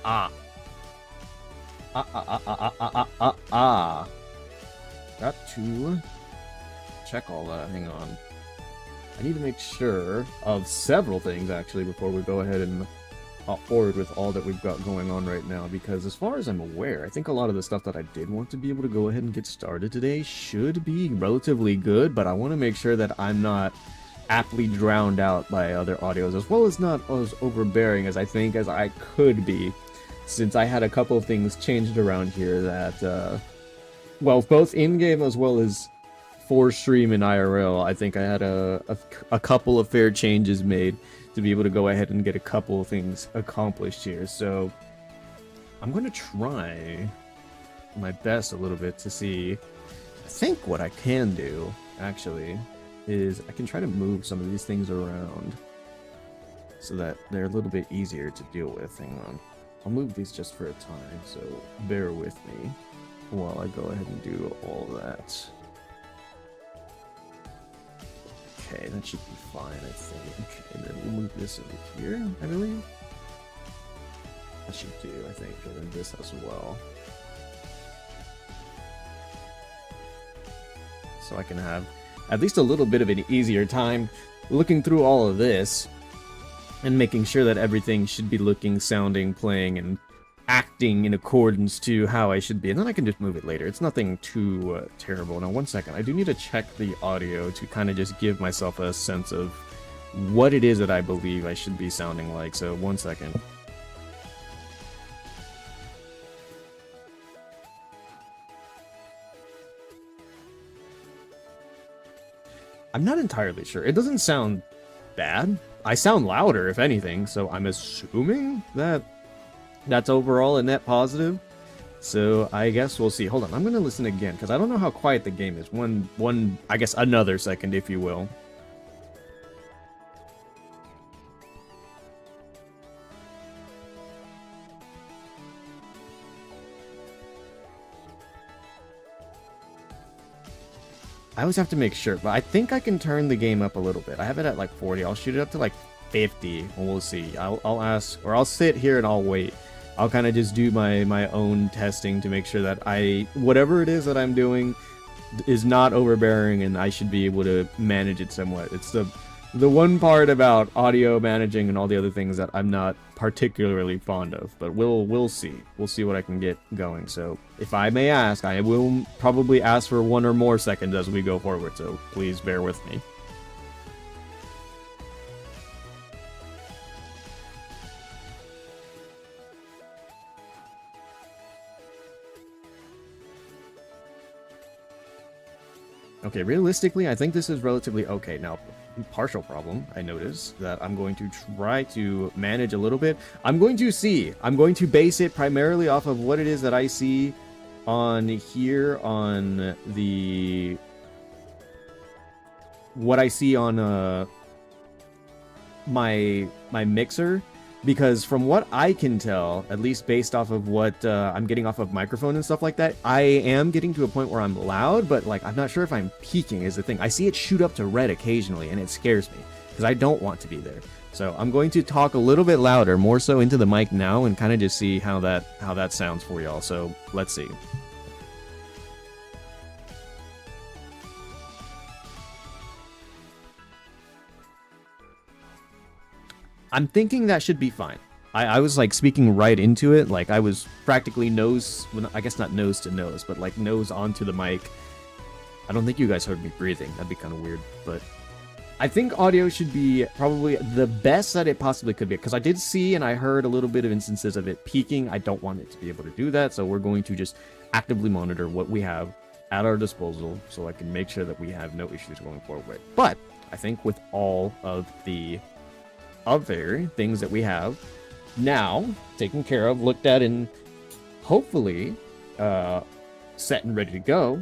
Ah. Ah. Got to check all that. Hang on. I need to make sure of several things, actually, before we go ahead and hop forward with all that we've got going on right now, because as far as I'm aware, I think a lot of the stuff that I did want to be able to go ahead and get started today should be relatively good, but I want to make sure that I'm not aptly drowned out by other audios, as well as not as overbearing as I think as I could be, since I had a couple of things changed around here that, well, both in-game as well as for stream in IRL, I think I had a couple of fair changes made to be able to go ahead and get a couple of things accomplished here. So I'm going to try my best a little bit to see. I think what I can do, actually, is I can try to move some of these things around so that they're a little bit easier to deal with. Hang on. I'll move these just for a time, so bear with me while I go ahead and do all that. Okay, that should be fine, I think. And then we'll move this over here, I believe. That should do, I think, and then this as well. So I can have at least a little bit of an easier time looking through all of this and making sure that everything should be looking, sounding, playing, and acting in accordance to how I should be, and then I can just move it later. It's nothing too terrible. Now, one second. I do need to check the audio to kind of just give myself a sense of what it is that I believe I should be sounding like. So, one second. I'm not entirely sure. It doesn't sound bad. I sound louder, if anything, so I'm assuming that that's overall a net positive. So I guess we'll see. Hold on, I'm gonna listen again because I don't know how quiet the game is. I guess another second, if you will. I always have to make sure, but I think I can turn the game up a little bit. I have it at like 40. I'll shoot it up to like 50, and we'll see. I'll ask, or I'll sit here and I'll wait. I'll kind of just do my own testing to make sure that whatever it is that I'm doing is not overbearing, and I should be able to manage it somewhat. It's the one part about audio managing and all the other things that I'm not particularly fond of, but we'll see. We'll see what I can get going. So if I may ask, I will probably ask for one or more seconds as we go forward, so please bear with me. Okay, realistically, I think this is relatively okay. Now, partial problem, I notice, that I'm going to try to manage a little bit. I'm going to base it primarily off of what it is that I see on here on the... what I see on my mixer. Because from what I can tell, at least based off of what I'm getting off of microphone and stuff like that, I am getting to a point where I'm loud, but like I'm not sure if I'm peaking is the thing. I see it shoot up to red occasionally, and it scares me, because I don't want to be there. So I'm going to talk a little bit louder, more so into the mic now, and kind of just see how that sounds for y'all. So let's see. I'm thinking that should be fine. I was like speaking right into it, like I was practically nose, well, I guess not nose to nose, but like nose onto the mic. I don't think you guys heard me breathing. That'd be kind of weird, but I think audio should be probably the best that it possibly could be, because I did see and I heard a little bit of instances of it peaking. I don't want it to be able to do that, so we're going to just actively monitor what we have at our disposal so I can make sure that we have no issues going forward. But I think with all of the other things that we have now taken care of, looked at, and hopefully set and ready to go,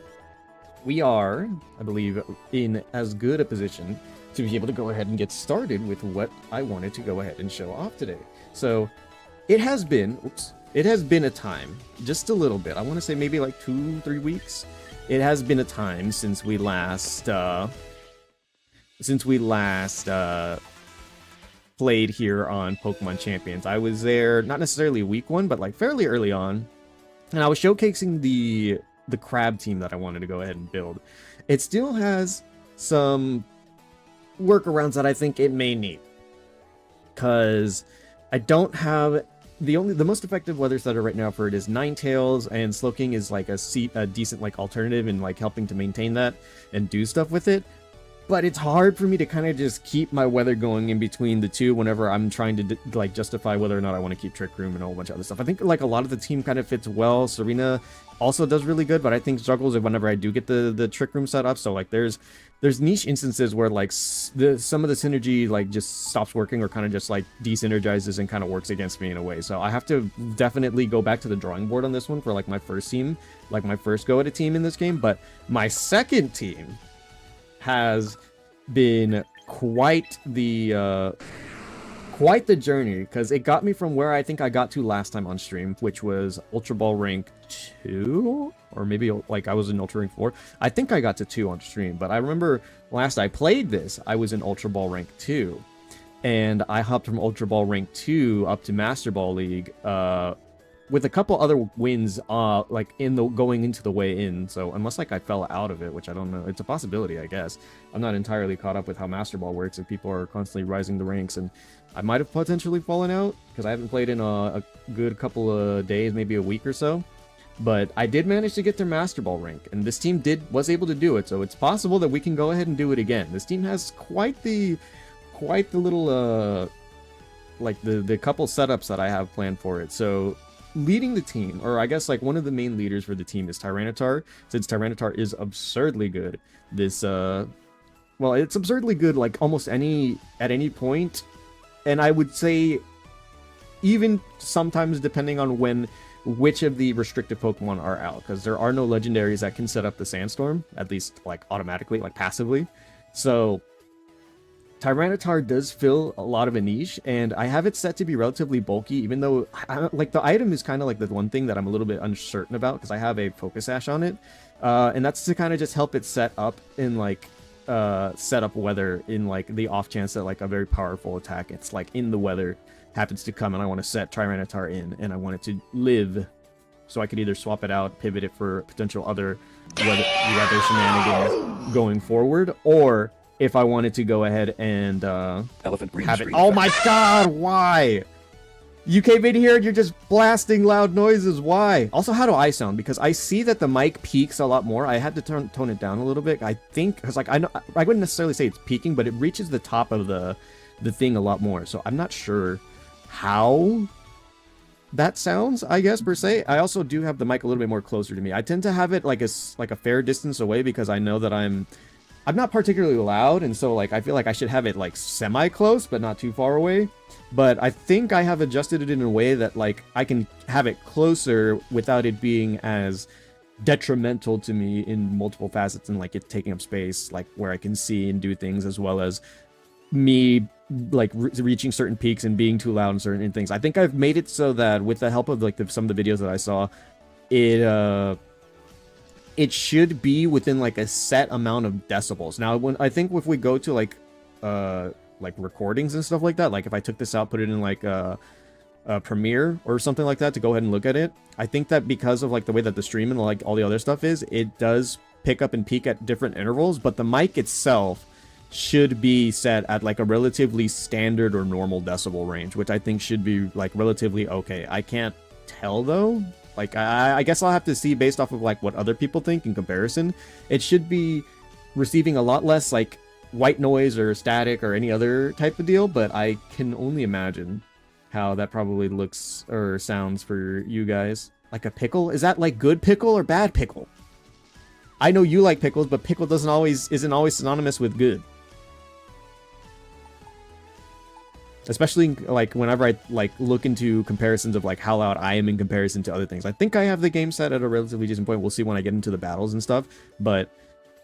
we are, I believe, in as good a position to be able to go ahead and get started with what I wanted to go ahead and show off today. So it has been a time, just a little bit. I want to say maybe like 2-3 weeks. It has been a time since we last played here on Pokemon Champions. I was there, not necessarily week 1, but like fairly early on, and I was showcasing the crab team that I wanted to go ahead and build. It still has some workarounds that I think it may need, because I don't have the most effective weather setter right now for it is Ninetales, and Slowking is like a decent like alternative in like helping to maintain that and do stuff with it. But it's hard for me to kind of just keep my weather going in between the two whenever I'm trying to like justify whether or not I want to keep Trick Room and a whole bunch of other stuff. I think like a lot of the team kind of fits well. Serena also does really good, but I think struggles whenever I do get the Trick Room set up. So like there's niche instances where like some of the synergy like just stops working or kind of just like de-synergizes and kind of works against me in a way. So I have to definitely go back to the drawing board on this one for like my first team, like my first go at a team in this game. But my second team has been quite the journey, because it got me from where I think I got to last time on stream, which was Ultra Ball rank 2, or maybe like I was in Ultra rank 4. I think I got to 2 on stream, but I remember last I played this, I was in Ultra Ball rank 2, and I hopped from Ultra Ball rank 2 up to Master Ball League with a couple other wins like going into the way in. So unless like I fell out of it, which I don't know, it's a possibility, I guess. I'm not entirely caught up with how Master Ball works, if people are constantly rising the ranks, and I might have potentially fallen out because I haven't played in a good couple of days, maybe a week or so. But I did manage to get their Master Ball rank, and this team was able to do it, so it's possible that we can go ahead and do it again. This team has quite the little like the couple setups that I have planned for it. So leading the team, or I guess like one of the main leaders for the team, is Tyranitar. Since Tyranitar is absurdly good, this well, it's absurdly good like almost at any point, and I would say even sometimes depending on which of the restricted Pokemon are out, because there are no legendaries that can set up the Sandstorm, at least like automatically, like passively. So Tyranitar does fill a lot of a niche, and I have it set to be relatively bulky, even though like the item is kind of like the one thing that I'm a little bit uncertain about, because I have a Focus Sash on it, and that's to kind of just help it set up in like set up weather in like the off chance that like a very powerful attack, it's like in the weather, happens to come, and I want to set Tyranitar in, and I want it to live, so I could either swap it out, pivot it for potential other weather shenanigans going forward, or if I wanted to go ahead and have it. Oh my god, why? You came in here and you're just blasting loud noises. Why? Also, how do I sound? Because I see that the mic peaks a lot more. I had to tone it down a little bit. I think because like I wouldn't necessarily say it's peaking, but it reaches the top of the thing a lot more. So I'm not sure how that sounds, I guess, per se. I also do have the mic a little bit more closer to me. I tend to have it like a fair distance away, because I know that I'm not particularly loud, and so like I feel like I should have it like semi-close but not too far away. But I think I have adjusted it in a way that like I can have it closer without it being as detrimental to me in multiple facets, and like it taking up space, like where I can see and do things, as well as me like reaching certain peaks and being too loud in certain things. I think I've made it so that with the help of like some of the videos that I saw, it should be within like a set amount of decibels. Now, I think if we go to like recordings and stuff like that, like if I took this out, put it in like a Premiere or something like that to go ahead and look at it, I think that because of like the way that the stream and like all the other stuff is, it does pick up and peak at different intervals, but the mic itself should be set at like a relatively standard or normal decibel range, which I think should be like relatively okay. I can't tell though. Like, I guess I'll have to see based off of like what other people think in comparison. It should be receiving a lot less like white noise or static or any other type of deal, but I can only imagine how that probably looks or sounds for you guys. Like a pickle? Is that like good pickle or bad pickle? I know you like pickles, but pickle isn't always synonymous with good. Especially like whenever I like look into comparisons of like how loud I am in comparison to other things. I think I have the game set at a relatively decent point. We'll see when I get into the battles and stuff. But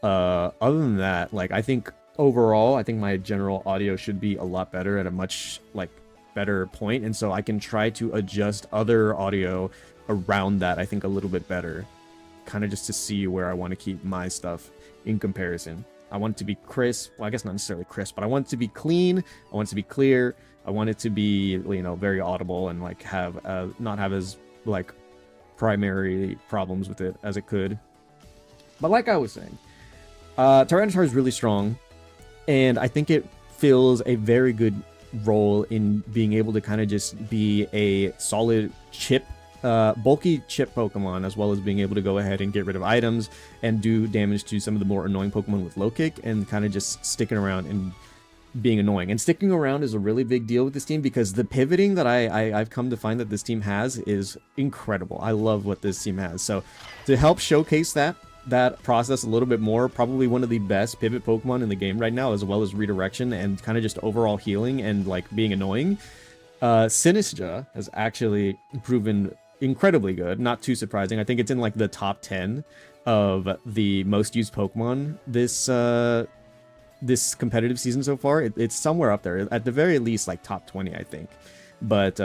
other than that, like I think overall, I think my general audio should be a lot better at a much like better point. And so I can try to adjust other audio around that, I think, a little bit better. Kind of just to see where I want to keep my stuff in comparison. I want it to be crisp. Well, I guess not necessarily crisp, but I want it to be clean. I want it to be clear. I want it to be, you know, very audible and like have not have as like primary problems with it as it could. But like I was saying, Tyranitar is really strong, and I think it fills a very good role in being able to kind of just be a solid chip, bulky chip Pokemon, as well as being able to go ahead and get rid of items and do damage to some of the more annoying Pokemon with low kick, and kind of just sticking around and being annoying. And sticking around is a really big deal with this team, because the pivoting that I've come to find that this team has is incredible. I love what this team has. So to help showcase that process a little bit more, probably one of the best pivot Pokemon in the game right now, as well as redirection and kind of just overall healing and like being annoying. Sinistcha has actually proven incredibly good. Not too surprising. I think it's in like the top 10 of the most used Pokemon this competitive season so far. It's somewhere up there, at the very least like top 20, I think. But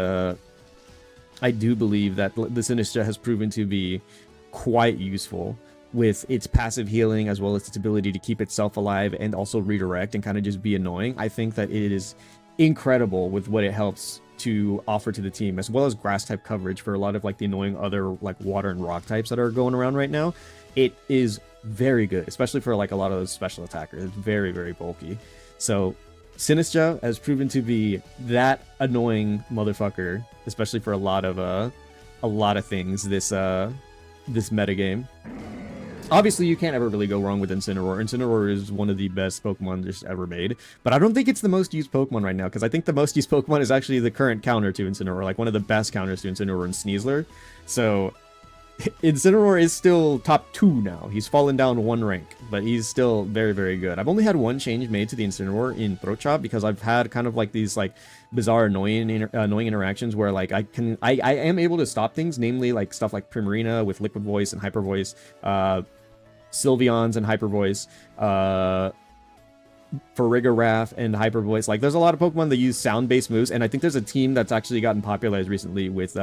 I do believe that the Sinistcha has proven to be quite useful with its passive healing, as well as its ability to keep itself alive and also redirect and kind of just be annoying. I think that it is incredible with what it helps to offer to the team, as well as grass type coverage for a lot of like the annoying other like water and rock types that are going around right now. It is very good, especially for like a lot of those special attackers. It's very, very bulky. So Sinistcha has proven to be that annoying motherfucker, especially for a lot of things this metagame. Obviously, you can't ever really go wrong with Incineroar. Incineroar is one of the best Pokemon just ever made. But I don't think it's the most used Pokemon right now, because I think the most used Pokemon is actually the current counter to Incineroar, like one of the best counters to Incineroar and Sneasler. So Incineroar is still top 2 now. He's fallen down 1 rank, but he's still very, very good. I've only had 1 change made to the Incineroar in Throat Chop, because I've had kind of like these like bizarre annoying interactions where like I am able to stop things, namely like stuff like Primarina with Liquid Voice and Hyper Voice, Sylveons and Hyper Voice, Farigiraf and Hyper Voice. Like there's a lot of Pokemon that use sound-based moves, and I think there's a team that's actually gotten popularized recently with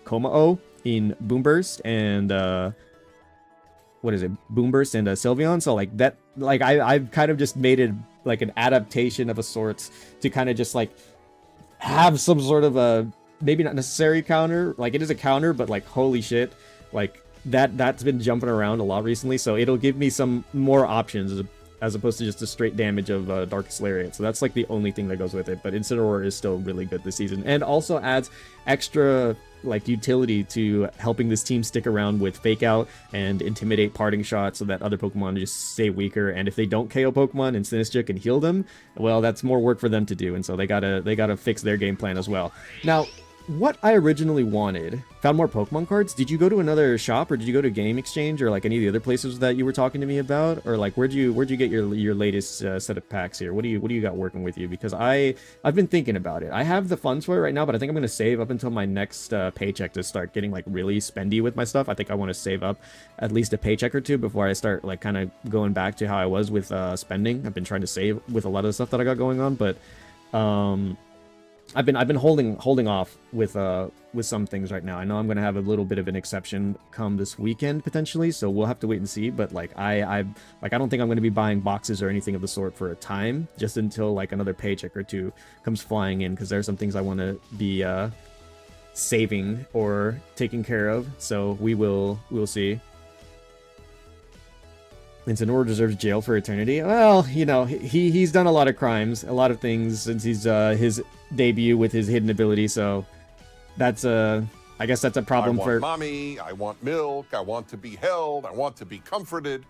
Komao in Boomburst and Boomburst and Sylveon. So like that, like I've kind of just made it like an adaptation of a sort to kind of just like have some sort of a, maybe not necessary counter, like it is a counter, but like holy shit, like that's been jumping around a lot recently, so it'll give me some more options as opposed to just a straight damage of Darkest Lariat. So that's like the only thing that goes with it. But Incineroar is still really good this season, and also adds extra like utility to helping this team stick around with Fake Out and Intimidate Parting Shot, so that other Pokemon just stay weaker. And if they don't KO Pokemon and Sinistcha can heal them, well, that's more work for them to do, and so they gotta fix their game plan as well. Now, what I originally wanted, found more Pokemon cards. Did you go to another shop, or did you go to Game Exchange, or like any of the other places that you were talking to me about, or like where'd you get your latest set of packs here? What do you got working with you? Because I've been thinking about it. I have the funds for it right now, but I think I'm gonna save up until my next paycheck to start getting like really spendy with my stuff. I think I want to save up at least a paycheck or two before I start like kind of going back to how I was with spending. I've been trying to save with a lot of the stuff that I got going on, but I've been holding off with some things right now. I know I'm gonna have a little bit of an exception come this weekend potentially, so we'll have to wait and see. But like I don't think I'm gonna be buying boxes or anything of the sort for a time, just until like another paycheck or two comes flying in, because there's some things I want to be saving or taking care of. So we'll see. Incineroar deserves jail for eternity. Well, you know, he's done a lot of crimes, a lot of things since he's his debut with his hidden ability, so that's I guess that's a problem for... I want mommy, I want milk, I want to be held, I want to be comforted,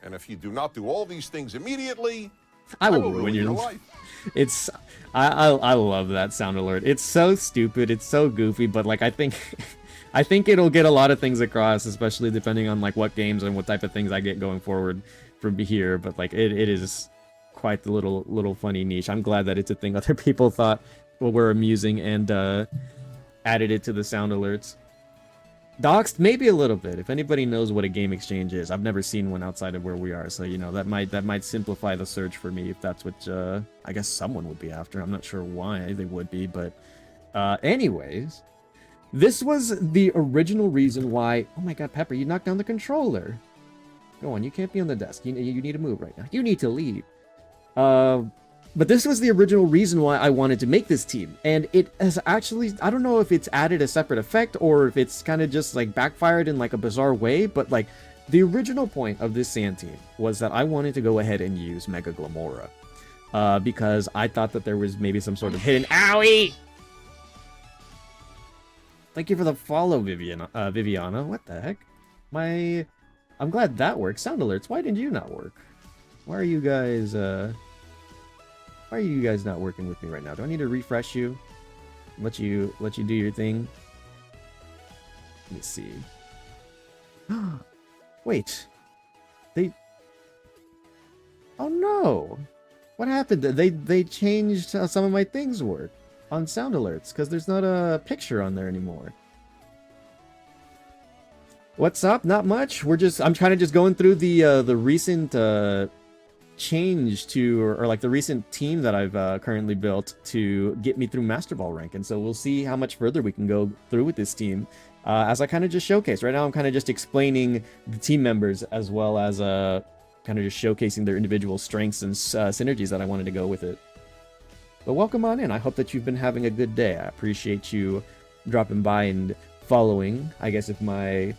and if you do not do all these things immediately, I will ruin your life. It's... I love that sound alert. It's so stupid, it's so goofy, but like I think it'll get a lot of things across, especially depending on like what games and what type of things I get going forward from here. But like it is quite the little funny niche. I'm glad that it's a thing other people thought were amusing and added it to the sound alerts. Doxed maybe a little bit. If anybody knows what a game exchange is, I've never seen one outside of where we are, so you know that might simplify the search for me if that's what I guess someone would be after. I'm not sure why they would be, but anyways. This was the original reason why... Oh my god, Pepper, you knocked down the controller. Go on, you can't be on the desk. You need to move right now. You need to leave. But this was the original reason why I wanted to make this team, and it has actually, I don't know if it's added a separate effect or if it's kind of just like backfired in like a bizarre way, but like the original point of this sand team was that I wanted to go ahead and use Mega Glamora, because I thought that there was maybe some sort of hidden, owie! Thank you for the follow, Viviana. What the heck? I'm glad that works. Sound alerts, why did you not work? Why are you guys not working with me right now? Do I need to refresh you? Let you do your thing? Let me see. Wait. Oh no! What happened? They changed how some of my things work on sound alerts because there's not a picture on there anymore. What's up? Not much. I'm kind of just going through the recent change to, or like the recent team that I've currently built to get me through Master Ball rank, and so we'll see how much further we can go through with this team as I kind of just showcase. Right now I'm kind of just explaining the team members as well as kind of just showcasing their individual strengths and synergies that I wanted to go with it. But welcome on in. I hope that you've been having a good day. I appreciate you dropping by and following. I guess if my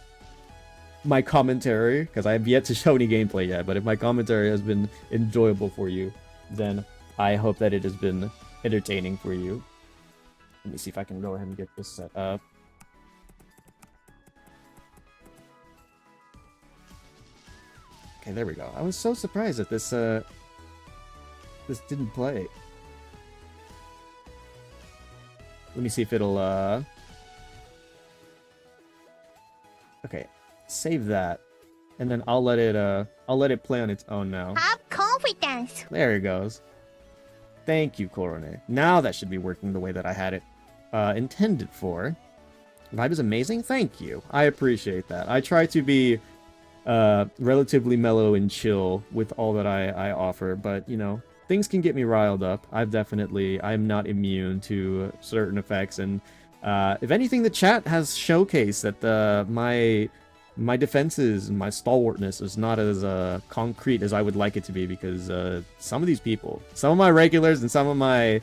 commentary, because I have yet to show any gameplay yet, but if my commentary has been enjoyable for you, then I hope that it has been entertaining for you. Let me see if I can go ahead and get this set up. Okay, there we go. I was so surprised that this didn't play. Let me see if it'll okay. Save that, and then I'll let it play on its own now. Have confidence. There it goes. Thank you, Corone. Now that should be working the way that I had it intended for. Vibe is amazing. Thank you. I appreciate that. I try to be relatively mellow and chill with all that I offer, but you know, things can get me riled up. I'm not immune to certain effects, and if anything, the chat has showcased that my defenses and my stalwartness is not as concrete as I would like it to be, because some of these people, some of my regulars and some of my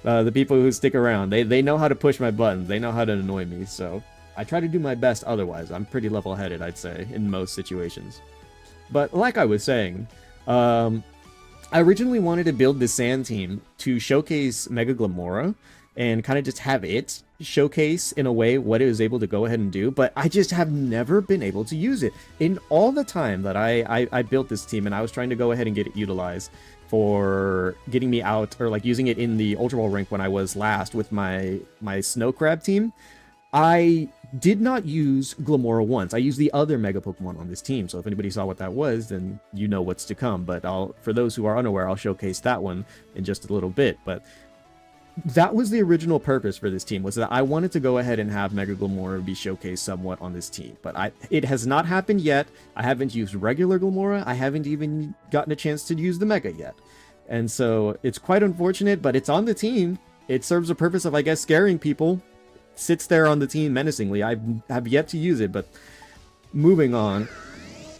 the people who stick around, they know how to push my buttons, they know how to annoy me, so I try to do my best otherwise. I'm pretty level-headed, I'd say, in most situations. But like I was saying, I originally wanted to build this sand team to showcase Mega Glamora and kind of just have it showcase in a way what it was able to go ahead and do, but I just have never been able to use it. In all the time that I built this team and I was trying to go ahead and get it utilized for getting me out, or like using it in the Ultra Ball rank when I was last with my Snow Crab team, I did not use Glamora once. I used the other Mega Pokemon on this team, so if anybody saw what that was, then you know what's to come. But for those who are unaware, I'll showcase that one in just a little bit. But that was the original purpose for this team, was that I wanted to go ahead and have Mega Glamora be showcased somewhat on this team. But it has not happened yet. I haven't used regular Glamora. I haven't even gotten a chance to use the Mega yet. And so it's quite unfortunate, but it's on the team. It serves a purpose of, I guess, scaring people. Sits there on the team menacingly. I have yet to use it, but moving on.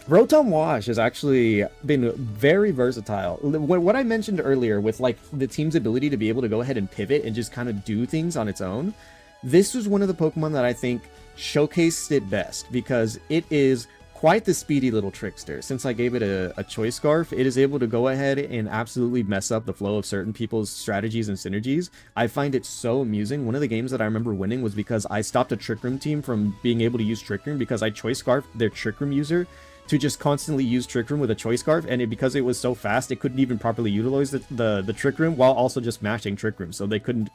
Rotom Wash has actually been very versatile. What I mentioned earlier with like the team's ability to be able to go ahead and pivot and just kind of do things on its own, this was one of the Pokemon that I think showcased it best, because it is quite the speedy little trickster. Since I gave it a Choice Scarf, it is able to go ahead and absolutely mess up the flow of certain people's strategies and synergies. I find it so amusing. One of the games that I remember winning was because I stopped a Trick Room team from being able to use Trick Room, because I Choice Scarfed their Trick Room user to just constantly use Trick Room with a Choice Scarf, and because it was so fast, it couldn't even properly utilize the Trick Room while also just mashing Trick Room, so they couldn't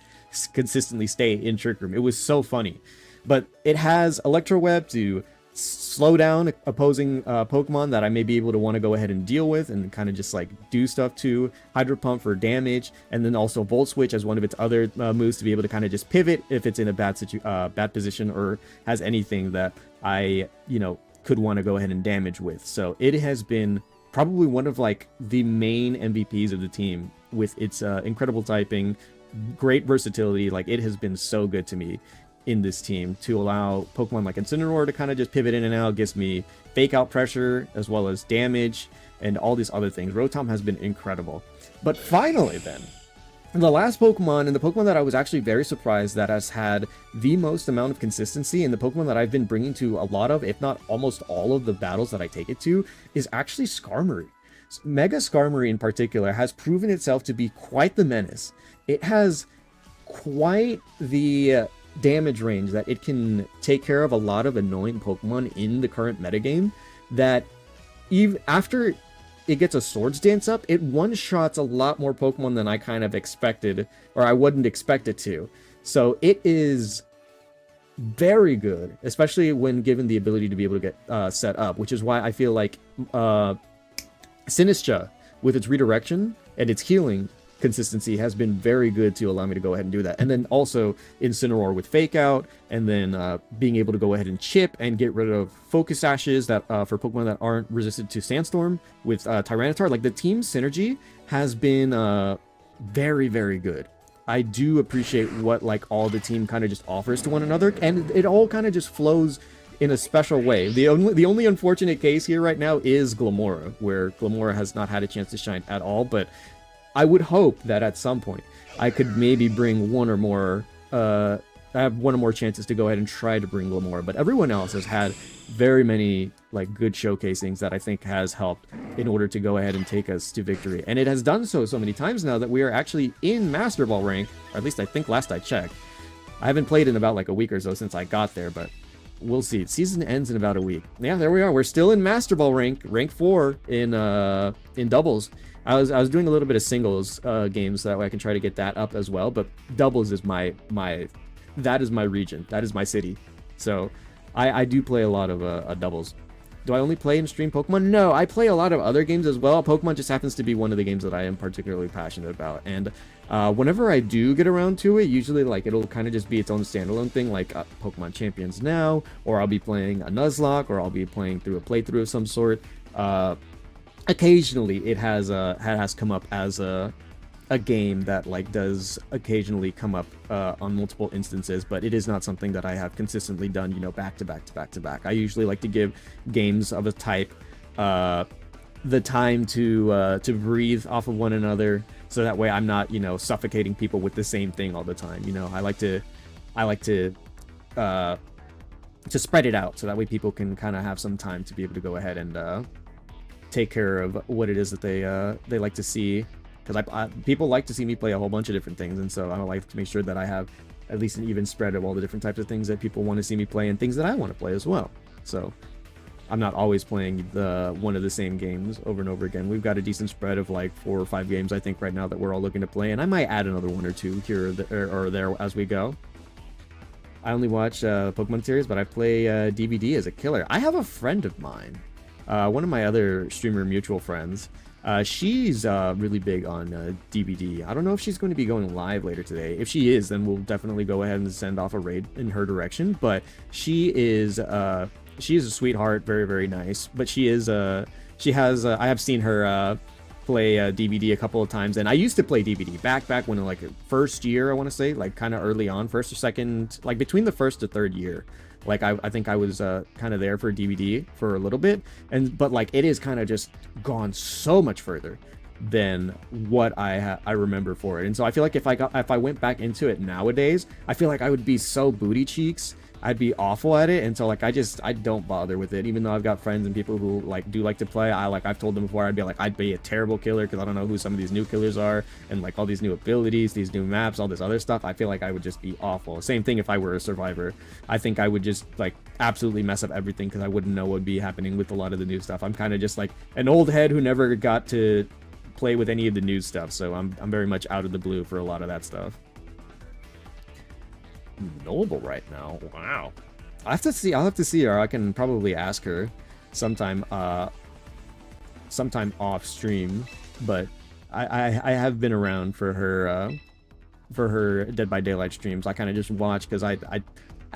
consistently stay in Trick Room. It was so funny. But it has Electro Web to slow down opposing Pokemon that I may be able to want to go ahead and deal with and kind of just like do stuff to, Hydro Pump for damage, and then also Volt Switch as one of its other moves to be able to kind of just pivot if it's in a bad position or has anything that I, you know, could want to go ahead and damage with. So it has been probably one of like the main MVPs of the team with its incredible typing, great versatility. Like, it has been so good to me in this team to allow Pokemon like Incineroar to kind of just pivot in and out. Gives me fake out pressure as well as damage and all these other things. Rotom has been incredible. But finally then, the last Pokemon, and the Pokemon that I was actually very surprised that has had the most amount of consistency, and the Pokemon that I've been bringing to a lot of, if not almost all of the battles that I take it to, is actually Skarmory. Mega Skarmory in particular has proven itself to be quite the menace. It has quite the damage range that it can take care of a lot of annoying Pokemon in the current metagame, that even after it gets a Swords Dance up, it one-shots a lot more Pokemon than I kind of expected, or I wouldn't expect it to. So it is very good, especially when given the ability to be able to get set up, which is why I feel like Sinistra, with its redirection and its healing consistency, has been very good to allow me to go ahead and do that. And then also Incineroar with Fake Out, and then being able to go ahead and chip and get rid of Focus Ashes that for Pokemon that aren't resistant to Sandstorm with Tyranitar. Like, the team synergy has been very good. I do appreciate what like all the team kind of just offers to one another, and it all kind of just flows in a special way. The only unfortunate case here right now is Glamora, where Glamora has not had a chance to shine at all, but I would hope that at some point I could maybe bring one or more, I have one or more chances to go ahead and try to bring Glamora, but everyone else has had very many like good showcasings that I think has helped in order to go ahead and take us to victory. And it has done so many times now that we are actually in Master Ball rank, or at least I think last I checked. I haven't played in about like a week or so since I got there, but we'll see. Season ends in about a week. Yeah, there we are. We're still in Master Ball rank 4 in doubles. I was doing a little bit of singles games so that way I can try to get that up as well, but doubles is that is my region. That is my city. So I do play a lot of doubles. Do I only play and stream Pokemon? No, I play a lot of other games as well. Pokemon just happens to be one of the games that I am particularly passionate about. And whenever I do get around to it, usually like it'll kind of just be its own standalone thing, like Pokemon Champions Now, or I'll be playing a Nuzlocke, or I'll be playing through a playthrough of some sort. Occasionally it has come up as a game that like does occasionally come up on multiple instances, but it is not something that I have consistently done, you know, back to back. I usually like to give games of a type the time to breathe off of one another, so that way I'm not, you know, suffocating people with the same thing all the time. You know, I like to spread it out so that way people can kind of have some time to be able to go ahead and take care of what it is that they like to see. Because people like to see me play a whole bunch of different things, and so I like to make sure that I have at least an even spread of all the different types of things that people want to see me play, and things that I want to play as well. So I'm not always playing one of the same games over and over again. We've got a decent spread of like 4 or 5 games I think right now that we're all looking to play, and I might add another 1 or 2 here or there as we go. I only watch Pokemon series, but I play DVD as a killer. I have a friend of mine, one of my other streamer mutual friends. She's really big on DVD. I don't know if she's going to be going live later today. If she is, then we'll definitely go ahead and send off a raid in her direction. But she is a sweetheart, very nice. But I have seen her play DVD a couple of times, and I used to play DVD back when like first year, I want to say, like kind of early on, first or second, like between the first to third year. Like I think I was kind of there for DVD for a little bit, but like it is kind of just gone so much further than what I remember for it. And so I feel like if I went back into it nowadays, I feel like I would be so booty cheeks. I'd be awful at it, and so like I don't bother with it. Even though I've got friends and people who like do like to play, I've told them before, I'd be a terrible killer because I don't know who some of these new killers are, and like all these new abilities, these new maps, all this other stuff. I feel like I would just be awful. Same thing if I were a survivor. I think I would just like absolutely mess up everything because I wouldn't know what would be happening with a lot of the new stuff. I'm kind of just like an old head who never got to play with any of the new stuff, so I'm very much out of the blue for a lot of that stuff. Noble right now. Wow. I'll have to see her. I can probably ask her sometime off stream, but I have been around for her Dead by Daylight streams. I kind of just watch because I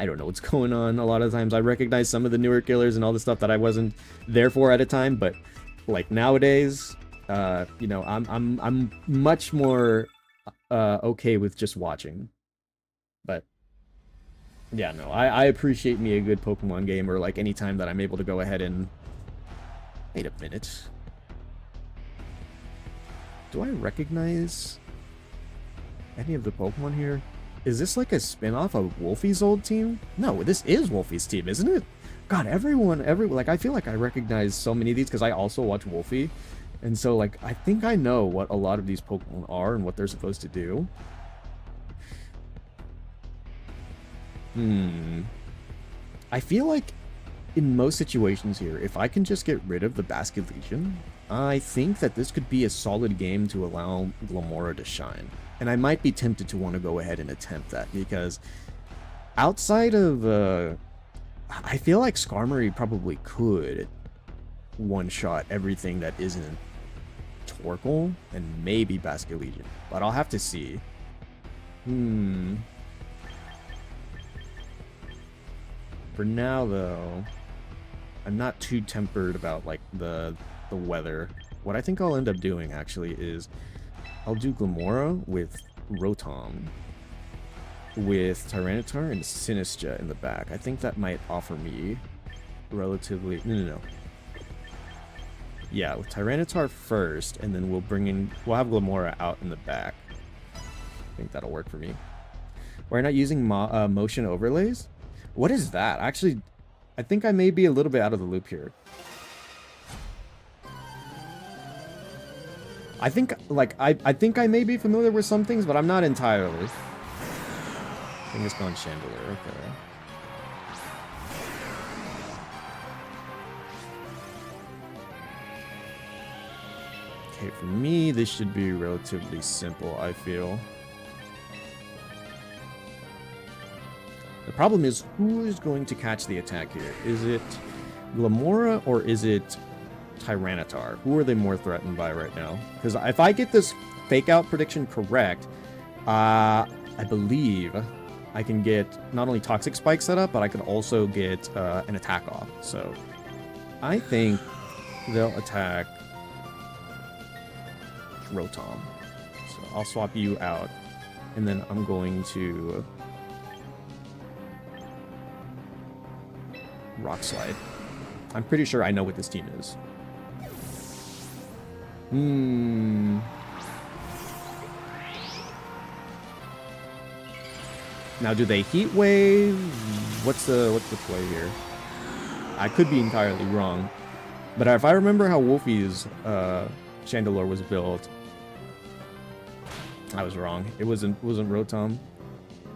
don't know what's going on. A lot of times I recognize some of the newer killers and all the stuff that I wasn't there for at a time, but like nowadays, you know, I'm much more okay with just watching. But yeah, no, I appreciate me a good Pokemon game, or like any time that I'm able to go ahead and... Wait a minute. Do I recognize any of the Pokemon here? Is this like a spin-off of Wolfie's old team? No, this is Wolfie's team, isn't it? God, everyone, like, I feel like I recognize so many of these because I also watch Wolfie. And so, like, I think I know what a lot of these Pokemon are and what they're supposed to do. I feel like in most situations here, if I can just get rid of the Basculegion, I think that this could be a solid game to allow Glamora to shine. And I might be tempted to want to go ahead and attempt that, because outside of, I feel like Skarmory probably could one-shot everything that isn't Torkoal and maybe Basculegion, but I'll have to see. For now, though, I'm not too tempered about, like, the weather. What I think I'll end up doing, actually, is I'll do Glamora with Rotom, with Tyranitar and Sinistcha in the back. I think that might offer me relatively... No. Yeah, with Tyranitar first, and then we'll have Glamora out in the back. I think that'll work for me. We're not using motion overlays? What is that? Actually, I think I may be a little bit out of the loop here. I think, like, I think I may be familiar with some things, but I'm not entirely. I think it's gone Chandelier, okay. Okay, for me, this should be relatively simple, I feel. The problem is, who is going to catch the attack here? Is it Glamora or is it Tyranitar? Who are they more threatened by right now? Because if I get this fake-out prediction correct, I believe I can get not only Toxic Spike set up, but I could also get an attack off. So I think they'll attack Rotom. So I'll swap you out, and then I'm going to Rock Slide. I'm pretty sure I know what this team is. Now, do they Heat Wave? What's the play here? I could be entirely wrong, but if I remember how Wolfie's Chandelure was built, I was wrong. It wasn't Rotom.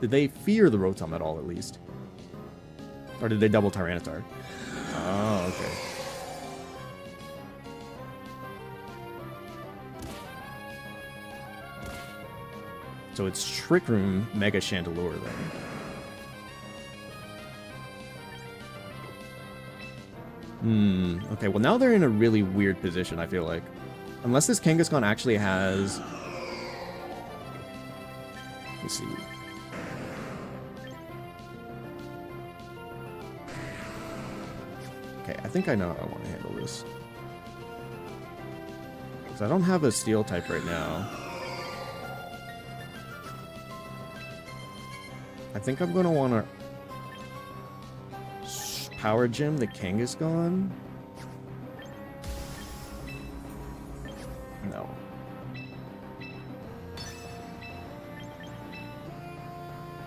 Did they fear the Rotom at all, at least? Or did they double Tyranitar? Oh, okay. So it's Trick Room Mega Chandelure then. Okay, well now they're in a really weird position, I feel like. Unless this Kangaskhan actually has... Let's see. Okay, I think I know how I want to handle this. Because I don't have a Steel type right now. I think I'm going to want to Power Gem the Kangaskhan. No.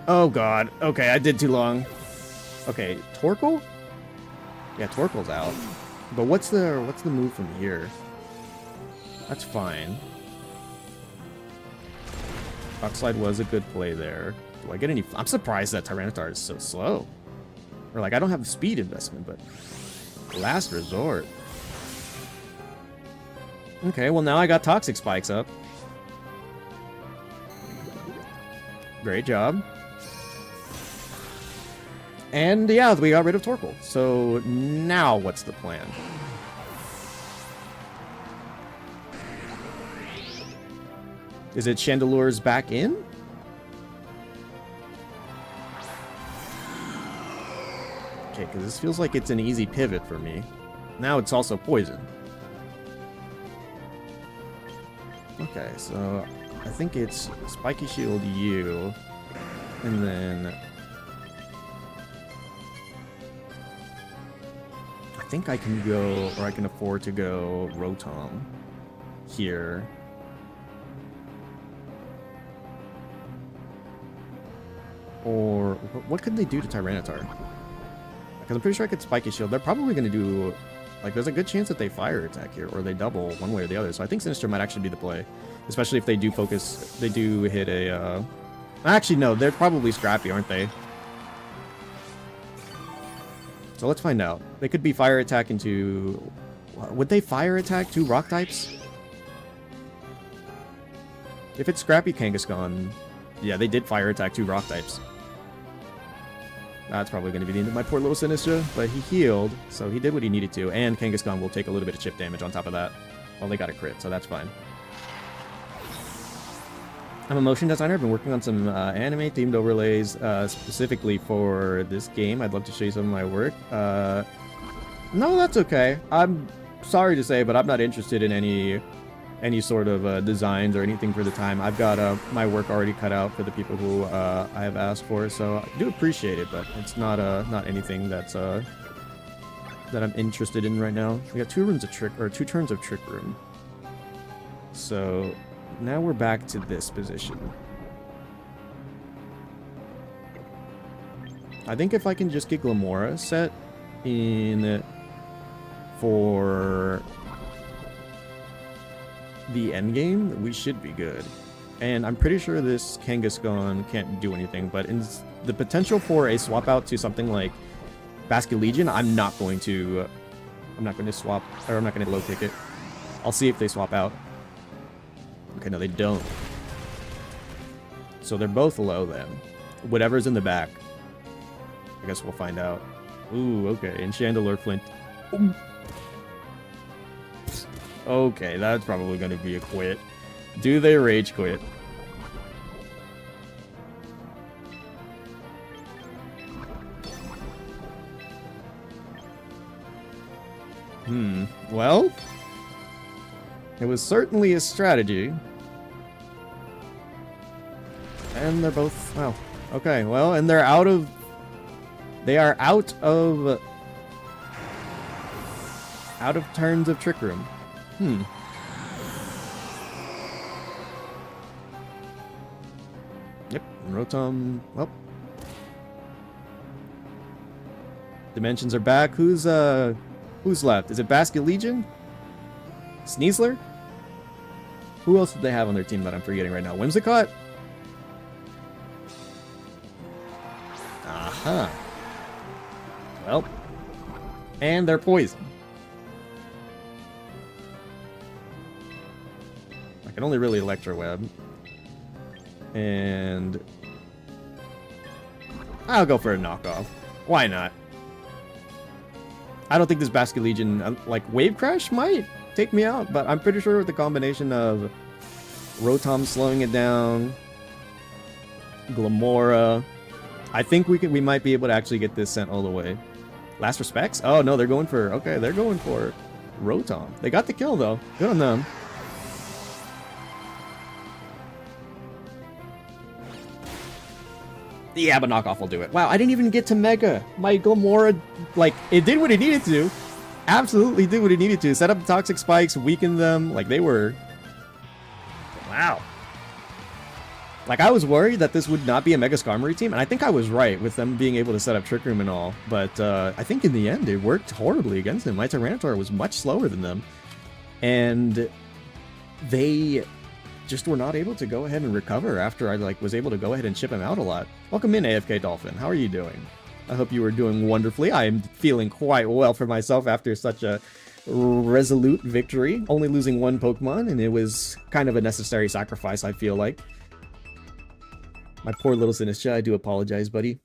Oh god. Okay, I did too long. Okay, Torkoal? Yeah, Torkoal's out. But what's the move from here? That's fine. Rock Slide was a good play there. Do I get any... I'm surprised that Tyranitar is so slow. Or, like, I don't have a speed investment, but... Last resort. Okay, well, now I got Toxic Spikes up. Great job. And, yeah, we got rid of Torkoal. So, now what's the plan? Is it Chandelure's back in? Okay, because this feels like it's an easy pivot for me. Now it's also poison. Okay, so I think it's Spiky Shield you, and then I think I can go, or I can afford to go Rotom here. Or what could they do to Tyranitar? Because I'm pretty sure I could spike his shield. They're probably going to do... Like, there's a good chance that they fire attack here, or they double one way or the other. So I think Sinister might actually be the play. Especially if they do focus... They do hit a... Actually, no. They're probably scrappy, aren't they? So let's find out. They could be fire attack into... Would they fire attack 2 rock types? If it's scrappy Kangaskhan... Yeah, they did fire attack 2 rock types. That's probably going to be the end of my poor little Sinistra, but he healed, so he did what he needed to, and Kangaskhan will take a little bit of chip damage on top of that. Well, they got a crit, so that's fine. I'm a motion designer. I've been working on some anime-themed overlays specifically for this game. I'd love to show you some of my work. No, that's okay. I'm sorry to say, but I'm not interested in any sort of designs or anything for the time. I've got my work already cut out for the people who I have asked for, so I do appreciate it, but it's not anything that's that I'm interested in right now. We got 2 turns of Trick Room. So now we're back to this position. I think if I can just get Glamora set in for the end game, we should be good. And I'm pretty sure this Kangaskhan can't do anything, but in the potential for a swap out to something like Basculegion, I'm not going to swap, or I'm not going to low kick it. I'll see if they swap out. Okay, no, they don't. So they're both low then. Whatever's in the back. I guess we'll find out. Ooh, okay, and Chandelure Flint. Ooh. Okay, that's probably going to be a quit. Do they rage quit? Well, it was certainly a strategy. And they're both... Well, okay, well, and they're out of... They are out of turns of Trick Room. Yep, Rotom... Well. Dimensions are back. Who's left? Is it Basculegion? Sneasler? Who else did they have on their team that I'm forgetting right now? Whimsicott? Aha. Well. And they're poison. I can only really Electro Web. And I'll go for a knockoff. Why not? I don't think this Basculegion, like, Wave Crash might take me out, but I'm pretty sure with the combination of Rotom slowing it down, Glamora, I think we might be able to actually get this sent all the way. Last Respects? Oh, no, they're going for... Okay, they're going for Rotom. They got the kill, though. Good on them. Yeah, but knockoff will do it. Wow, I didn't even get to Mega. My Glamora, like, it did what it needed to. Absolutely did what it needed to. Set up the Toxic Spikes, weaken them. Like, they were... Wow. Like, I was worried that this would not be a Mega Skarmory team, and I think I was right with them being able to set up Trick Room and all. But I think in the end, it worked horribly against them. My Tyranitar was much slower than them. And they just were not able to go ahead and recover after I, like, was able to go ahead and chip him out a lot. Welcome in, AFK Dolphin. How are you doing? I hope you are doing wonderfully. I am feeling quite well for myself after such a resolute victory. Only losing 1 Pokemon, and it was kind of a necessary sacrifice, I feel like. My poor little Sinistra, I do apologize, buddy.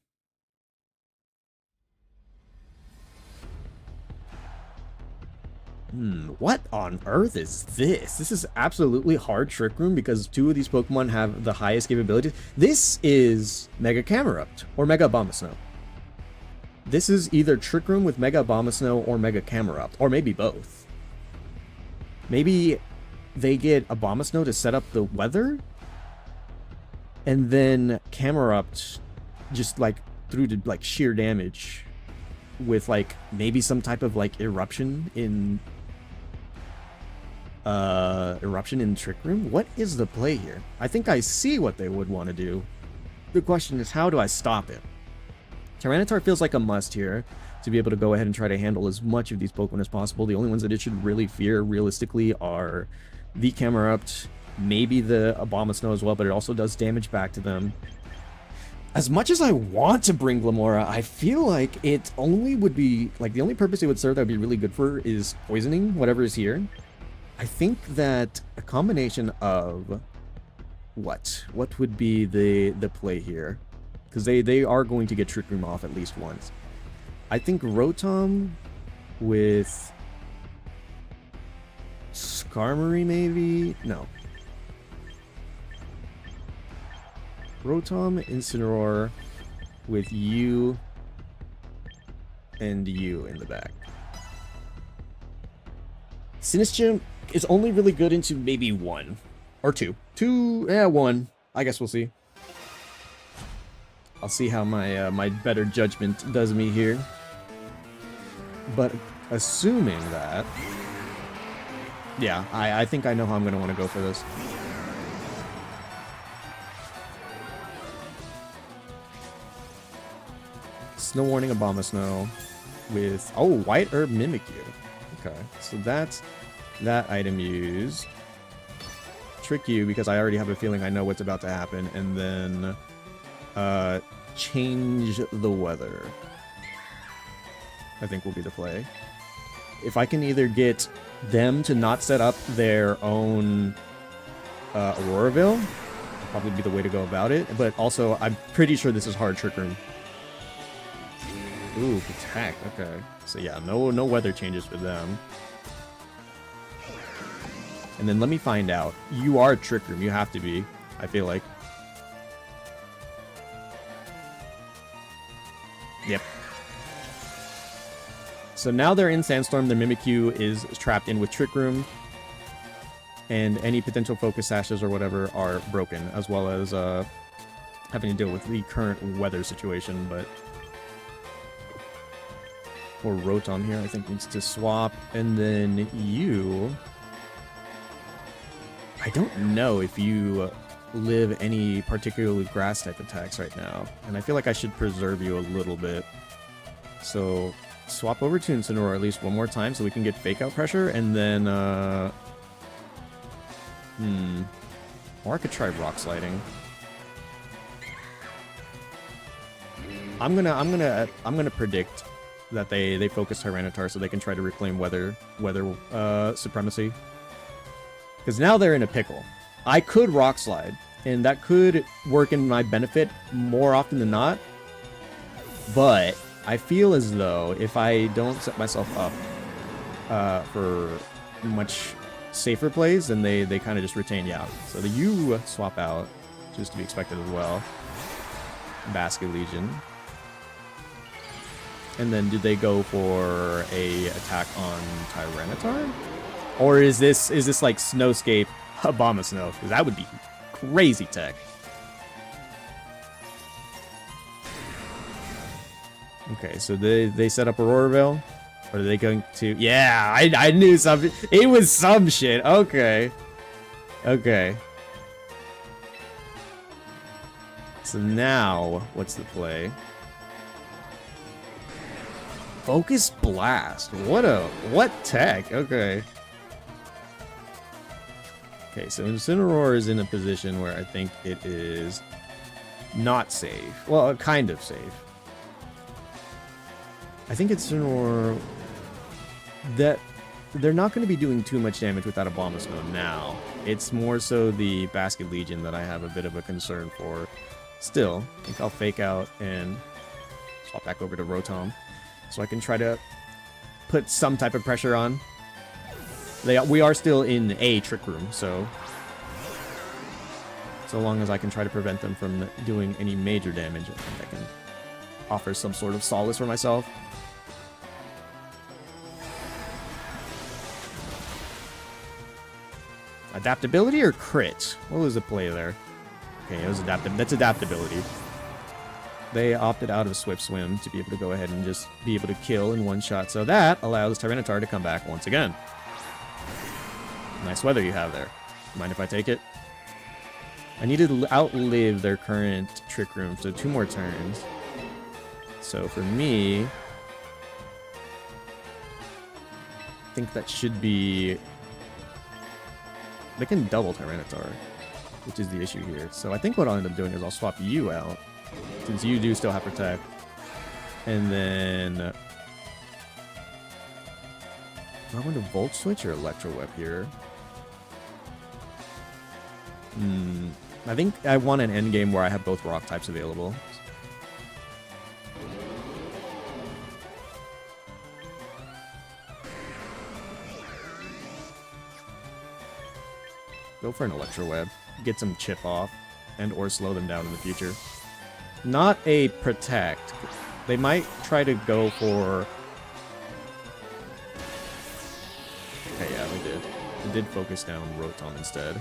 What on earth is this? This is absolutely hard Trick Room because 2 of these Pokemon have the highest capabilities. This is Mega Camerupt or Mega Abomasnow. This is either Trick Room with Mega Abomasnow or Mega Camerupt, or maybe both. Maybe they get Abomasnow to set up the weather, and then Camerupt just, like, through to, like, sheer damage with, like, maybe some type of, like, eruption in Trick Room. What is the play here? I think I see what they would want to do. the question is, how do I stop it? Tyranitar feels like a must here to be able to go ahead and try to handle as much of these Pokemon as possible. The only ones that it should really fear, realistically, are the Camerupt, maybe the Abomasnow as well, but it also does damage back to them. As much as I want to bring Glamora, I feel like it only would be, like, the only purpose it would serve that would be really good for is poisoning whatever is here. I think that a combination of what would be the play here? Because they are going to get Trick Room off at least once. I think Rotom with Skarmory, maybe? No. Rotom, Incineroar with you and you in the back. Sinistcha is only really good into maybe 1 or 2. 1. I guess we'll see. I'll see how my my better judgment does me here. But assuming that, yeah, I think I know how I'm going to want to go for this. Snow Warning Abomasnow with, oh, White Herb Mimikyu. Okay, so that's that item use. Trick you because I already have a feeling I know what's about to happen, and then change the weather, I think, will be the play. If I can either get them to not set up their own Auroraville, probably be the way to go about it. But also, I'm pretty sure this is hard Trick Room. Ooh, attack. Okay. So yeah, no weather changes for them. And then let me find out. You are Trick Room. You have to be, I feel like. Yep. So now they're in Sandstorm. The Mimikyu is trapped in with Trick Room. And any potential Focus Sashes or whatever are broken, as well as having to deal with the current weather situation. But or Rotom here, I think, needs to swap. And then you, I don't know if you live any particularly grass type attacks right now, and I feel like I should preserve you a little bit. So swap over to Incineroar at least one more time so we can get fake out pressure, and then or I could try Rock Sliding. I'm gonna predict that they focus Tyranitar so they can try to reclaim weather supremacy. Because now they're in a pickle. I could Rock Slide, and that could work in my benefit more often than not. But I feel as though if I don't set myself up for much safer plays, then they kind of just retain you out. So the U swap out, which is to be expected as well. Basket Legion. And then do they go for a attack on Tyranitar? Or is this like Snowscape Abomasnow? Because that would be crazy tech. Okay, so they set up Auroraville? Or are they going to... Yeah, I knew something. It was some shit. Okay. Okay. So now, what's the play? Focus Blast. What tech? Okay. Okay, so Incineroar is in a position where I think it is not safe. Well, kind of safe. I think Incineroar, that they're not going to be doing too much damage without a Abomasnow now. It's more so the Basket Legion that I have a bit of a concern for. Still, I think I'll fake out and swap back over to Rotom, so I can try to put some type of pressure on. We are still in a Trick Room, so long as I can try to prevent them from doing any major damage, I think I can offer some sort of solace for myself. Adaptability or crit? What was the play there? Okay, it was that's adaptability. They opted out of Swift Swim to be able to go ahead and just be able to kill in one shot, so that allows Tyranitar to come back once again. Nice weather you have there. Mind if I take it? I need to outlive their current Trick Room, so 2 more turns. So for me, I think that should be... They can double Tyranitar, which is the issue here. So I think what I'll end up doing is I'll swap you out, since you do still have Protect. And then... Do I want to Volt Switch or Electro Whip here? I think I want an endgame where I have both rock types available. Go for an Electro Web. Get some chip off and or slow them down in the future. Not a Protect. They might try to go for... Okay, yeah, they did. They did focus down Rotom instead.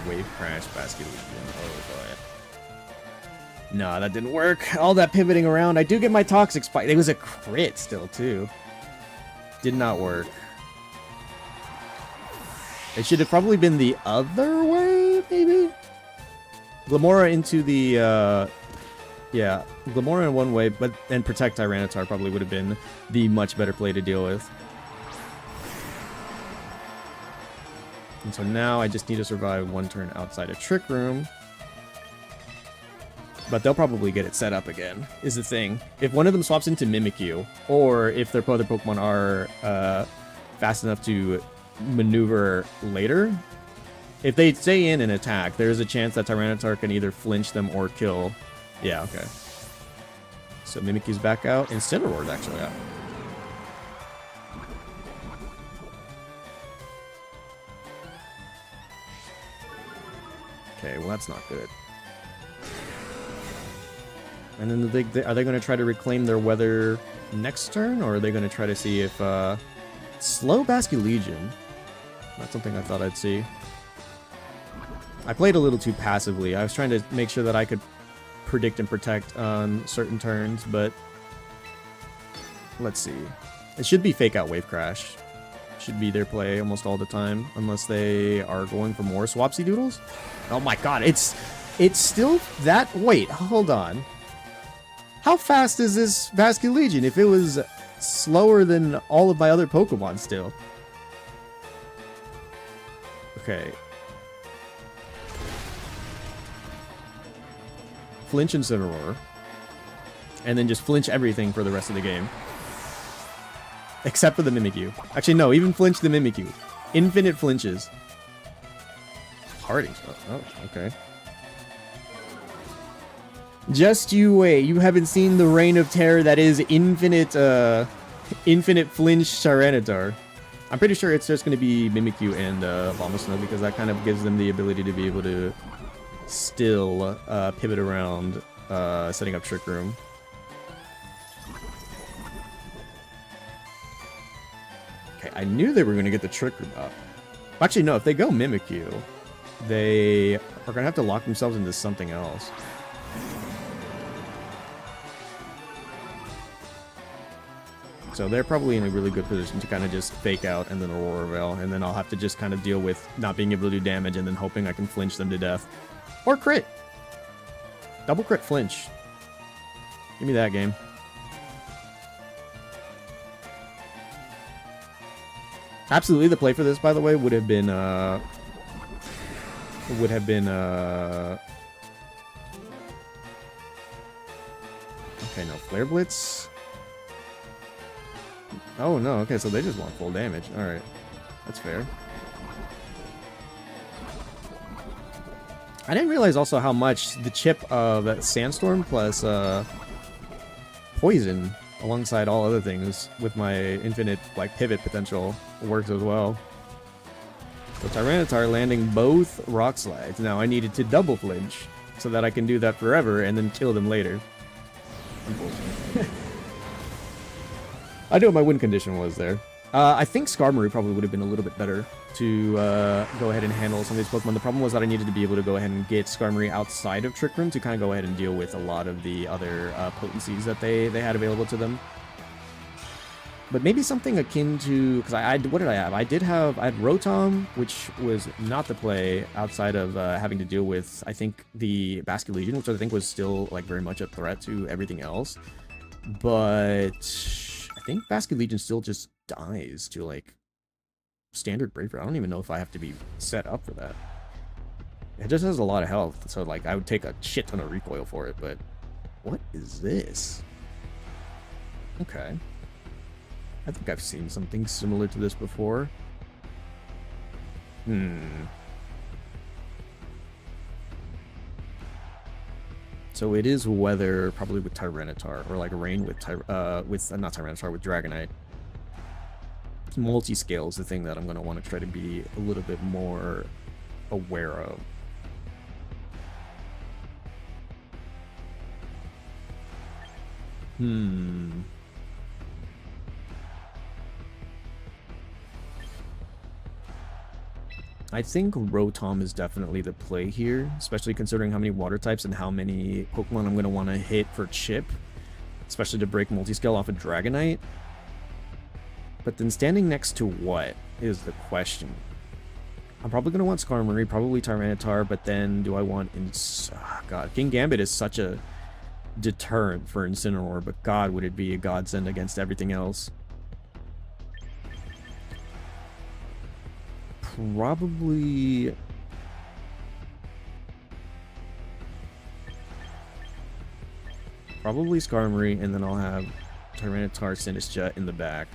Wave Crash, Basket Legion. Oh, boy. No, that didn't work. All that pivoting around. I do get my Toxic Spike. It was a crit still, too. Did not work. It should have probably been the other way, maybe? Glamora into the, yeah, Glamora in one way, but then Protect Tyranitar probably would have been the much better play to deal with. And so now I just need to survive 1 turn outside of Trick Room. But they'll probably get it set up again, is the thing. If one of them swaps into Mimikyu, or if their other Pokemon are fast enough to maneuver later, if they stay in and attack, there's a chance that Tyranitar can either flinch them or kill. Yeah, okay. So Mimikyu's back out. Incineroar's actually out. Okay, well that's not good. And then are they going to try to reclaim their weather next turn, or are they going to try to see if slow Basket Legion? Not something I thought I'd see. I played a little too passively. I was trying to make sure that I could predict and protect on certain turns, but let's see. It should be Fake Out Wave Crash. Should be their play almost all the time, unless they are going for more Swapsy Doodles. Oh my god, it's still that... Wait, hold on. How fast is this Basket Legion if it was slower than all of my other Pokemon still? Okay. Flinch Incineroar. And then just flinch everything for the rest of the game. Except for the Mimikyu. Actually, no, even flinch the Mimikyu. Infinite flinches. Parting stuff. Oh, okay. Just you wait. You haven't seen the reign of terror that is infinite, infinite flinch Tyranitar. I'm pretty sure it's just going to be Mimikyu and Abomasnow, because that kind of gives them the ability to be able to still pivot around, setting up Trick Room. Okay, I knew they were going to get the Trick Room up. Actually, no, if they go Mimikyu, they are going to have to lock themselves into something else. So they're probably in a really good position to kind of just fake out and then Aurora Veil, and then I'll have to just kind of deal with not being able to do damage and then hoping I can flinch them to death. Or crit! Double crit flinch. Give me that game. Absolutely, the play for this, by the way, would have been, okay, no, Flare Blitz. Oh, no, okay, so they just want full damage. Alright, that's fair. I didn't realize also how much the chip of that Sandstorm plus Poison, alongside all other things, with my infinite like pivot potential, works as well. So Tyranitar landing both Rock Slides. Now I needed to double flinch so that I can do that forever and then kill them later. I knew what my win condition was there. I think Skarmory probably would have been a little bit better to go ahead and handle some of these Pokemon. The problem was that I needed to be able to go ahead and get Skarmory outside of Trick Room to kind of go ahead and deal with a lot of the other potencies that they had available to them. But maybe something akin to, because what did I have? I had Rotom, which was not the play outside of having to deal with, I think, the Basculegion, which I think was still like very much a threat to everything else. But I think Basculegion still just dies to like standard Bravery. I don't even know if I have to be set up for that. It just has a lot of health, so like I would take a shit ton of recoil for it. But what is this? Okay. I think I've seen something similar to this before. So it is weather, probably with Tyranitar, or like rain with not Tyranitar, with Dragonite. Multi-scale is the thing that I'm going to want to try to be a little bit more aware of. I think Rotom is definitely the play here, especially considering how many water types and how many Pokemon I'm going to want to hit for Chip, especially to break Multiscale off of Dragonite. But then standing next to what is the question? I'm probably going to want Skarmory, probably Tyranitar, but then do I want... God, King Gambit is such a deterrent for Incineroar, but God, would it be a godsend against everything else. Probably Skarmory, and then I'll have Tyranitar, Sinistcha in the back.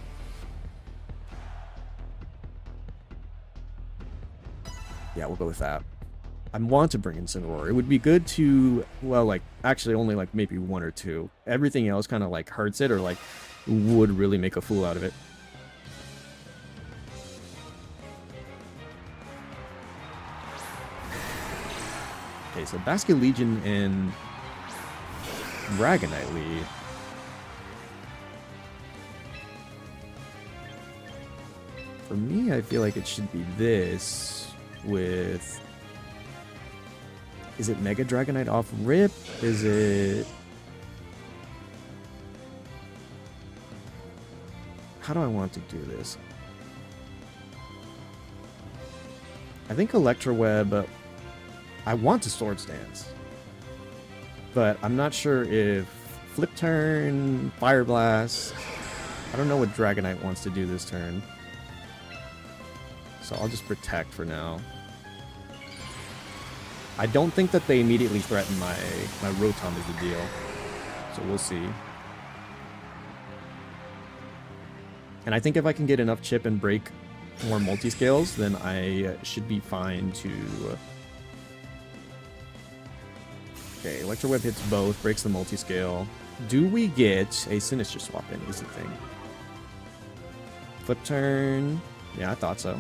Yeah, we'll go with that. I want to bring in Incineroar. It would be good to, well, like, actually only like maybe one or two. Everything else kind of like hurts it, or like would really make a fool out of it. Okay, so Basculegion and Dragonite lead. For me, I feel like it should be this with... Is it Mega Dragonite off rip? Is it... How do I want to do this? I think Electroweb... I want to Swords Dance, but I'm not sure if Flip Turn, Fire Blast... I don't know what Dragonite wants to do this turn. So I'll just Protect for now. I don't think that they immediately threaten my Rotom is the deal. So we'll see. And I think if I can get enough Chip and break more multi-scales, then I should be fine to... Okay, Electroweb hits both, breaks the multi-scale. Do we get a Sinistcha swap in, is the thing. Flip turn. Yeah, I thought so.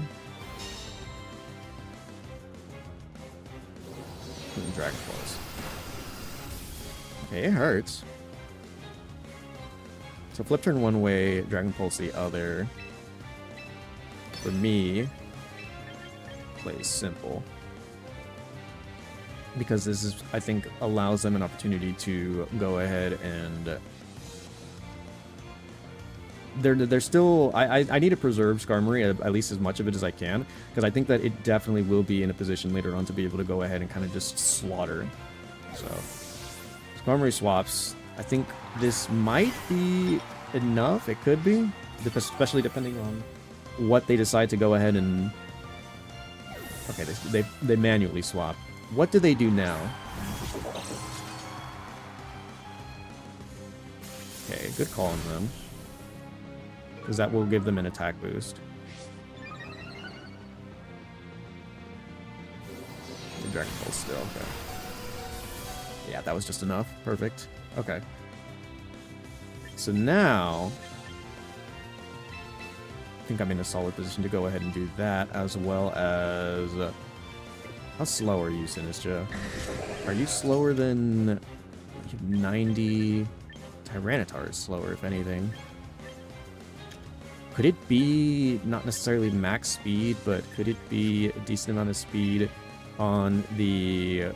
Dragon Pulse. Okay, it hurts. So flip turn one way, Dragon Pulse the other. For me, play simple. Because this is, I think, allows them an opportunity to go ahead and... They're still... I need to preserve Skarmory, at least as much of it as I can, because I think that it definitely will be in a position later on to be able to go ahead and kind of just slaughter. So, Skarmory swaps. I think this might be enough. It could be, especially depending on what they decide to go ahead and... Okay, they manually swap. What do they do now? Okay, good call on them. Because that will give them an attack boost. The Dragon Pulse still, okay. Yeah, that was just enough. Perfect. Okay. So now... I think I'm in a solid position to go ahead and do that, as well as... How slow are you, Sinistcha? Are you slower than 90? Tyranitar is slower, if anything. Could it be not necessarily max speed, but could it be a decent amount of speed on the...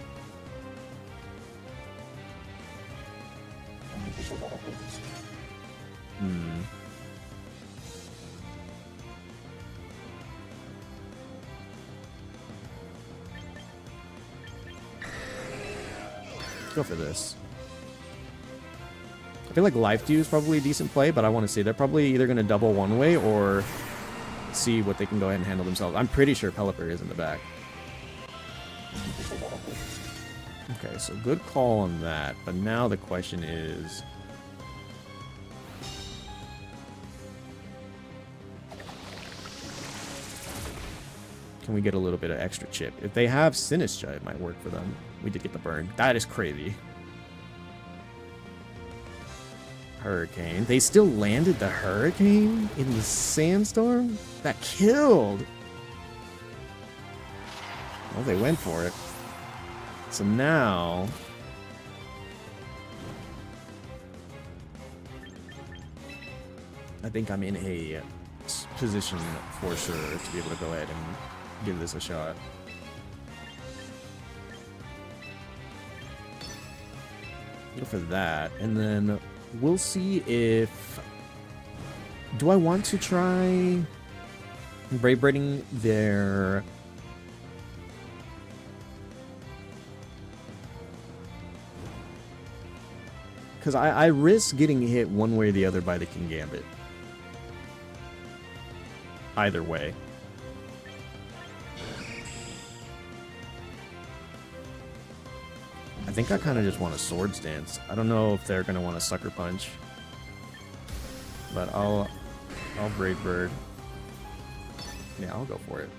Let's go for this. I feel like Life Dew is probably a decent play, but I want to see. They're probably either going to double one way or see what they can go ahead and handle themselves. I'm pretty sure Pelipper is in the back. Okay, so good call on that. But now the question is... can we get a little bit of extra chip? If they have Sinistra, it might work for them. We did get the burn. That is crazy. Hurricane. They still landed the Hurricane in the Sandstorm? That killed! Well, they went for it. So now... I think I'm in a position for sure to be able to go ahead and give this a shot. Go for that, and then we'll see if... do I want to try Brave Birding their... because I risk getting hit one way or the other by the King Gambit. Either way. I think I kind of just want a Swords Dance. I don't know if they're going to want a Sucker Punch. But I'll Brave Bird. Yeah, I'll go for it.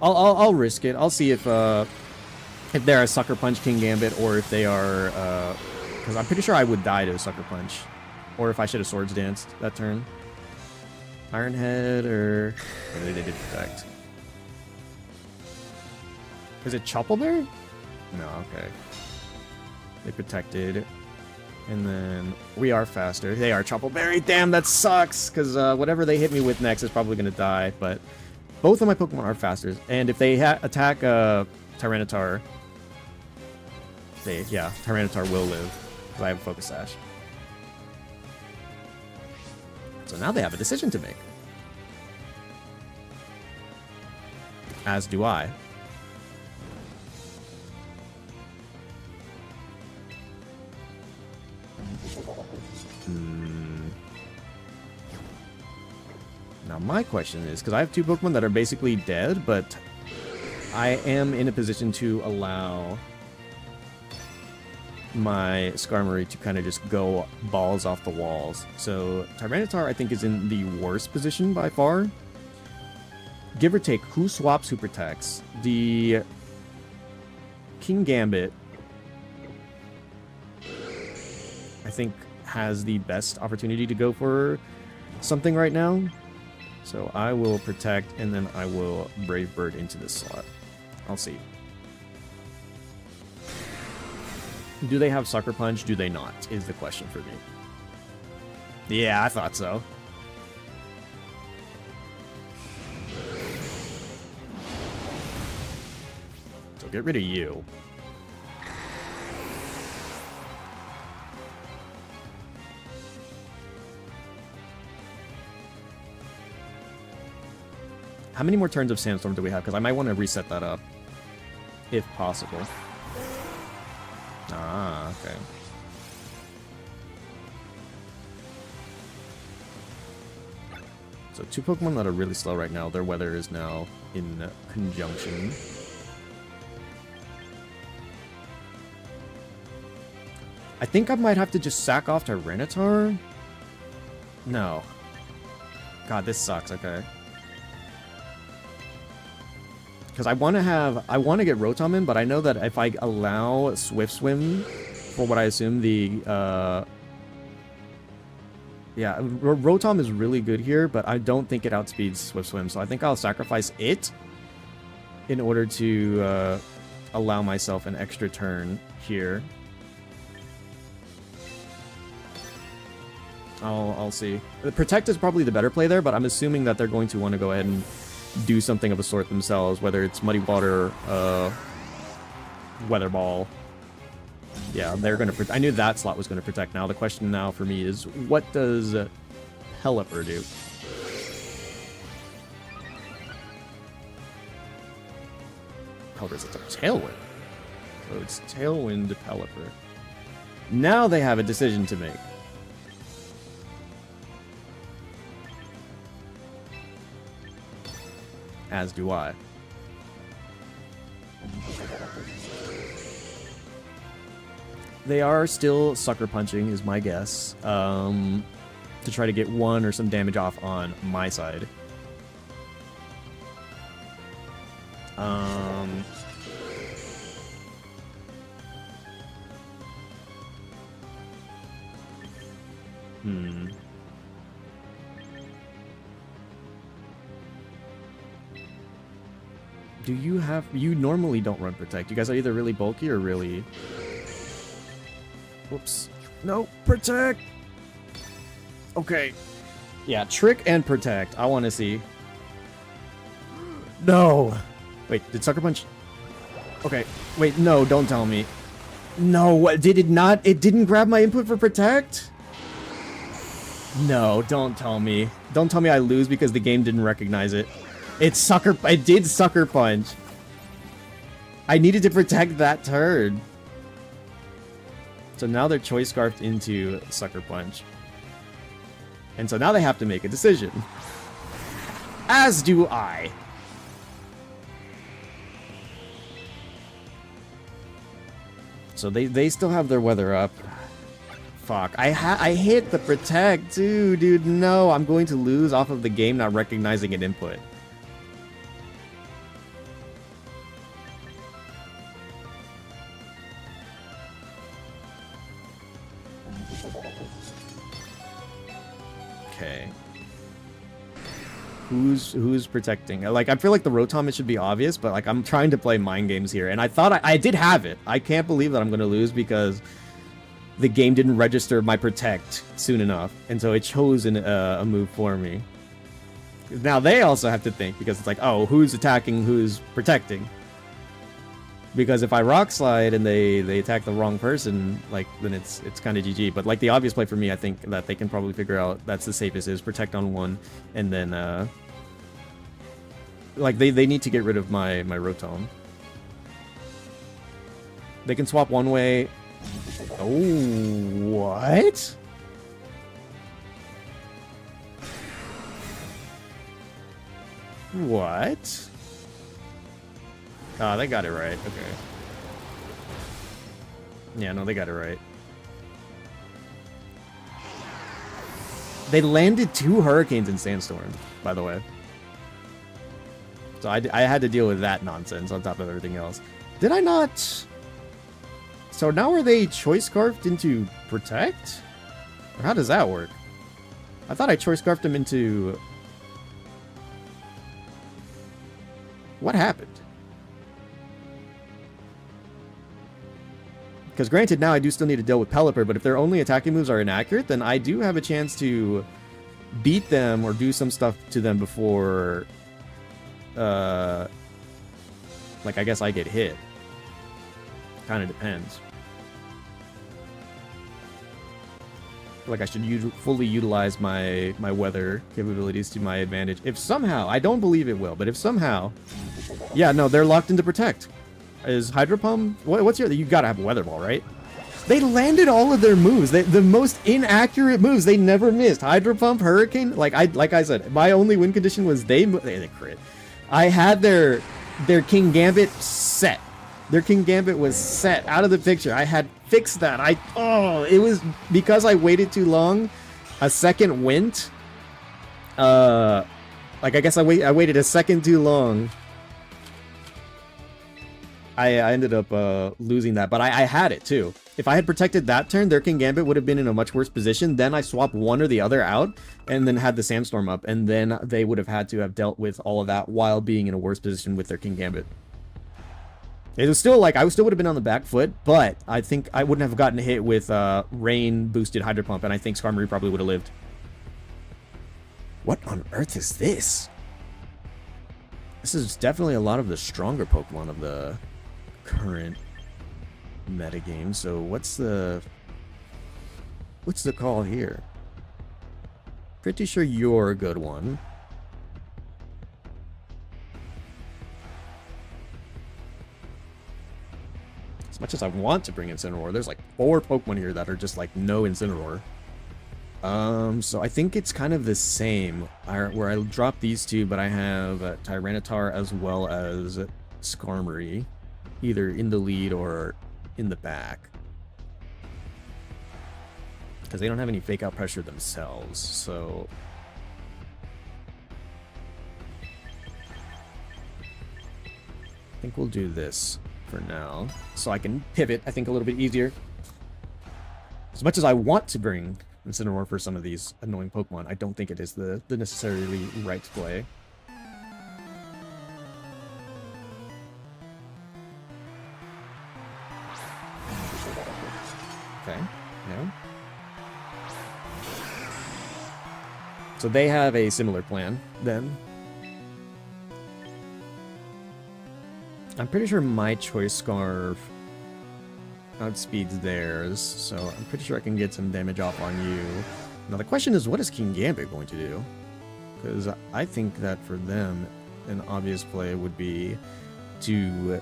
I'll risk it. I'll see if they're a Sucker Punch King Gambit or if they are... because I'm pretty sure I would die to a Sucker Punch. Or if I should have Swords Danced that turn. Iron Head or... maybe they did protect. Is it Choppleberry? No, okay. They protected. And then we are faster. They are Choppleberry. Damn, that sucks. Because whatever they hit me with next is probably going to die. But both of my Pokemon are faster. And if they attack Tyranitar... Tyranitar will live. Because I have a Focus Sash. So now they have a decision to make. As do I. Now my question is, because I have two Pokemon that are basically dead, but I am in a position to allow my Skarmory to kind of just go balls off the walls. So Tyranitar, I think, is in the worst position by far. Give or take, who swaps, who protects? The King Gambit, I think, has the best opportunity to go for something right now. So I will protect, and then I will Brave Bird into this slot. I'll see. Do they have Sucker Punch? Do they not? Is the question for me. Yeah, I thought so. So get rid of you. How many more turns of Sandstorm do we have? Because I might want to reset that up. If possible. Ah, okay. So two Pokemon that are really slow right now. Their weather is now in conjunction. I think I might have to just sack off to Tyranitar. No. God, this sucks. Okay. Because I want to get Rotom in, but I know that if I allow Swift Swim for what I assume the, Rotom is really good here, but I don't think it outspeeds Swift Swim, so I think I'll sacrifice it in order to allow myself an extra turn here. I'll see. The Protect is probably the better play there, but I'm assuming that they're going to want to go ahead and do something of a sort themselves, whether it's Muddy Water, Weather Ball. Yeah, they're going to... I knew that slot was going to Protect. Now, the question now for me is, what does Pelipper do? Pelipper's a Tailwind. So it's Tailwind to Pelipper. Now they have a decision to make. As do I. They are still Sucker Punching, is my guess, to try to get one or some damage off on my side. Do you have... You normally don't run Protect. You guys are either really bulky or really... Whoops. No, Protect! Okay. Yeah, Trick and Protect. I want to see. No! Wait, did Sucker Punch... Okay, wait, no, don't tell me. No, what, did it not? It didn't grab my input for Protect? No, don't tell me. Don't tell me I lose because the game didn't recognize it. It did Sucker Punch. I needed to protect that turn. So now they're Choice Scarfed into Sucker Punch. And so now they have to make a decision. As do I. So they still have their weather up. Fuck. I hit the Protect too, dude. No, I'm going to lose off of the game not recognizing an input. Okay. Who's protecting? Like, I feel like the Rotom, it should be obvious, but like I'm trying to play mind games here, and I thought I did have it. I can't believe that I'm gonna lose because the game didn't register my Protect soon enough, and so it chose a move for me. Now they also have to think, because it's like, oh, who's attacking, who's protecting? Because if I Rock Slide and they attack the wrong person, like, then it's kind of GG. But like the obvious play for me, I think that they can probably figure out that's the safest is Protect on one, and then like they need to get rid of my Rotom. They can swap one way. Oh, what? What? Ah, they got it right. Okay. Yeah, no, they got it right. They landed 2 Hurricanes in Sandstorm, by the way. So I had to deal with that nonsense on top of everything else. Did I not? So now are they Choice Scarfed into Protect? Or how does that work? I thought I Choice Scarfed them into... What happened? Because granted, now I do still need to deal with Pelipper, but if their only attacking moves are inaccurate, then I do have a chance to beat them or do some stuff to them before, like, I guess I get hit. Kind of depends. I feel like I should fully utilize my weather capabilities to my advantage. If somehow, I don't believe it will, but if somehow... Yeah, no, they're locked into Protect. Is Hydro Pump? What's your... You gotta have a Weather Ball, right? They landed all of their moves. The most inaccurate moves. They never missed. Hydro Pump, Hurricane. Like I said, my only win condition was they crit. I had their King Gambit set. Their King Gambit was set out of the picture. I had fixed that. It was because I waited too long. A second went. Like I guess I waited a second too long. I ended up losing that, but I had it too. If I had protected that turn, their King Gambit would have been in a much worse position. Then I swapped one or the other out, and then had the Sandstorm up, and then they would have had to have dealt with all of that while being in a worse position with their King Gambit. It was still like, I still would have been on the back foot, but I think I wouldn't have gotten hit with rain boosted Hydro Pump, and I think Skarmory probably would have lived. What on earth is this? This is definitely a lot of the stronger Pokemon of the current metagame. So what's the call here? Pretty sure you're a good one. As much as I want to bring Incineroar, there's like 4 Pokemon here that are just like no Incineroar. So I think it's kind of the same, where I drop these two, but I have Tyranitar as well as Skarmory, either in the lead or in the back. Because they don't have any fake out pressure themselves, so... I think we'll do this for now, so I can pivot, I think, a little bit easier. As much as I want to bring Incineroar for some of these annoying Pokemon, I don't think it is the necessarily right play. Okay, yeah. So they have a similar plan, then. I'm pretty sure my Choice Scarf outspeeds theirs, so I'm pretty sure I can get some damage off on you. Now the question is, what is King Gambit going to do? Because I think that for them, an obvious play would be to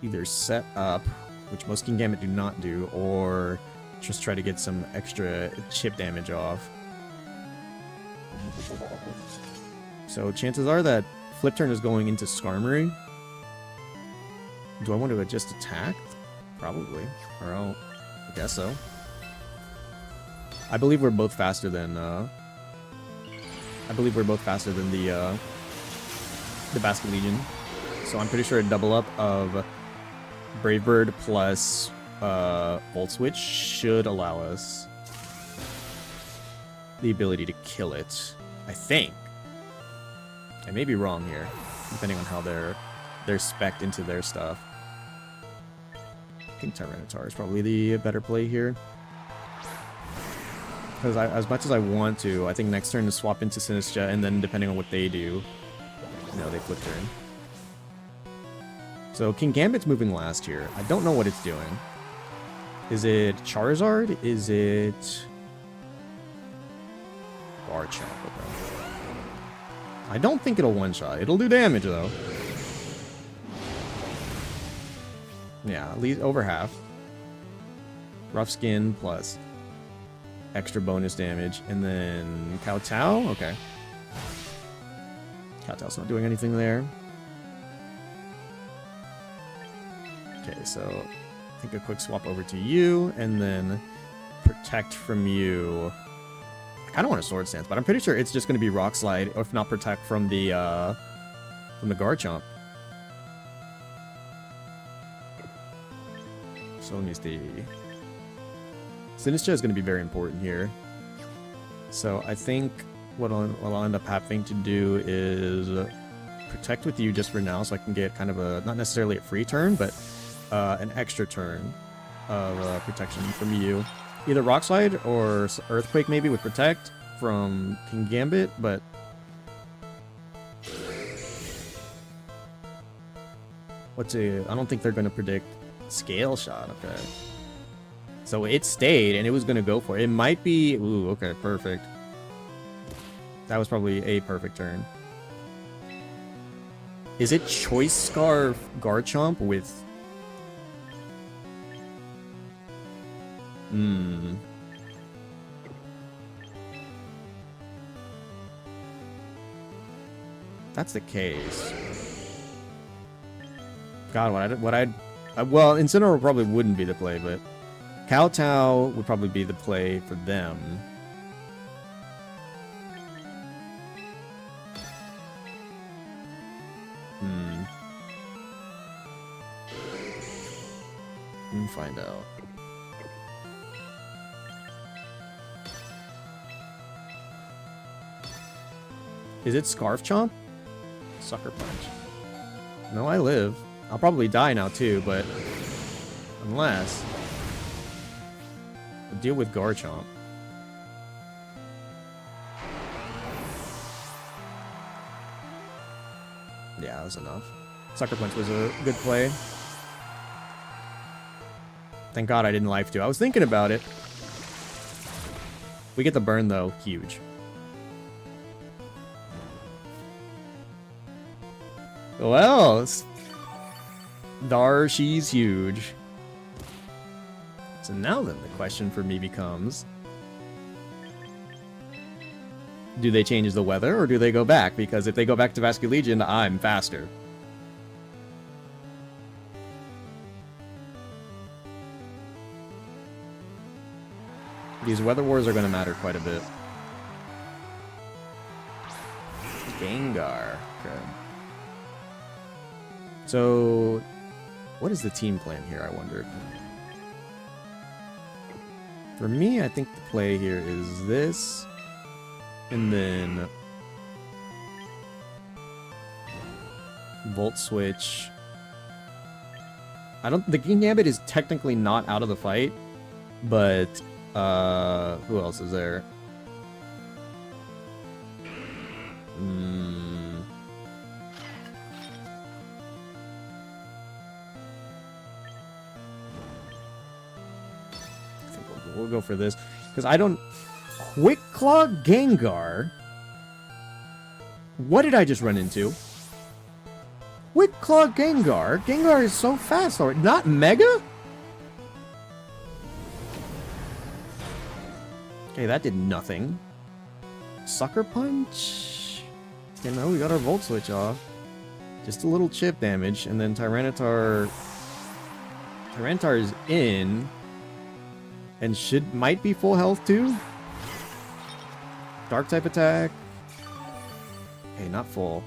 either set up, which most King Gambit do not do, or just try to get some extra chip damage off. So chances are that Flip Turn is going into Skarmory. Do I want to just attack? Probably. Or I guess so. I believe we're both faster than the Basket Legion. So I'm pretty sure a double up of Brave Bird plus Volt Switch should allow us the ability to kill it. I think. I may be wrong here, depending on how they're spec'd into their stuff. I think Tyranitar is probably the better play here. Because as much as I want to, I think next turn to swap into Sinistcha, and then depending on what they do, they flip turn. So King Gambit's moving last here. I don't know what it's doing. Is it Charizard? Is it Garchomp? Okay. I don't think it'll one-shot. It'll do damage, though. Yeah, at least over half. Rough Skin plus extra bonus damage. And then Kowtow? Okay. Kowtow's not doing anything there. Okay, so I think a quick swap over to you, and then Protect from you. I kind of want a Sword Stance, but I'm pretty sure it's just going to be Rock Slide, or if not Protect from the Garchomp. So let me see. Sinistcha is going to be very important here. So I think what I'll end up having to do is Protect with you just for now, so I can get kind of a, not necessarily a free turn, but an extra turn of protection from you. Either Rock Slide or Earthquake maybe with Protect from King Gambit, but I don't think they're going to predict Scale Shot. Okay. So it stayed, and it was going to go for it. It might be... Ooh, okay, perfect. That was probably a perfect turn. Is it Choice Scarf Garchomp with... That's the case. God, well, Incineroar probably wouldn't be the play, but Kowtow would probably be the play for them. Let me find out. Is it Scarf Chomp? Sucker Punch. No, I live. I'll probably die now too, but unless I'll deal with Garchomp. Yeah, that was enough. Sucker Punch was a good play. Thank God I didn't life 2. I was thinking about it. We get the burn though, huge. Well, she's huge. So now then the question for me becomes, do they change the weather or do they go back? Because if they go back to Vasculegion, I'm faster. These weather wars are going to matter quite a bit. Gengar. Okay. So, what is the team plan here, I wonder? For me, I think the play here is this. And then Volt Switch. The King Gambit is technically not out of the fight, but who else is there? I think we'll go for this because I don't. Quick Claw Gengar. What did I just run into? Quick Claw Gengar. Gengar is so fast already. Not Mega? Okay, that did nothing. Sucker Punch? Okay, no, we got our Volt Switch off. Just a little chip damage, and then Tyranitar is in. And might be full health too? Dark type attack. Okay, not full.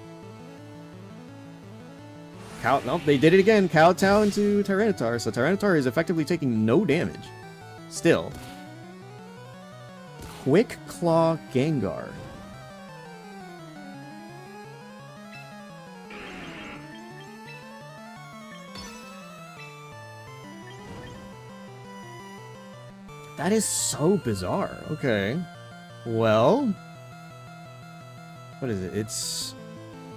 Nope, they did it again. Kowtow into Tyranitar. So Tyranitar is effectively taking no damage. Still. Quick Claw Gengar. That is so bizarre. Okay. Well, what is it?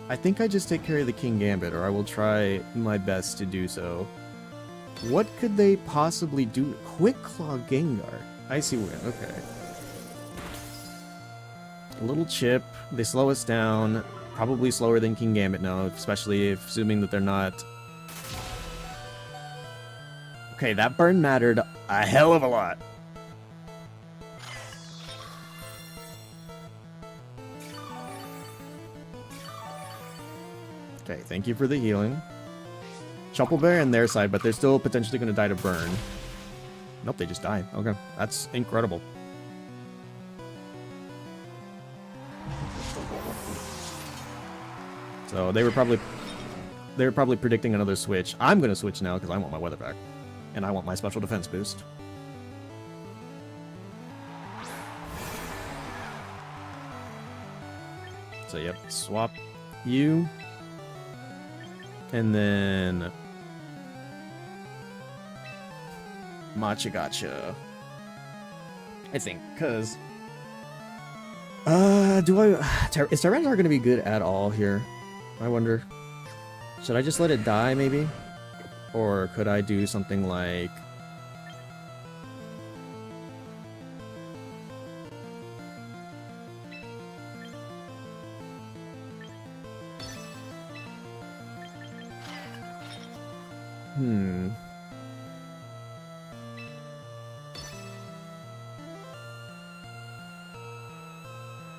I think I just take care of the King Gambit, or I will try my best to do so. What could they possibly do? Quick Claw Gengar. I see where. Okay. A little chip. They slow us down. Probably slower than King Gambit now, especially assuming that they're not. Okay, that burn mattered a hell of a lot. Okay, thank you for the healing. Shuffle Bear on their side, but they're still potentially going to die to burn. Nope, they just died. Okay, that's incredible. So they were probably predicting another switch. I'm going to switch now because I want my weather back. And I want my special defense boost. So yep, swap you. And then Machagacha. I think, because is Tyranitar going to be good at all here? I wonder. Should I just let it die, maybe? Or could I do something like...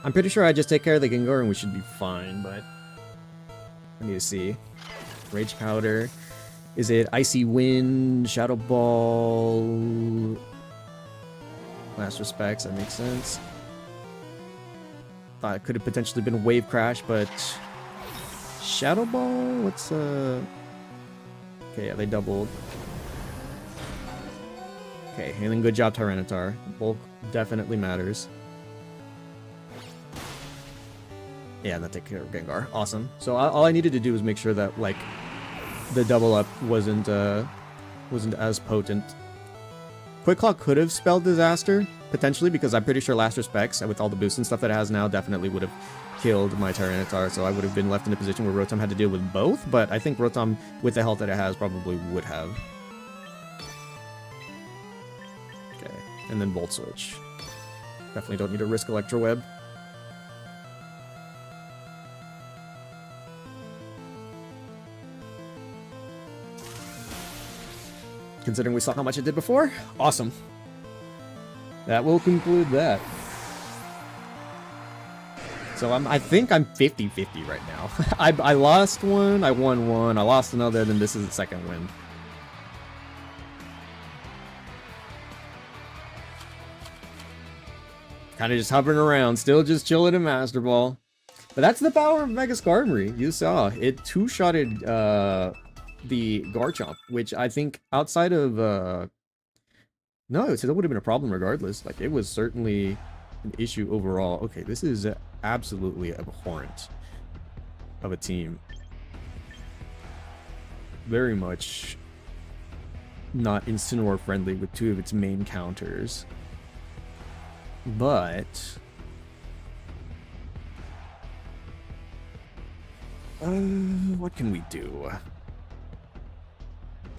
I'm pretty sure I just take care of the Gengar and we should be fine, but I need to see. Rage Powder. Is it Icy Wind, Shadow Ball? Last Respects, that makes sense. Thought it could have potentially been Wave Crash, but Shadow Ball? What's Okay, yeah, they doubled. Okay, and then good job, Tyranitar. Bulk definitely matters. Yeah, that take care of Gengar. Awesome. So all I needed to do was make sure that, like, the double up wasn't as potent. Quick Claw could have spelled disaster, potentially, because I'm pretty sure last respects, with all the boosts and stuff that it has now, definitely would have killed my Tyranitar, so I would have been left in a position where Rotom had to deal with both, but I think Rotom, with the health that it has, probably would have. Okay, and then Volt Switch. Definitely don't need to risk Electro Web. Considering we saw how much it did before, awesome. That will conclude that. So I think I'm 50-50 right now. I lost one, I won one, I lost another, then this is the second win. Kind of just hovering around, still just chilling in Master Ball. But that's the power of Mega Skarmory. You saw, it two-shotted the Garchomp, which I think outside of... No, it would have been a problem regardless. Like, it was certainly an issue overall. Okay, this is absolutely abhorrent of a team. Very much not Incineroar friendly with two of its main counters. But... what can we do?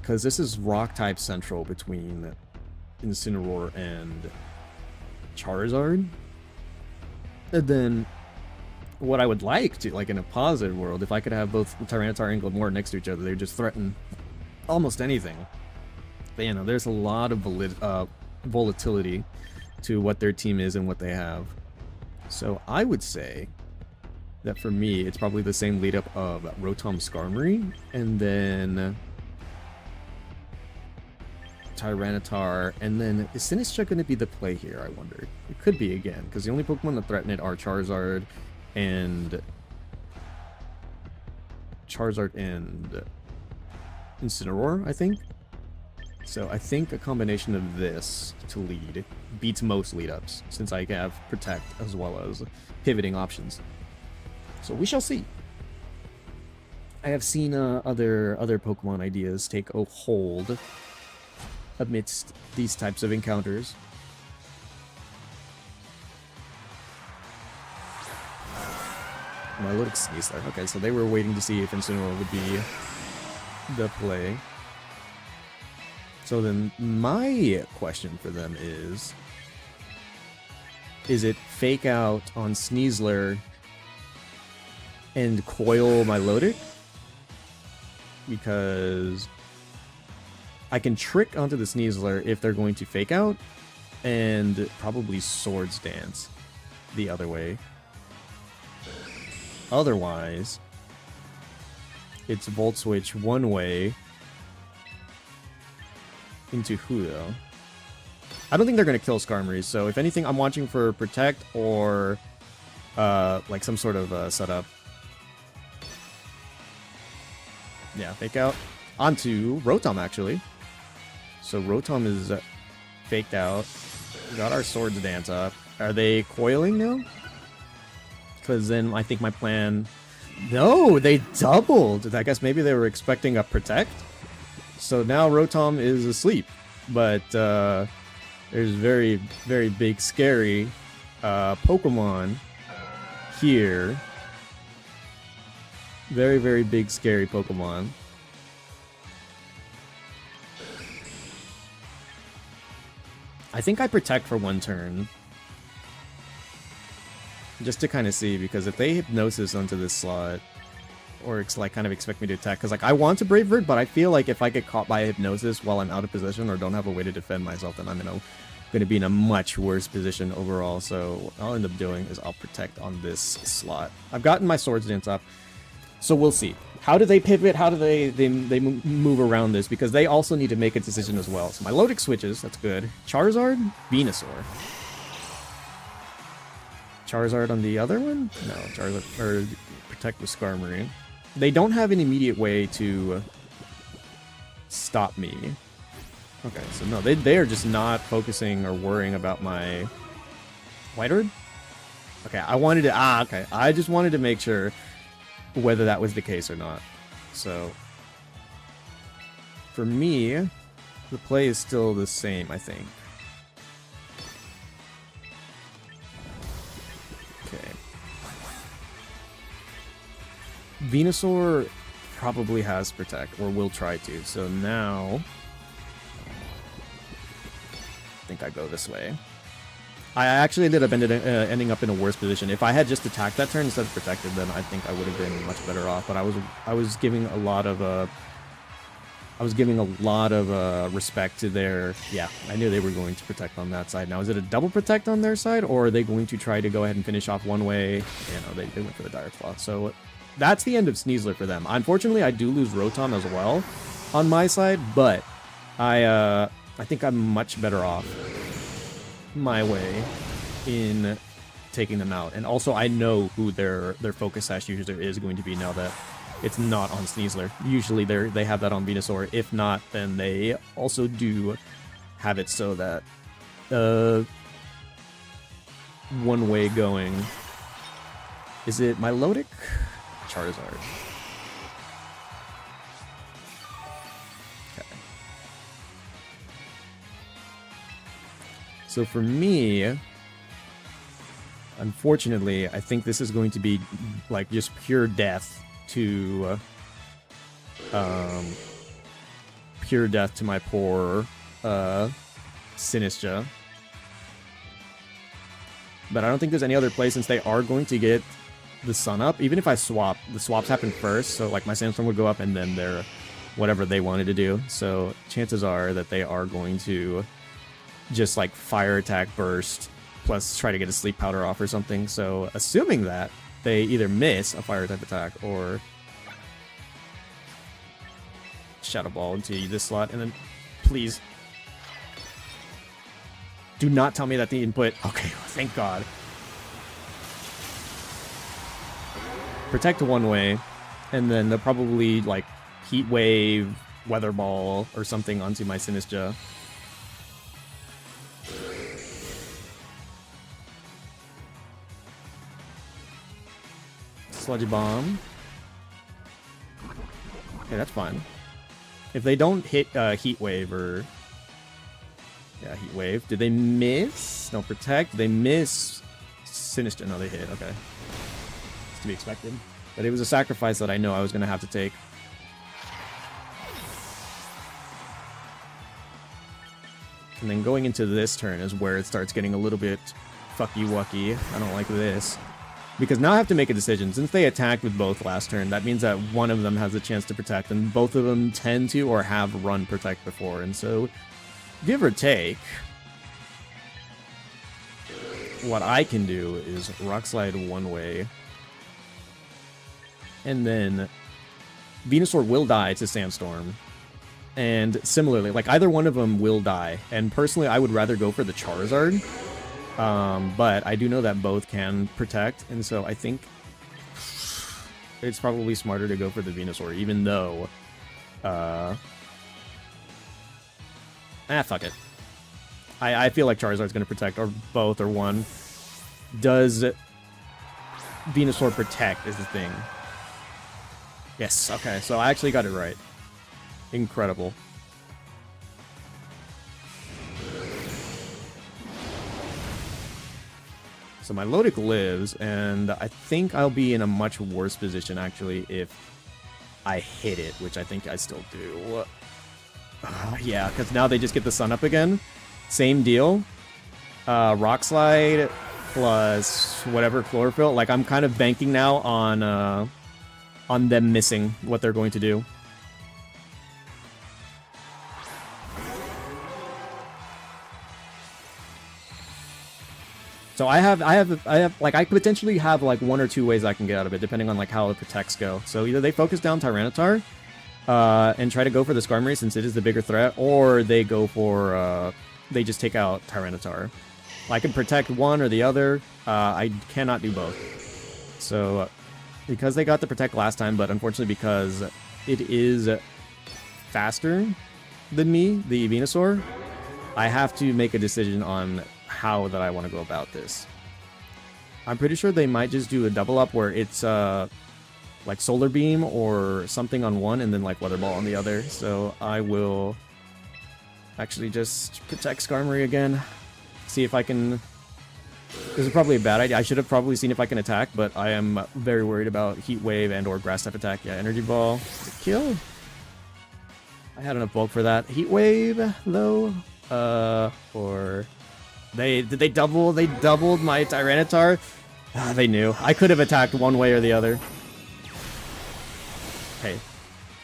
Because this is Rock-type Central between Incineroar and Charizard. And then what I would like to, like in a positive world, if I could have both Tyranitar and Glamour next to each other, they would just threaten almost anything. But you know, there's a lot of volatility to what their team is and what they have. So I would say that for me, it's probably the same lead up of Rotom Skarmory, and then Tyranitar, and then is Sinistcha going to be the play here, I wonder? It could be again, because the only Pokemon that threaten it are Charizard and Incineroar, I think. So I think a combination of this to lead beats most lead-ups, since I have Protect as well as pivoting options. So we shall see. I have seen other Pokemon ideas take a hold amidst these types of encounters. My little sneeze there. Okay, so they were waiting to see if Incineroar would be the play. So then my question for them is it Fake Out on Sneasler and coil my Lodic? Because I can trick onto the Sneasler if they're going to Fake Out, and probably Swords Dance the other way. Otherwise, it's Volt Switch one way into who, though? I don't think they're going to kill Skarmory, so if anything, I'm watching for Protect or like some sort of setup. Yeah, Fake Out onto Rotom, actually. So Rotom is faked out. We got our Swords Dance up. Are they coiling now? Because then I think my plan... No, they doubled! I guess maybe they were expecting a Protect? So now Rotom is asleep. But there's very, very big, scary Pokemon here. Very, very big, scary Pokemon. I think I Protect for one turn. Just to kind of see, because if they Hypnosis onto this slot, or it's like kind of expect me to attack, because like I want to Brave Bird, but I feel like if I get caught by Hypnosis while I'm out of position or don't have a way to defend myself, then I'm going to be in a much worse position overall. So what I'll end up doing is I'll Protect on this slot. I've gotten my Swords Dance up, so we'll see. How do they pivot? How do they move around this? Because they also need to make a decision as well. So my Lodic switches, that's good. Charizard, Venusaur. Charizard on the other one? No, Charizard, or Protect with Skarmory. They don't have an immediate way to stop me. Okay, so no, they are just not focusing or worrying about my Whiteherd? Okay, okay. I just wanted to make sure whether that was the case or not. So for me, the play is still the same, I think. Okay. Venusaur probably has Protect, or will try to, so now I think I go this way. I actually ended up ending up in a worse position. If I had just attacked that turn instead of protected, then I think I would have been much better off. But I was giving a lot of respect to their. Yeah, I knew they were going to protect on that side. Now, is it a double protect on their side, or are they going to try to go ahead and finish off one way? You know, they went for the Dire Claw. So that's the end of Sneasler for them. Unfortunately, I do lose Rotom as well on my side, but I think I'm much better off my way in taking them out. And also, I know who their focus sash user is going to be now that it's not on Sneasler. Usually they have that on Venusaur. If not, then they also do have it so that one way going. Is it Milotic? Charizard. Okay. So for me, unfortunately, I think this is going to be like just pure death to my poor Sinistcha. But I don't think there's any other play since they are going to get the sun up. Even if I swap, the swaps happen first, so like my Sandstorm would go up and then their whatever they wanted to do. So chances are that they are going to just like fire attack burst plus try to get a sleep powder off or something. So assuming that they either miss a fire type attack or Shadow Ball into this slot, and then please do not tell me that the input. Okay, thank God. Protect one way, and then they'll probably like Heat Wave, Weather Ball, or something onto my Sinistcha. Sludgy Bomb. Okay, that's fine. If they don't hit Heat Wave or... Yeah, Heat Wave. Did they miss? No, Protect. They miss Sinistcha. No, they hit. Okay. It's to be expected. But it was a sacrifice that I know I was going to have to take. And then going into this turn is where it starts getting a little bit fucky-wucky. I don't like this. Because now I have to make a decision. Since they attacked with both last turn, that means that one of them has a chance to protect, and both of them tend to or have run protect before. And so, give or take, what I can do is Rock Slide one way, and then Venusaur will die to Sandstorm. And similarly, like either one of them will die. And personally, I would rather go for the Charizard. But I do know that both can protect, and so I think it's probably smarter to go for the Venusaur, even though, fuck it. I feel like Charizard's going to protect, or both, or one. Does Venusaur protect is the thing. Yes, okay, so I actually got it right. Incredible. So my Milotic lives, and I think I'll be in a much worse position, actually, if I hit it, which I think I still do. Yeah, because now they just get the sun up again. Same deal. Rock Slide plus whatever Chlorophyll. Like, I'm kind of banking now on them missing what they're going to do. So I have, like, I potentially have, like, one or two ways I can get out of it, depending on, like, how the protects go. So either they focus down Tyranitar, and try to go for the Skarmory since it is the bigger threat, or they go for, they just take out Tyranitar. I can protect one or the other, I cannot do both. So, because they got the protect last time, but unfortunately because it is faster than me, the Venusaur, I have to make a decision on how that I want to go about this. I'm pretty sure they might just do a double up where it's like Solar Beam or something on one, and then like Weather Ball on the other. So I will actually just protect Skarmory again. See if I can... This is probably a bad idea. I should have probably seen if I can attack, but I am very worried about Heat Wave and or Grass type attack. Yeah, Energy Ball. Kill. I had enough bulk for that. Heat Wave, though. Or... Did they double? They doubled my Tyranitar? They knew. I could have attacked one way or the other. Okay.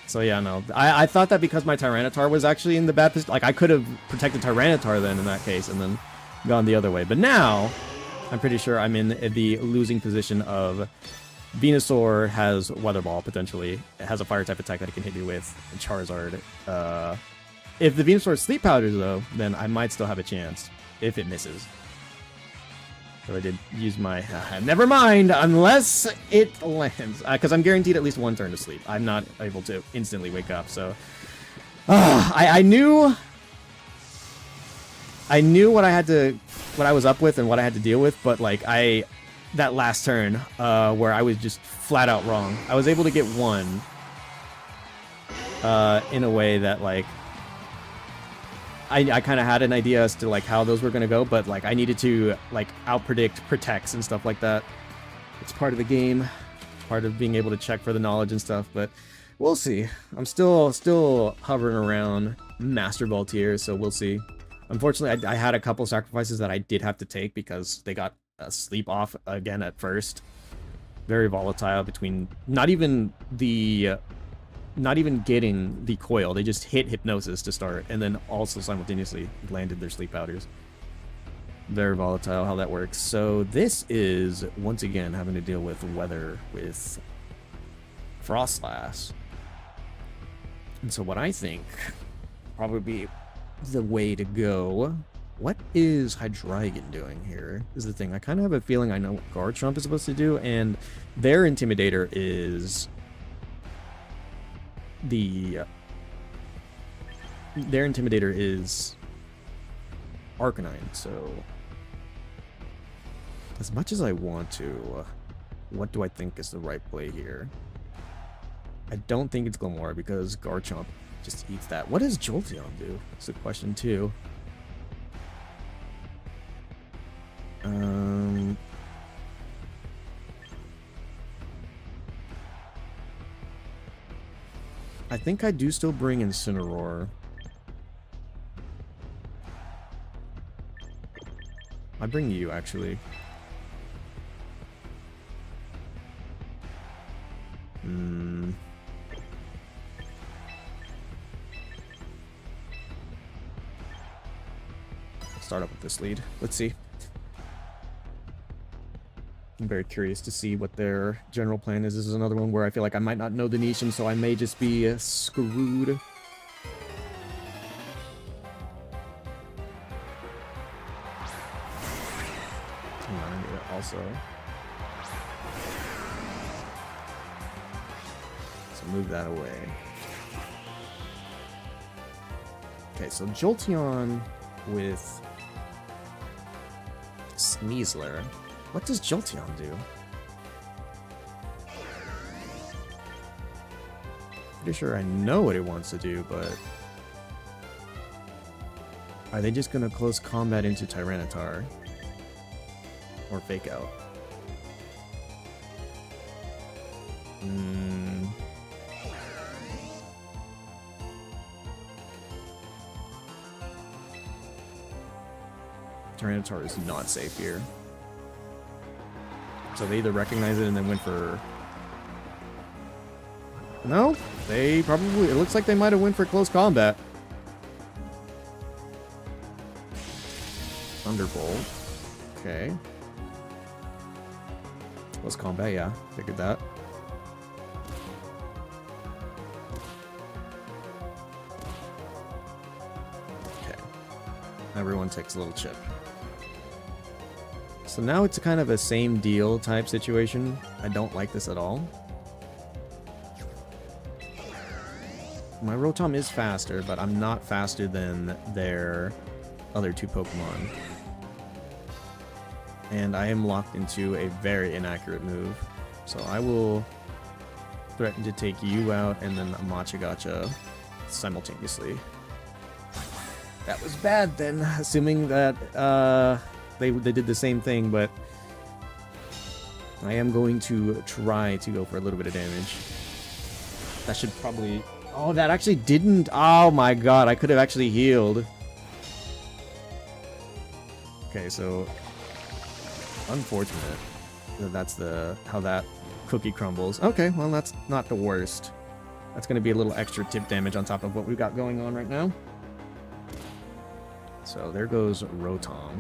So yeah, no. I thought that because my Tyranitar was actually in the bad position, like I could have protected Tyranitar then in that case and then gone the other way. But now, I'm pretty sure I'm in the losing position of Venusaur has Weather Ball, potentially. It has a fire type attack that it can hit me with, and Charizard. If the Venusaur Sleep Powders, though, then I might still have a chance, if it misses. So I did use my... never mind, unless it lands. Because I'm guaranteed at least one turn to sleep. I'm not able to instantly wake up, so... I knew what I had to... what I was up with and what I had to deal with, but, like, that last turn, where I was just flat out wrong. I was able to get one, in a way that, like... I kind of had an idea as to like how those were going to go, but like I needed to like outpredict protects and stuff like that. It's part of the game, part of being able to check for the knowledge and stuff, but we'll see. I'm still hovering around Master Ball tier, so we'll see. Unfortunately, I had a couple sacrifices that I did have to take because they got a sleep off again at first. Very volatile between not even getting the coil. They just hit Hypnosis to start, and then also simultaneously landed their Sleep Powders. Very volatile how that works. So this is, once again, having to deal with weather with Frostlass. And so what I think probably be the way to go... What is Hydreigon doing here, is the thing. I kind of have a feeling I know what Garchomp is supposed to do, and their Intimidator is... Their Intimidator is Arcanine, so as much as I want to, what do I think is the right play here? I don't think it's Glimmora because Garchomp just eats that. What does Jolteon do? That's the question too. I think I do still bring Incineroar. I bring you, actually. Start up with this lead. Let's see. I'm very curious to see what their general plan is. This is another one where I feel like I might not know the niche, and so I may just be screwed. Also. So move that away. Okay, so Jolteon with Sneasler. What does Jolteon do? Pretty sure I know what it wants to do, but... Are they just gonna close combat into Tyranitar? Or Fake Out? Tyranitar is not safe here. So they either recognize it and then went for... No, they probably... It looks like they might have went for close combat. Thunderbolt. Okay. Close combat, yeah. Figured that. Okay. Everyone takes a little chip. So now it's kind of a same deal type situation. I don't like this at all. My Rotom is faster, but I'm not faster than their other two Pokemon. And I am locked into a very inaccurate move. So I will threaten to take you out and then a Matcha Gotcha simultaneously. That was bad then, assuming that they did the same thing, but I am going to try to go for a little bit of damage. That should probably... Oh, that actually didn't... Oh my god, I could have actually healed. Okay, so... Unfortunate. That's how that cookie crumbles. Okay, well, that's not the worst. That's going to be a little extra tip damage on top of what we've got going on right now. So there goes Rotom.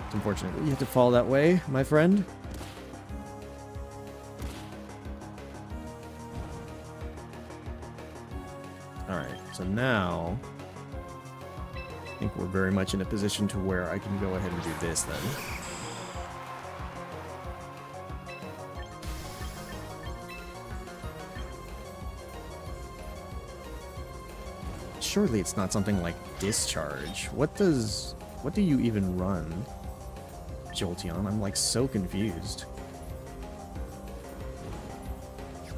It's unfortunate that you have to fall that way, my friend. Alright, so now... I think we're very much in a position to where I can go ahead and do this then. Surely it's not something like Discharge. What do you even run, Jolteon? I'm like so confused.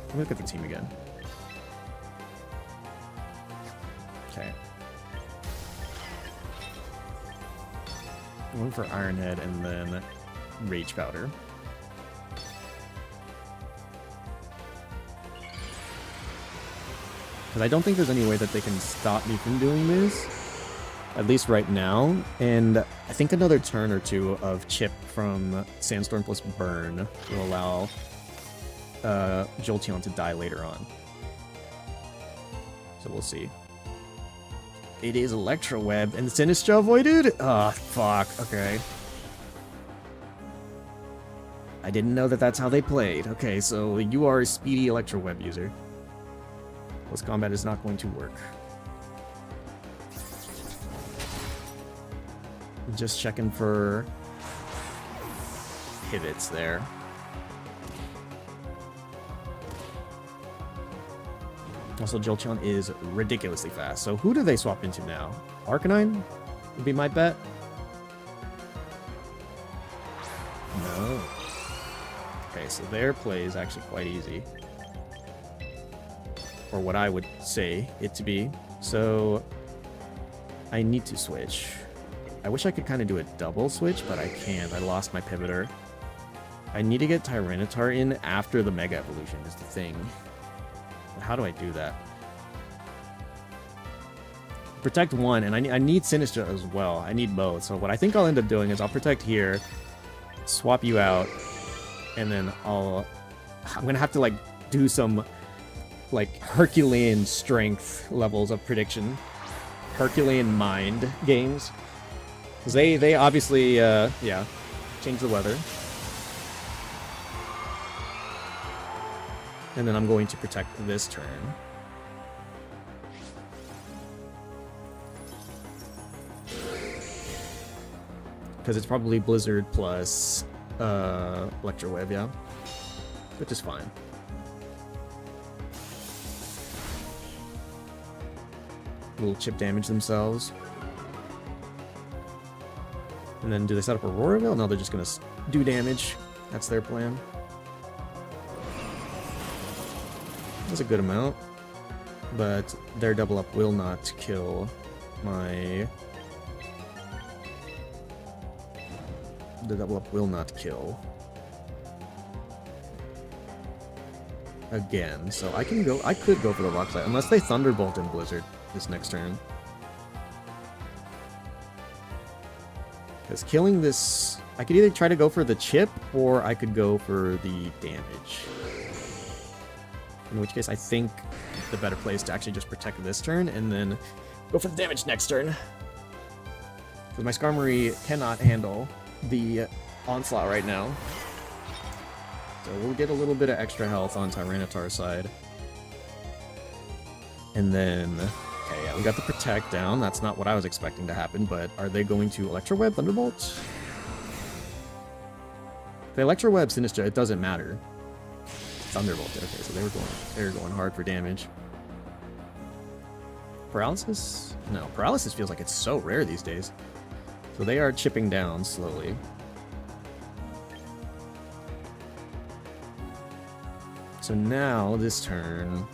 Let me look at the team again. Okay. One for Iron Head and then Rage Powder. Because I don't think there's any way that they can stop me from doing this. At least right now. And I think another turn or two of Chip from Sandstorm plus Burn will allow Jolteon to die later on. So we'll see. It is Electro Web and Sinistra avoided? Oh, fuck. Okay. I didn't know that that's how they played. Okay, so you are a speedy Electro Web user. Close combat is not going to work. Just checking for pivots there. Also, Jolteon is ridiculously fast. So who do they swap into now? Arcanine would be my bet. No. Okay, so their play is actually quite easy. Or what I would say it to be. So I need to switch. I wish I could kind of do a double switch, but I can't. I lost my pivoter. I need to get Tyranitar in after the Mega Evolution is the thing. But how do I do that? Protect one, and I need Sinistra as well. I need both. So what I think I'll end up doing is I'll protect here, swap you out, and then I'm gonna have to like do some like Herculean strength levels of prediction, Herculean mind games, because they obviously yeah, change the weather. And then I'm going to protect this turn. Because it's probably Blizzard plus Electro Wave, yeah, which is fine. Little chip damage themselves. And then do they set up Aurora Veil? No, they're just going to do damage. That's their plan. That's a good amount. But their double up will not kill my... The double up will not kill. Again, so I could go for the Rock Slide, unless they Thunderbolt and Blizzard this next turn. Because killing this... I could either try to go for the chip, or I could go for the damage. In which case, I think the better play is to actually just protect this turn, and then go for the damage next turn. Because my Skarmory cannot handle the onslaught right now. So we'll get a little bit of extra health on Tyranitar's side. And then... Okay, yeah, we got the Protect down. That's not what I was expecting to happen, but are they going to Electro Web Thunderbolt? If they Electro Web Sinistra, it doesn't matter. Thunderbolt. Okay, so they were going hard for damage. Paralysis? No, Paralysis feels like it's so rare these days. So they are chipping down slowly. So now, this turn...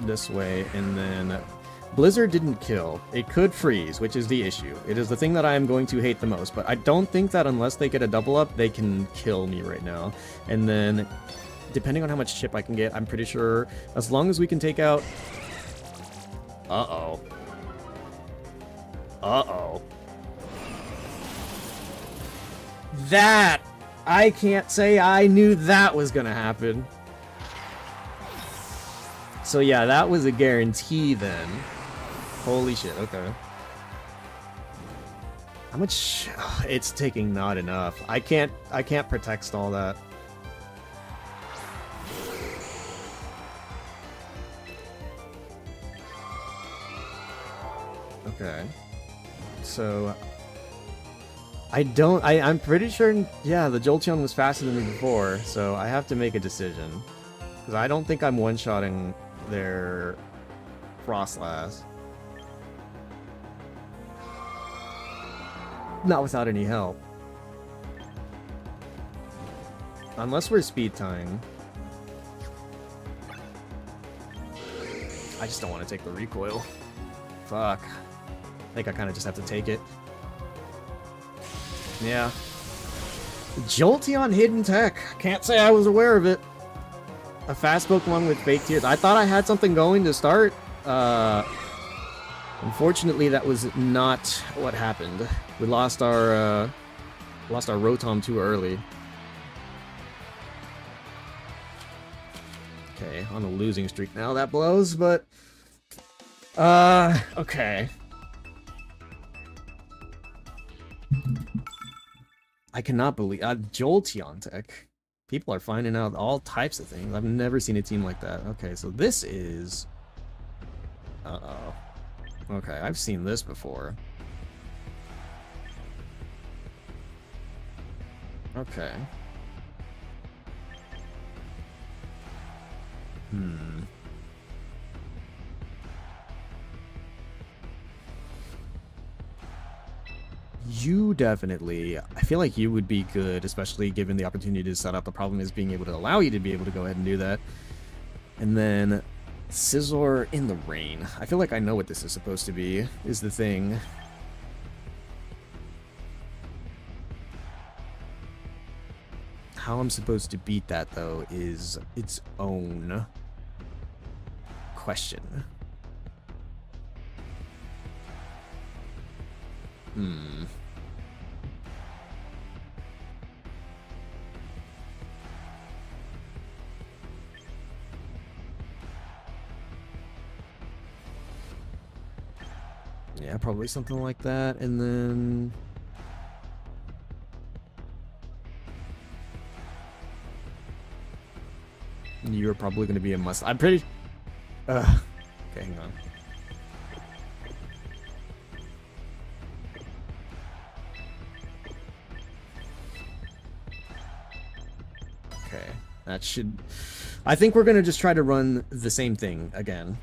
this way, and then... Blizzard didn't kill. It could freeze, which is the issue. It is the thing that I am going to hate the most, but I don't think that unless they get a double up, they can kill me right now. And then, depending on how much chip I can get, I'm pretty sure as long as we can take out... Uh-oh. Uh-oh. That! I can't say I knew that was gonna happen. So yeah, that was a guarantee then. Holy shit, okay. How much... it's taking not enough. I can't protect stall that. Okay. So... I'm pretty sure, yeah, the Jolteon was faster than me before, so I have to make a decision. Because I don't think I'm one-shotting their Frostlass. Not without any help. Unless we're speed tying. I just don't want to take the recoil. Fuck. I think I kind of just have to take it. Yeah. Jolteon hidden tech. Can't say I was aware of it. A fast Pokemon with fake tears. I thought I had something going to start. Unfortunately, that was not what happened. We lost our Rotom too early. Okay, on a losing streak now. That blows, but okay. I cannot believe Jolteon tech. People are finding out all types of things. I've never seen a team like that. Okay, so this is... Uh-oh. Okay, I've seen this before. Okay. You definitely... I feel like you would be good, especially given the opportunity to set up. The problem is being able to allow you to be able to go ahead and do that. And then... Scizor in the rain. I feel like I know what this is supposed to be, is the thing. How I'm supposed to beat that, though, is its own question. Yeah, probably something like that, and then... You're probably going to be a must... I'm pretty... okay, hang on. Okay, that should... I think we're going to just try to run the same thing again.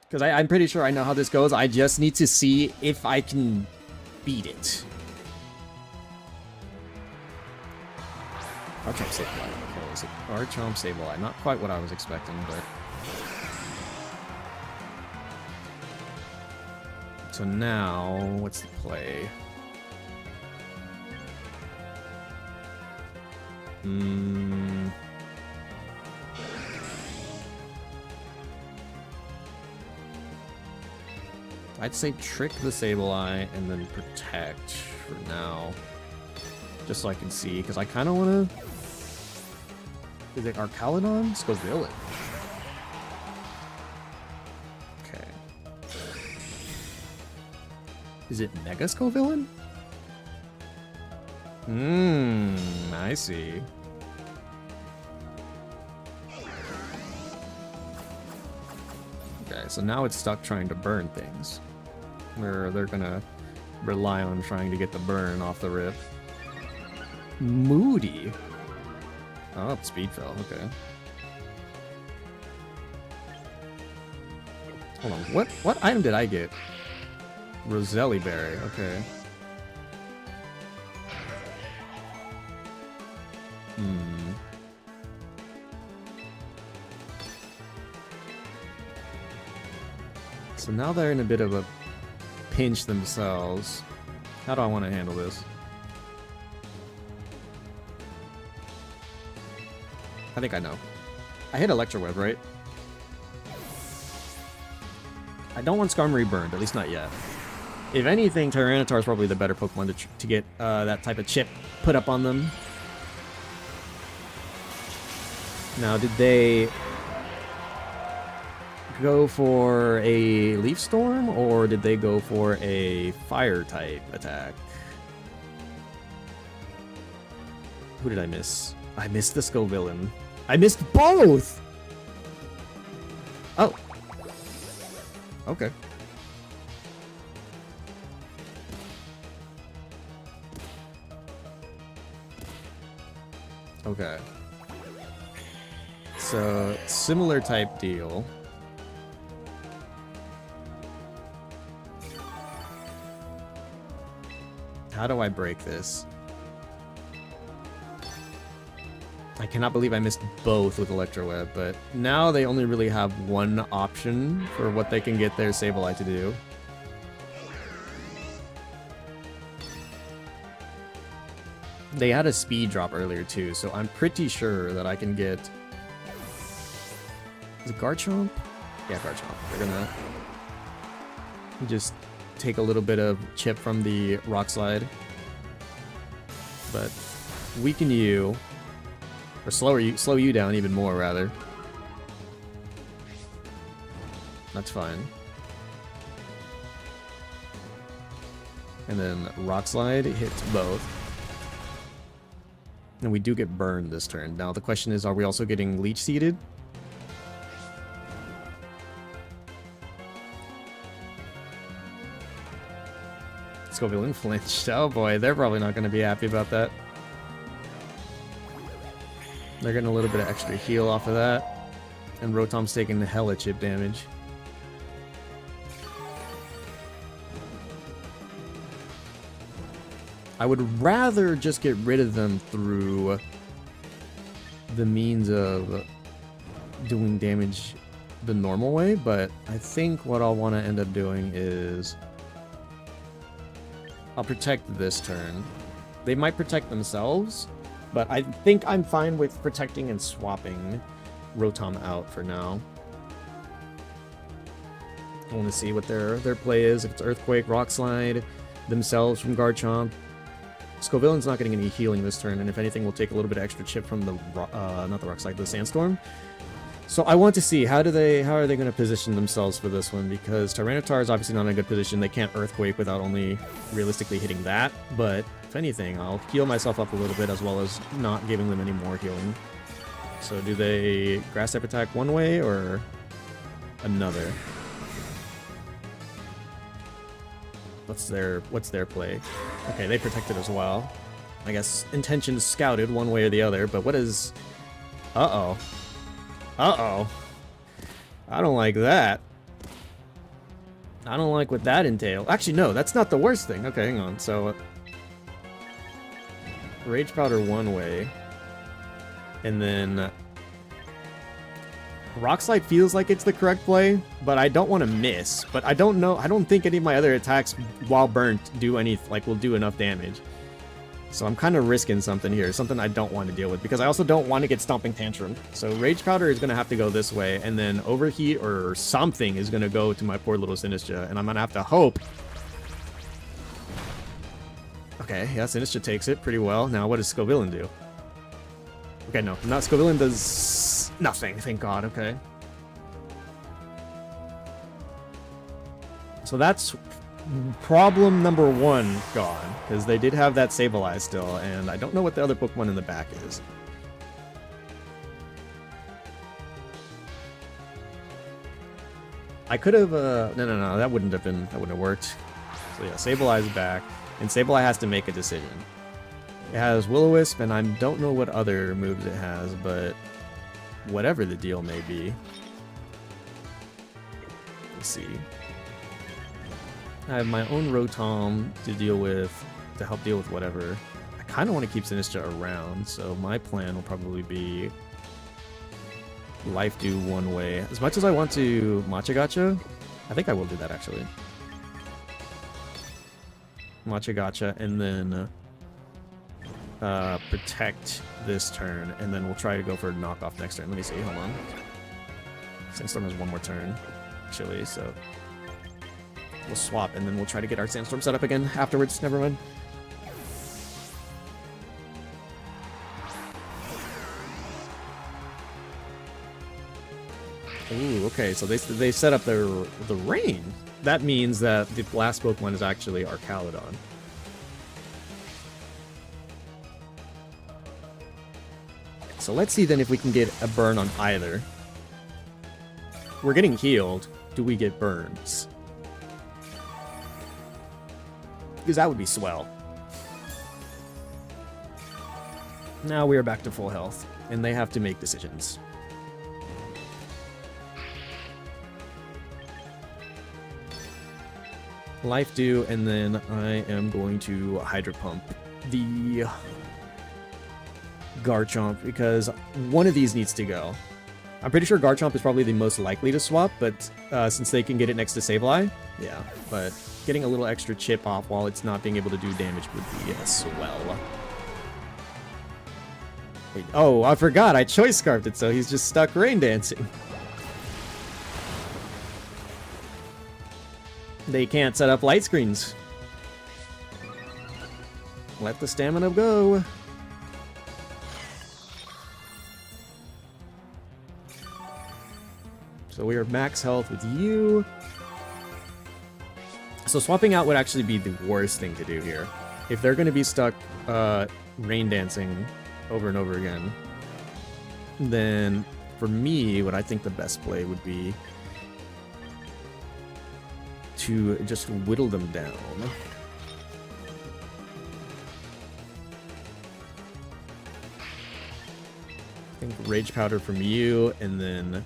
Because I'm pretty sure I know how this goes. I just need to see if I can beat it. Archomp Sableye. Okay, is it Archomp Sableye? Not quite what I was expecting, but... So now, what's the play? I'd say trick the Sableye and then protect for now. Just so I can see, because I kind of want to... Is it Arcaludon? Let's go Villain. Okay. Is it Mega Scovillain? I see. Okay, so now it's stuck trying to burn things. Where they're gonna rely on trying to get the burn off the rip. Moody. Oh, speed fell, okay. Hold on, what item did I get? Roselli Berry, okay. Hmm. So now they're in a bit of a pinch themselves. How do I want to handle this? I think I know. I hit Electro Web, right? I don't want Skarmory burned, at least not yet. If anything, Tyranitar is probably the better Pokemon to get that type of chip put up on them. Now, did they go for a Leaf Storm, or did they go for a Fire type attack? Who did I miss? I missed the Scovillain. I missed both! Oh. Okay. Okay. So, similar type deal. How do I break this? I cannot believe I missed both with Electro Web, but now they only really have one option for what they can get their Sableye to do. They had a speed drop earlier too, so I'm pretty sure that I can get... Is it Garchomp? Yeah, Garchomp. They're gonna just take a little bit of chip from the Rock Slide. But weaken you, or slow you down even more, rather. That's fine. And then Rock Slide hits both. And we do get burned this turn. Now the question is, are we also getting Leech Seeded? Scovillain flinched. Oh boy, they're probably not going to be happy about that. They're getting a little bit of extra heal off of that. And Rotom's taking hella chip damage. I would rather just get rid of them through the means of doing damage the normal way, but I think what I'll want to end up doing is I'll protect this turn. They might protect themselves, but I think I'm fine with protecting and swapping Rotom out for now. I want to see what their play is. If it's Earthquake, Rock Slide, themselves from Garchomp. Scovillain's not getting any healing this turn, and if anything, we'll take a little bit of extra chip from the not the Rock Slide, the Sandstorm. So I want to see how are they going to position themselves for this one, because Tyranitar is obviously not in a good position. They can't Earthquake without only realistically hitting that. But if anything, I'll heal myself up a little bit as well as not giving them any more healing. So do they Grass Type attack one way or another? What's their play? Okay, they protected as well. I guess intentions scouted one way or the other, but what is... Uh-oh. Uh-oh. I don't like that. I don't like what that entails. Actually, no, that's not the worst thing. Okay, hang on. So, Rage Powder one way. And then... Rock Slide feels like it's the correct play, but I don't want to miss. But I don't know. I don't think any of my other attacks, while burnt, will do enough damage. So I'm kind of risking something here, something I don't want to deal with, because I also don't want to get Stomping Tantrum. So Rage Powder is going to have to go this way, and then Overheat or something is going to go to my poor little Sinistcha, and I'm going to have to hope. Okay, yeah, Sinistcha takes it pretty well. Now what does Scovillain do? Okay, no, not Scovillain does nothing, thank God, okay. So that's problem number one gone, because they did have that Sableye still, and I don't know what the other Pokemon in the back is. I could have, no, that wouldn't have worked. So yeah, Sableye's back, and Sableye has to make a decision. It has Will-O-Wisp, and I don't know what other moves it has, but whatever the deal may be. Let's see. I have my own Rotom to help deal with whatever. I kind of want to keep Sinistra around, so my plan will probably be Life do one way. As much as I want to Matcha Gacha, I think I will do that actually. Matcha Gacha, and then protect this turn, and then we'll try to go for a knockoff next turn. Let me see, hold on. Sandstorm has one more turn, actually, so we'll swap, and then we'll try to get our Sandstorm set up again afterwards. Never mind. Ooh, okay, so they set up the rain. That means that the last Pokemon is actually Arcaludon. So let's see then if we can get a burn on either. We're getting healed. Do we get burns? Because that would be swell. Now we are back to full health, and they have to make decisions. Life do, and then I am going to Hydro Pump the Garchomp, because one of these needs to go. I'm pretty sure Garchomp is probably the most likely to swap, but since they can get it next to Sableye, yeah. But getting a little extra chip off while it's not being able to do damage would be swell. Wait, oh, I forgot, I Choice Scarfed it, so he's just stuck Rain Dancing. They can't set up light screens. Let the stamina go. So we are max health with you. So swapping out would actually be the worst thing to do here. If they're going to be stuck rain dancing over and over again, then for me, what I think the best play would be to just whittle them down. I think Rage Powder from you, and then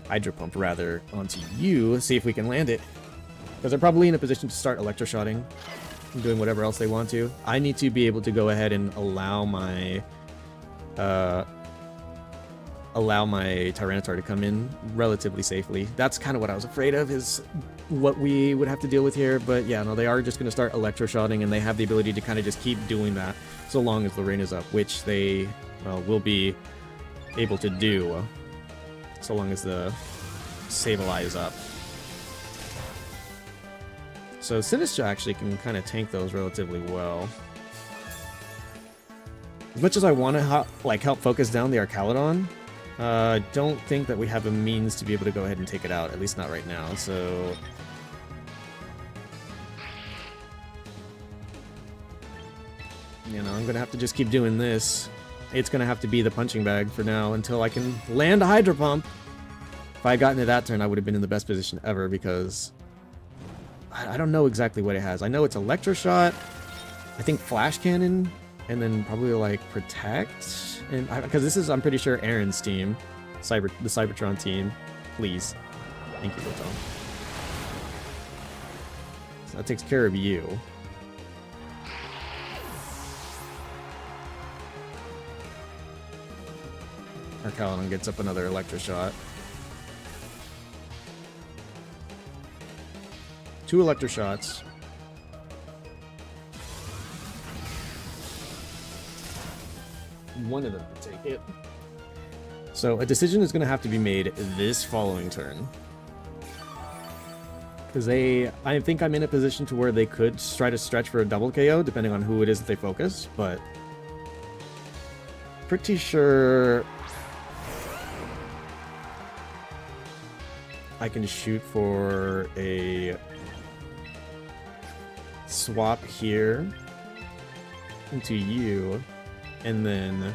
Hydro Pump rather onto you. See if we can land it, because they're probably in a position to start electroshotting and doing whatever else they want to. I need to be able to go ahead and allow my Tyranitar to come in relatively safely. That's kind of what I was afraid of, is what we would have to deal with here. But yeah, no, they are just going to start electroshotting, and they have the ability to kind of just keep doing that so long as the rain is up, which they will be able to do so long as the Sableye is up. So Sinistra actually can kind of tank those relatively well. As much as I want to help focus down the Arcaludon, don't think that we have a means to be able to go ahead and take it out, at least not right now, so... You know, I'm gonna have to just keep doing this. It's gonna have to be the punching bag for now until I can land a Hydro Pump. If I had gotten to that turn, I would have been in the best position ever, because I don't know exactly what it has. I know it's Electroshot, I think Flash Cannon, and then probably like Protect, and because this is, I'm pretty sure, Aaron's team, the Cybertron team. Please, thank you, Botan. So that takes care of you. Arcaludon gets up another Electroshot. 2 Electroshots. One of them can take it. So a decision is going to have to be made this following turn. Because I think I'm in a position to where they could try to stretch for a double KO, depending on who it is that they focus, but pretty sure I can shoot for a swap here into you, and then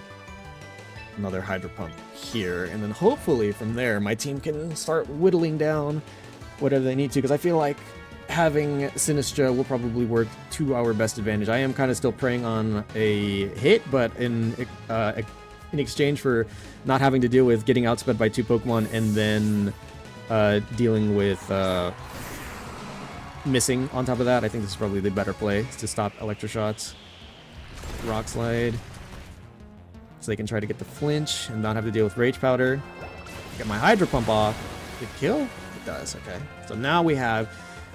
another Hydro Pump here, and then hopefully from there my team can start whittling down whatever they need to, because I feel like having Sinistra will probably work to our best advantage. I am kind of still preying on a hit, but in exchange for not having to deal with getting outsped by 2 Pokemon and then dealing with missing on top of that, I think this is probably the better play, to stop Electroshots. Rock Slide. So they can try to get the flinch and not have to deal with Rage Powder. Get my Hydro Pump off. Did it kill? It does, okay. So now we have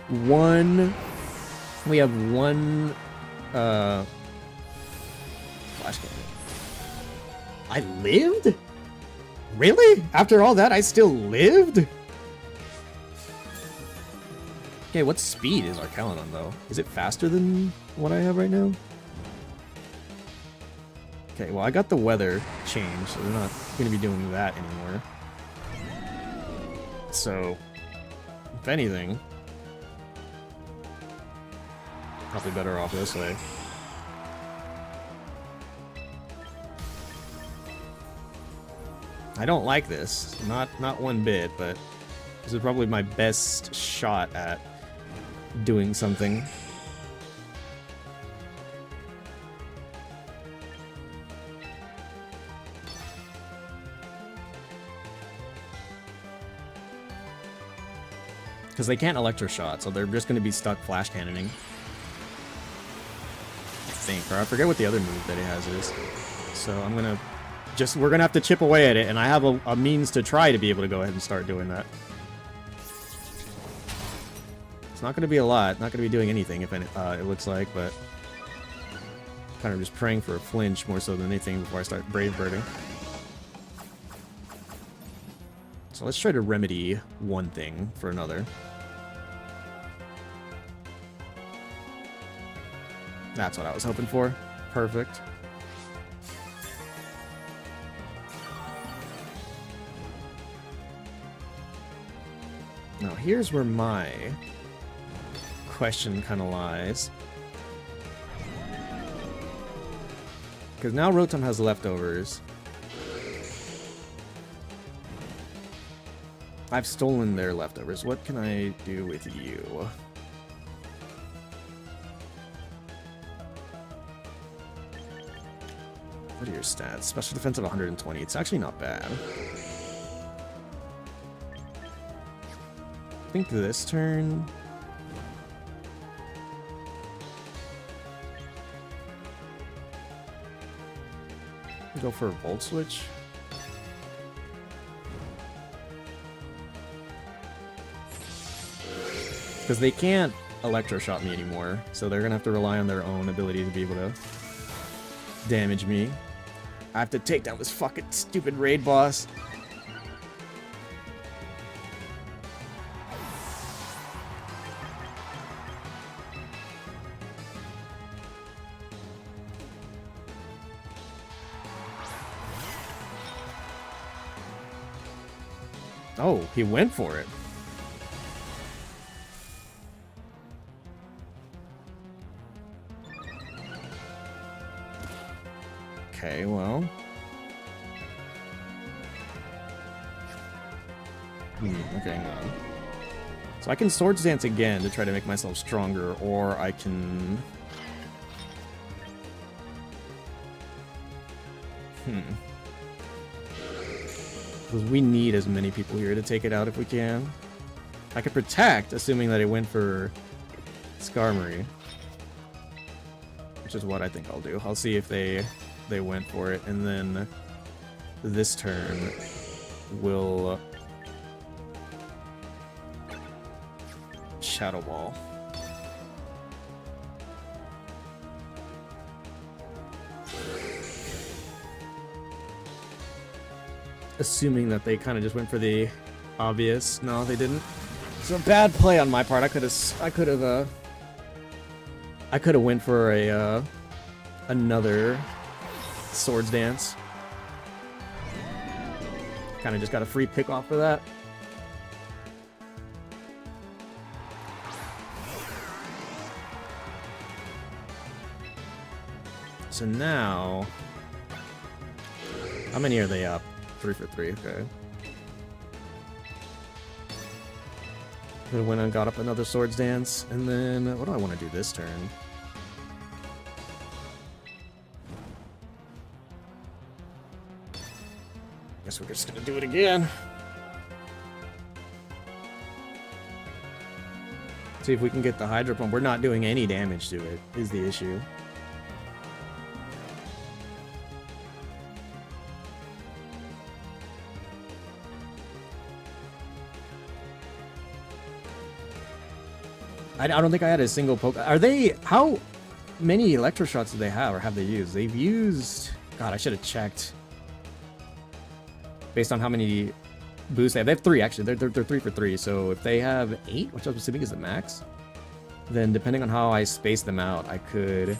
one... We have one... Flash cannon. I lived? Really? After all that, I still lived? Okay, what speed is Archelon though? Is it faster than what I have right now? Okay, well I got the weather changed, so they're not going to be doing that anymore. So, if anything, probably better off this way. I don't like this, not one bit, but this is probably my best shot at doing something. Because they can't electroshot, so they're just going to be stuck flash cannoning. I think, or I forget what the other move that it has is. So I'm going to we're going to have to chip away at it, and I have a means to try to be able to go ahead and start doing that. It's not going to be a lot, not going to be doing anything, if any, it looks like, but kind of just praying for a flinch more so than anything before I start Brave Birding. So let's try to remedy one thing for another. That's what I was hoping for. Perfect. Now here's where my question kind of lies. Because now Rotom has leftovers. I've stolen their leftovers. What can I do with you? What are your stats? Special defense of 120. It's actually not bad. I think this turn... Go for a Volt Switch. Because they can't Electroshock me anymore, so they're gonna have to rely on their own ability to be able to damage me. I have to take down this fucking stupid raid boss. Oh, he went for it. Okay, well. Okay, hang on. So I can Swords Dance again to try to make myself stronger, or I can... Because we need as many people here to take it out if we can. I could Protect, assuming that it went for Skarmory. Which is what I think I'll do. I'll see if they went for it, and then this turn will Shadow Ball. Assuming that they kind of just went for the obvious. No, they didn't. It's a bad play on my part. I could have went for a another Swords Dance. Kind of just got a free pick off for that. So now, how many are they up? 3 for 3, okay. Could have went and got up another Swords Dance, and then what do I want to do this turn? Guess we're just gonna do it again. See if we can get the Hydro Pump. We're not doing any damage to it, is the issue. I don't think I had a single poke. Are they... How many electro shots do they have, or have they used? They've used... God, I should have checked. Based on how many boosts they have. They have 3, actually. They're 3 for 3. So if they have 8, which I'm assuming is the max, then depending on how I space them out, I could...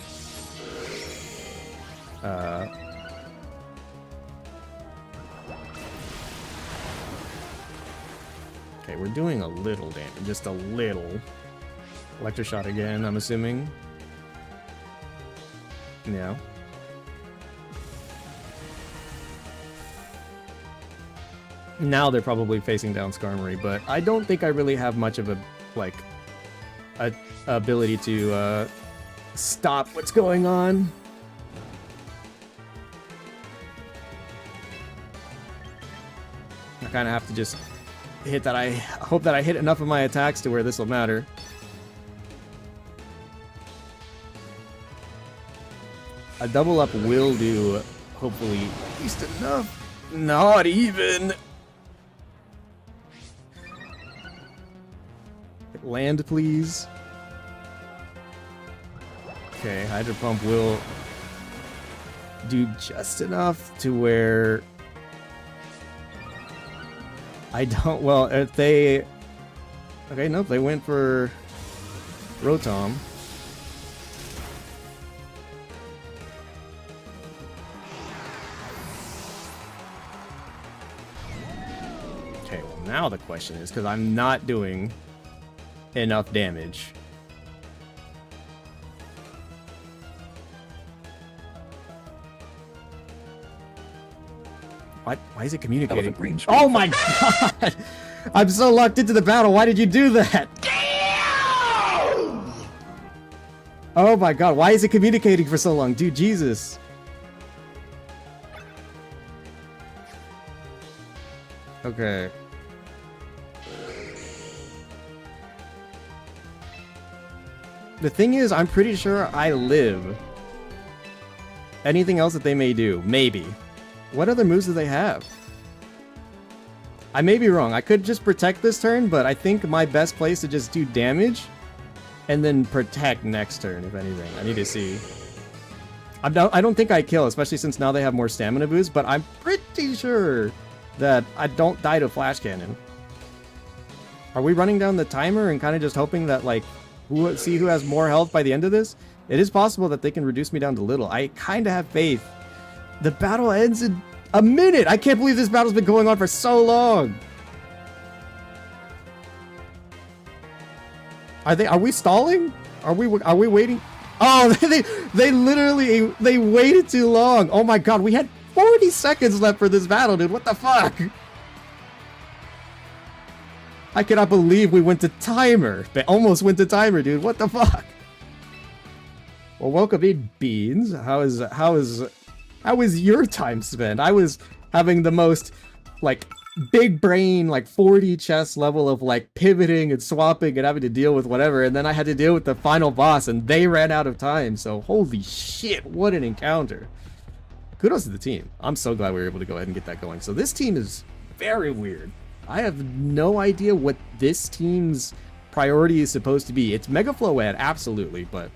Okay, we're doing a little damage. Just a little. Electro shot again, I'm assuming. Yeah. Now they're probably facing down Skarmory, but I don't think I really have much of a, like, a ability to stop what's going on. I kind of have to just hit that. I hope that I hit enough of my attacks to where this will matter. A double up will do, hopefully, at least enough. Not even. Land, please. Okay, Hydro Pump will do just enough to where I don't... Well, if they... Okay, nope, they went for Rotom. Okay, well now the question is, because I'm not doing enough damage. What? Why is it communicating? Oh my god! I'm so locked into the battle. Why did you do that? Oh my god, why is it communicating for so long? Dude, Jesus. Okay. The thing is, I'm pretty sure I live. Anything else that they may do? Maybe. What other moves do they have? I may be wrong. I could just protect this turn, but I think my best place to just do damage and then protect next turn, if anything. I need to see. I don't think I kill, especially since now they have more stamina boost, but I'm pretty sure that I don't die to Flash Cannon. Are we running down the timer and kind of just hoping that, like, see who has more health by the end of this? It is possible that they can reduce me down to little. I kind of have faith. The battle ends in a minute! I can't believe this battle's been going on for so long! Are we stalling? Are we waiting? Oh, they literally, they waited too long! Oh my god, we had 40 seconds left for this battle, dude, what the fuck? I cannot believe we went to timer. They almost went to timer, dude, what the fuck? Well, welcome in, Beans. How was your time spent? I was having the most, like, big brain, like 40 chess level of, like, pivoting and swapping and having to deal with whatever, and then I had to deal with the final boss, and they ran out of time, so holy shit, what an encounter. Kudos to the team. I'm so glad we were able to go ahead and get that going. So this team is very weird. I have no idea what this team's priority is supposed to be. It's Mega Floette, absolutely, but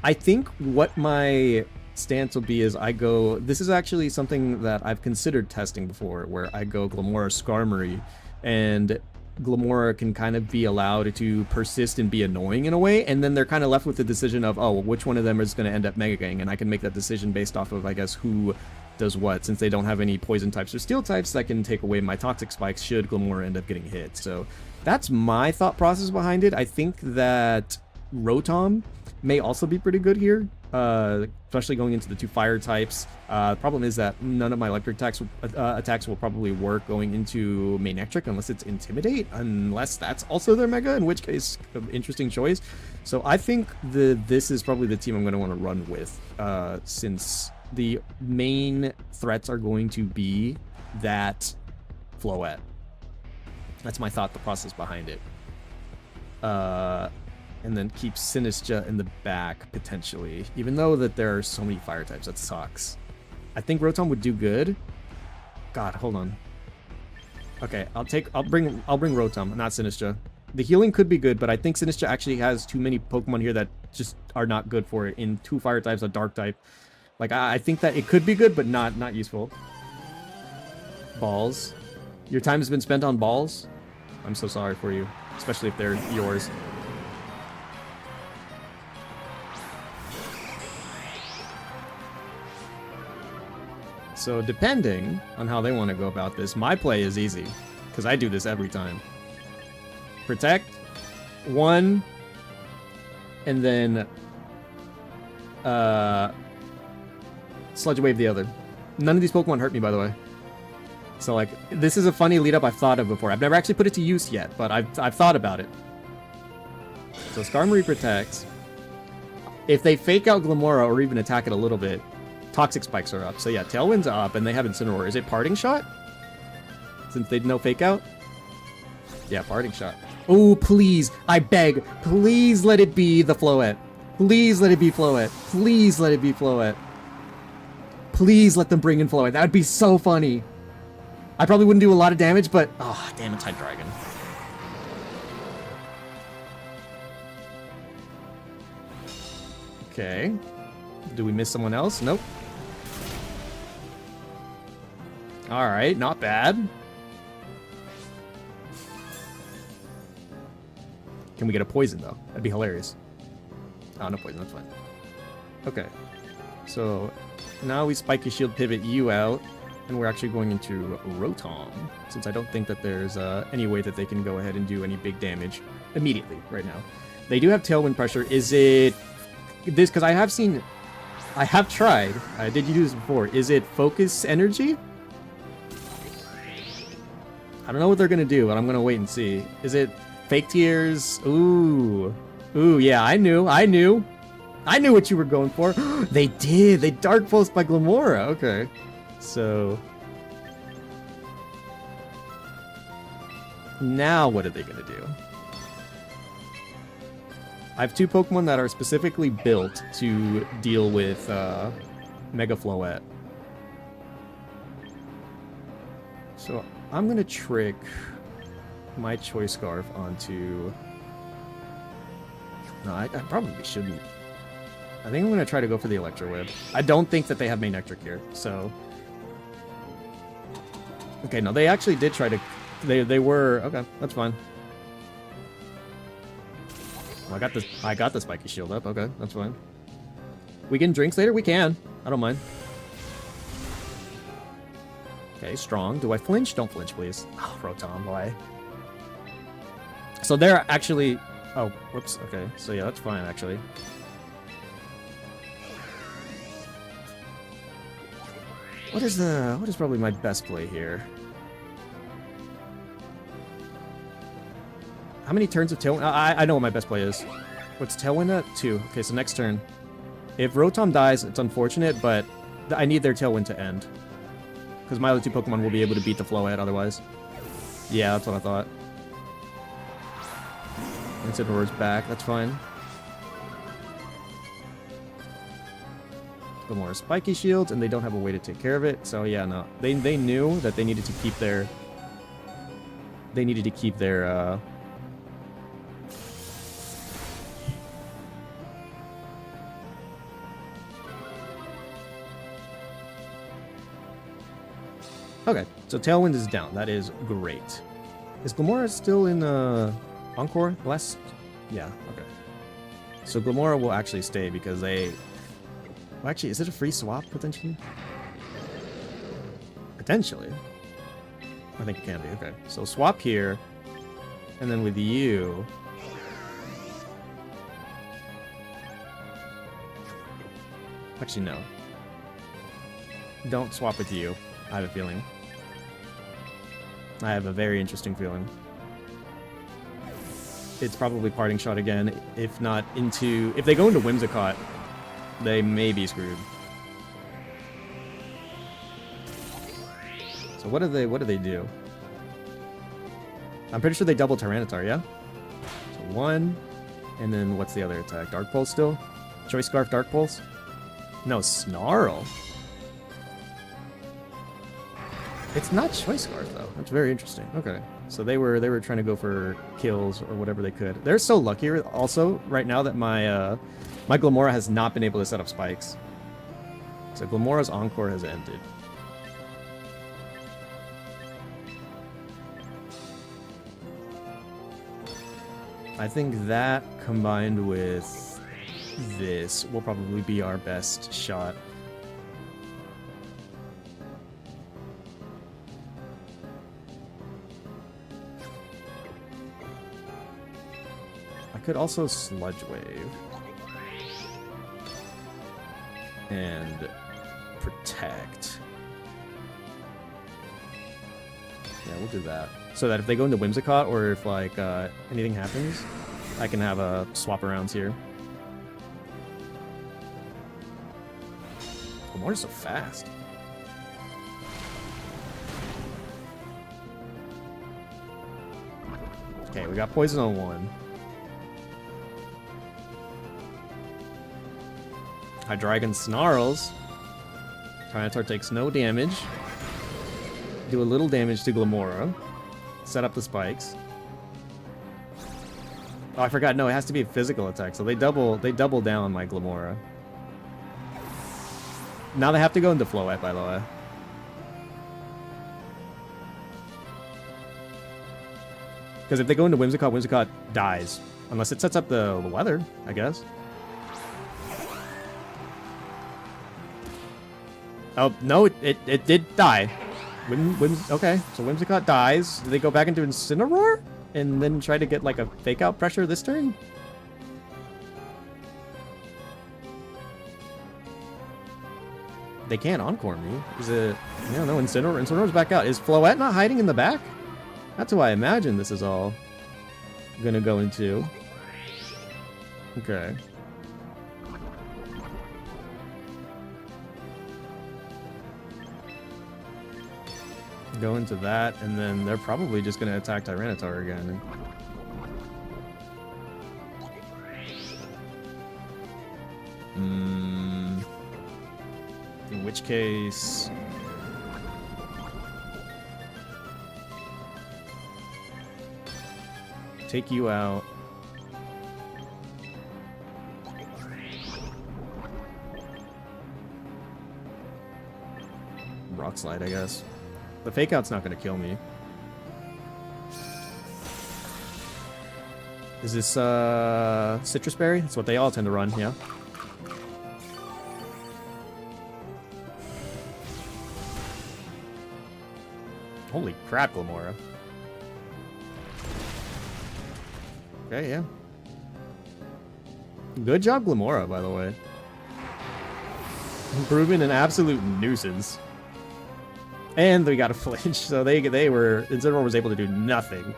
I think what my stance will be is I go... This is actually something that I've considered testing before, where I go Glamora Skarmory, and Glamora can kind of be allowed to persist and be annoying in a way, and then they're kind of left with the decision of, oh, well, which one of them is going to end up Mega Gang, and I can make that decision based off of, I guess, who does what, since they don't have any poison types or steel types that can take away my toxic spikes should Glamora end up getting hit. So that's my thought process behind it. I think that Rotom may also be pretty good here, especially going into the 2 fire types. Problem is that none of my electric attacks will probably work going into Manectric unless it's Intimidate, unless that's also their Mega, in which case, interesting choice. So I think this is probably the team I'm going to want to run with, since the main threats are going to be that Floette. That's my thought, the process behind it. And then keep Sinistcha in the back, potentially. Even though that there are so many fire types, that sucks. I think Rotom would do good. God, hold on. Okay, I'll bring Rotom, not Sinistcha. The healing could be good, but I think Sinistra actually has too many Pokemon here that just are not good for it. In 2 fire types, a dark type. Like, I think that it could be good, but not useful. Balls. Your time has been spent on balls? I'm so sorry for you. Especially if they're yours. So depending on how they want to go about this, my play is easy. Because I do this every time. Protect. 1. And then... Sludge Wave the other. None of these Pokemon hurt me, by the way. So, like, this is a funny lead-up I've thought of before. I've never actually put it to use yet, but I've thought about it. So Skarmory protects. If they fake out Glimmora or even attack it a little bit, Toxic Spikes are up. So yeah, Tailwind's up, and they have Incineroar. Is it Parting Shot? Since they no fake out? Yeah, Parting Shot. Oh, please, I beg, please let it be the Floette. Please let it be Floette. Please let it be Floette. Please let them bring in Floette. That would be so funny. I probably wouldn't do a lot of damage, but... Oh, damn, it's Hydreigon. Okay. Do we miss someone else? Nope. Alright, not bad. Can we get a poison, though? That'd be hilarious. Oh, no poison, that's fine. Okay. So, now we Spiky Shield pivot you out, and we're actually going into Rotom, since I don't think that there's any way that they can go ahead and do any big damage immediately right now. They do have Tailwind Pressure. Is it this? Because I have seen... I have tried. I did use this before. Is it Focus Energy? I don't know what they're going to do, but I'm going to wait and see. Is it Fake Tears? Ooh. Ooh, yeah, I knew what you were going for. They did. They Dark Pulse by Glimmora. Okay. So... now what are they going to do? I have 2 Pokemon that are specifically built to deal with Mega Floette. So I'm going to trick my Choice Scarf onto... No, I probably shouldn't. I think I'm going to try to go for the Electro Whip. I don't think that they have Manectric here, so... Okay, no, they actually did try to... They were... Okay, that's fine. Well, I got the Spiky Shield up. Okay, that's fine. We can drinks later? We can. I don't mind. Okay, strong. Do I flinch? Don't flinch, please. Oh, Rotom, boy. So they're actually... Oh, whoops. Okay, so yeah, that's fine, actually. What is probably my best play here? How many turns of Tailwind? I know what my best play is. What's Tailwind at? 2. Okay, so next turn. If Rotom dies, it's unfortunate, but I need their Tailwind to end. Because my other 2 Pokemon will be able to beat the Floette otherwise. Yeah, that's what I thought. Incineroar's back, that's fine. More Spiky Shields, and they don't have a way to take care of it, so yeah, no. They knew that they needed to keep their... Okay, so Tailwind is down. That is great. Is Glimmora still in Encore? Yeah, okay. So Glimmora will actually stay because they... Well, actually, is it a free swap, potentially? Potentially. I think it can be, okay. So swap here, and then with you... Actually, no. Don't swap with you, I have a feeling. I have a very interesting feeling. It's probably Parting Shot again, if not into... If they go into Whimsicott, they may be screwed. So what do they do? I'm pretty sure they double Tyranitar, yeah? So 1, and then what's the other attack? Dark Pulse still? Choice Scarf, Dark Pulse? No, Snarl. It's not Choice Scarf, though. That's very interesting. Okay. So they were trying to go for kills or whatever they could. They're so lucky also right now that my my Glamora has not been able to set up spikes. So Glamora's Encore has ended. I think that combined with this will probably be our best shot. I could also Sludge Wave. And protect. Yeah, we'll do that. So that if they go into Whimsicott or if like anything happens, I can have a swap arounds here. Glamora's so fast. Okay, we got poison on one. Hydreigon snarls. Tyranitar takes no damage. Do a little damage to Glamora. Set up the spikes. Oh, I forgot. No, it has to be a physical attack. So they double down my Glamora. Now they have to go into Floette, by the way. Because if they go into Whimsicott, Whimsicott dies. Unless it sets up the weather, I guess. Oh, no, it did die. Okay, so Whimsicott dies. Do they go back into Incineroar? And then try to get like a fake out pressure this turn? They can't Encore me. Is it... I don't know, Incineroar's back out. Is Floette not hiding in the back? That's who I imagine this is all gonna go into. Okay. Go into that, and then they're probably just going to attack Tyranitar again. In which case... take you out. Rock Slide, I guess. The fake out's not going to kill me. Is this Citrus Berry? That's what they all tend to run, yeah. Holy crap, Glamora. Okay, yeah. Good job, Glamora, by the way. Proving an absolute nuisance. And we got a flinch, so they were... Incineroar was able to do nothing.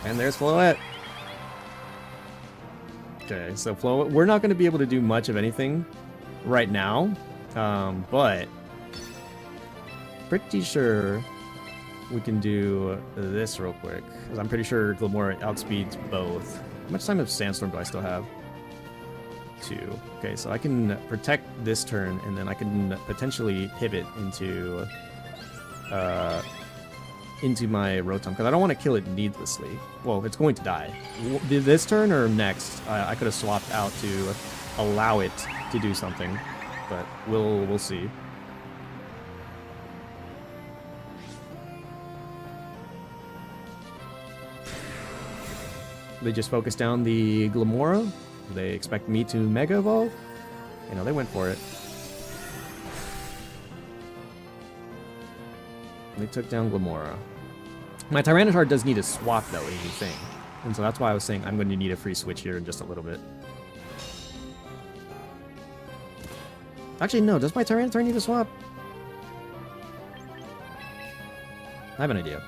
And there's Floette. Okay, so Floette... We're not going to be able to do much of anything right now. But... pretty sure we can do this real quick. Because I'm pretty sure Glamora outspeeds both. How much time of Sandstorm do I still have? 2. Okay, so I can protect this turn, and then I can potentially pivot into my Rotom, because I don't want to kill it needlessly. Well, it's going to die. This turn or next, I could have swapped out to allow it to do something, but we'll see. They just focus down the Glamora. They expect me to Mega Evolve? You know, they went for it. They took down Glamora. My Tyranitar does need a swap, though, anything. And so that's why I was saying I'm going to need a free switch here in just a little bit. Actually, no. Does my Tyranitar need a swap? I have an idea.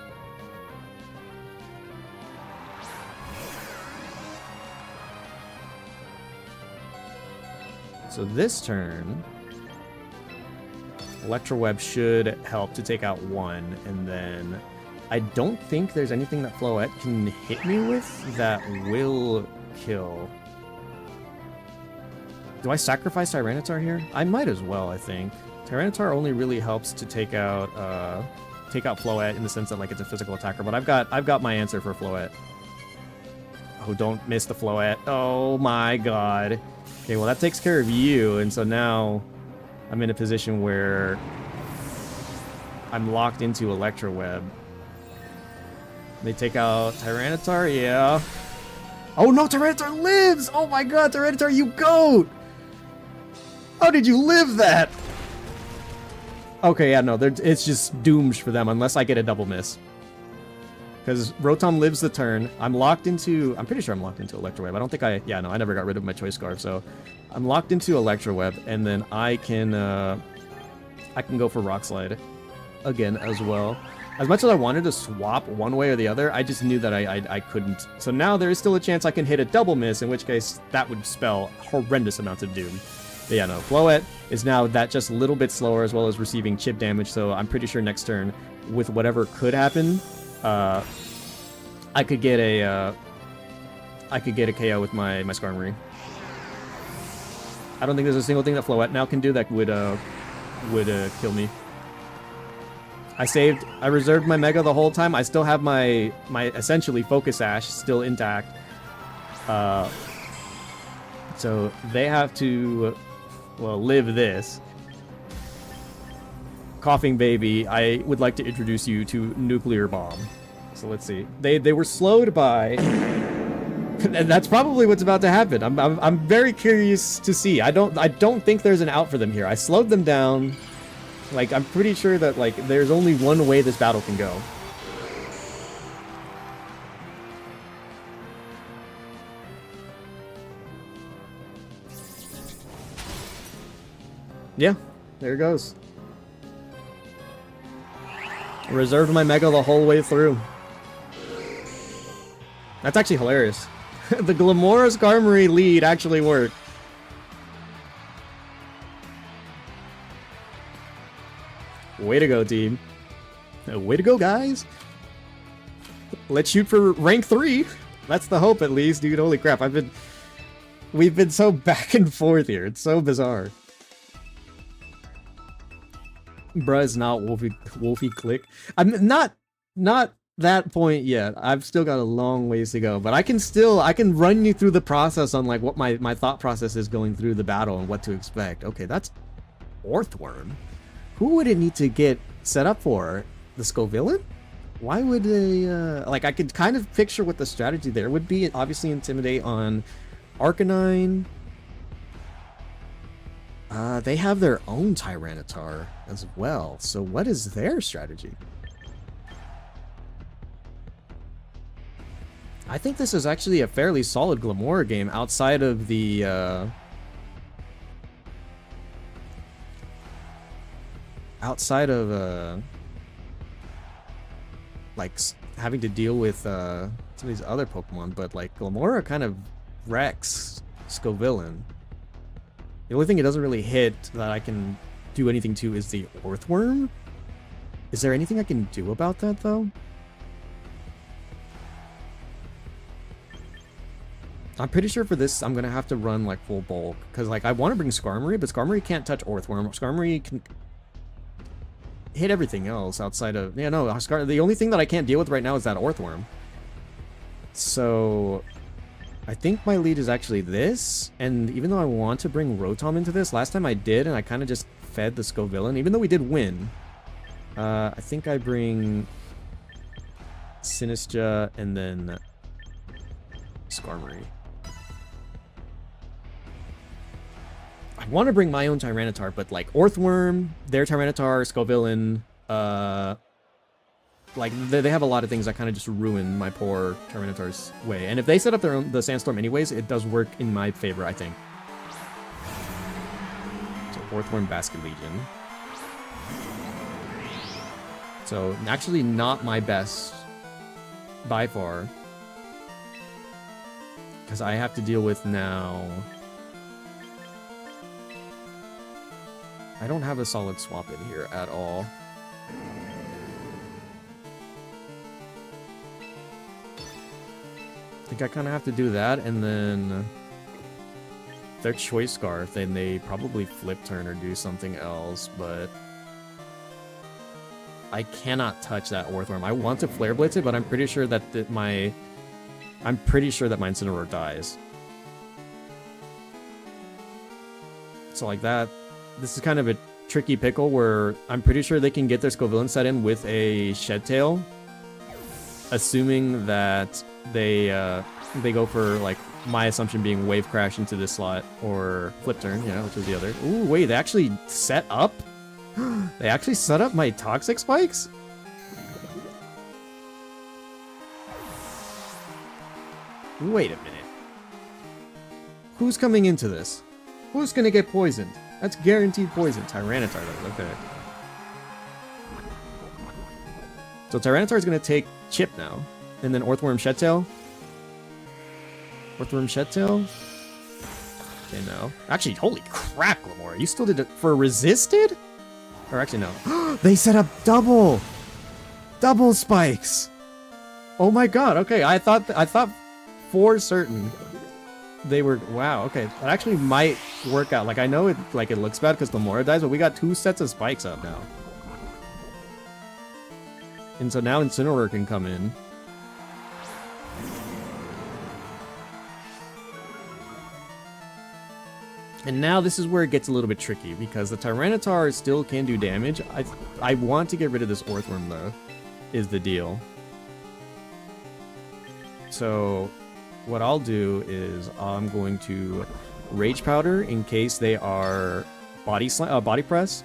So this turn, Electro Web should help to take out one, and then I don't think there's anything that Floette can hit me with that will kill. Do I sacrifice Tyranitar here? I might as well, I think. Tyranitar only really helps to take out Floette in the sense that like it's a physical attacker, but I've got my answer for Floette. Oh, don't miss the Floette. Oh my god. Okay, well that takes care of you, and so now I'm in a position where I'm locked into Electro Web. They take out Tyranitar, yeah. Oh no, Tyranitar lives! Oh my god, Tyranitar, you goat! How did you live that? Okay, yeah, no, it's just doomed for them unless I get a double miss. Because Rotom lives the turn. I'm pretty sure I'm locked into Electro Web. I don't think I never got rid of my Choice Scarf, so I'm locked into Electro Web, and then I can go for Rock Slide again as well. As much as I wanted to swap one way or the other, I just knew that I couldn't. So now there is still a chance I can hit a double miss, in which case that would spell horrendous amounts of doom. But yeah, no, Floette is now that just a little bit slower, as well as receiving chip damage, so I'm pretty sure next turn, with whatever could happen, I could get a KO with my Skarmory. I don't think there's a single thing that Floette now can do that would kill me. I reserved my Mega the whole time. I still have my essentially Focus Sash still intact. So they have to, well, live this. Coughing Baby, I would like to introduce you to Nuclear Bomb. So let's see. They were slowed by, and that's probably what's about to happen. I'm very curious to see. I don't think there's an out for them here. I slowed them down. Like, I'm pretty sure that, like, there's only one way this battle can go. Yeah, there it goes. Reserved my Mega the whole way through. That's actually hilarious. The Glimmora Skarmory lead actually worked. Way to go, team. Way to go, guys. Let's shoot for rank 3. That's the hope, at least, dude. Holy crap, we've been so back and forth here. It's so bizarre. Bruh is not Wolfie Click. I'm not that point yet. I've still got a long ways to go, but I can run you through the process on like what my thought process is going through the battle and what to expect. Okay, that's Orthworm. Who would it need to get set up for? The Scovillain? Why would they, like, I could kind of picture what the strategy there would be. Obviously Intimidate on Arcanine. They have their own Tyranitar as well. So what is their strategy? I think this is actually a fairly solid Glimmora game outside of the, like having to deal with some of these other Pokemon, but like Glimmora kind of wrecks Scovillain. The only thing it doesn't really hit that I can do anything to is the Orthworm. Is there anything I can do about that though? I'm pretty sure for this I'm gonna have to run like full bulk, because like I want to bring Skarmory, but Skarmory can't touch Orthworm. Skarmory can hit everything else outside of... Yeah, no, the only thing that I can't deal with right now is that Orthworm. So I think my lead is actually this, and even though I want to bring Rotom into this, last time I did, and I kind of just fed the Scovillain, even though we did win. I think I bring Sinistcha and then Skarmory. I want to bring my own Tyranitar, but like Orthworm, their Tyranitar, Scovillain, like they have a lot of things that kind of just ruin my poor Tyranitar's way. And if they set up the Sandstorm anyways, it does work in my favor, I think. So Orthworm, Basket Legion. So actually not my best by far, because I have to deal with now... I don't have a solid swap in here at all. I think I kind of have to do that, and then their Choice Scarf, then they probably flip turn or do something else, but I cannot touch that Orthworm. I want to Flare Blitz it, but I'm pretty sure that my Incineroar dies. So like that, this is kind of a tricky pickle where I'm pretty sure they can get their Scovillain set in with a Shed Tail, assuming that they go for, like, my assumption being Wave Crash into this slot or Flip Turn, yeah, which is the other. Ooh, wait, they actually set up? They actually set up my Toxic Spikes? Wait a minute. Who's coming into this? Who's gonna get poisoned? That's guaranteed poison. Tyranitar does, okay. So Tyranitar is gonna take Chip now. And then Orthworm Shed Tail. Orthworm Shed Tail? Okay, no. Actually, holy crap, Glamora. You still did it for Resisted? Or actually, no. They set up double spikes. Oh my god, okay. I thought for certain they were, wow, okay. That actually might work out. Like, I know it looks bad because Glamora dies, but we got 2 sets of spikes up now. And so now Incineroar can come in. And now this is where it gets a little bit tricky, because the Tyranitar still can do damage. I want to get rid of this Orthworm, though, is the deal. So what I'll do is I'm going to Rage Powder in case they are Body Press,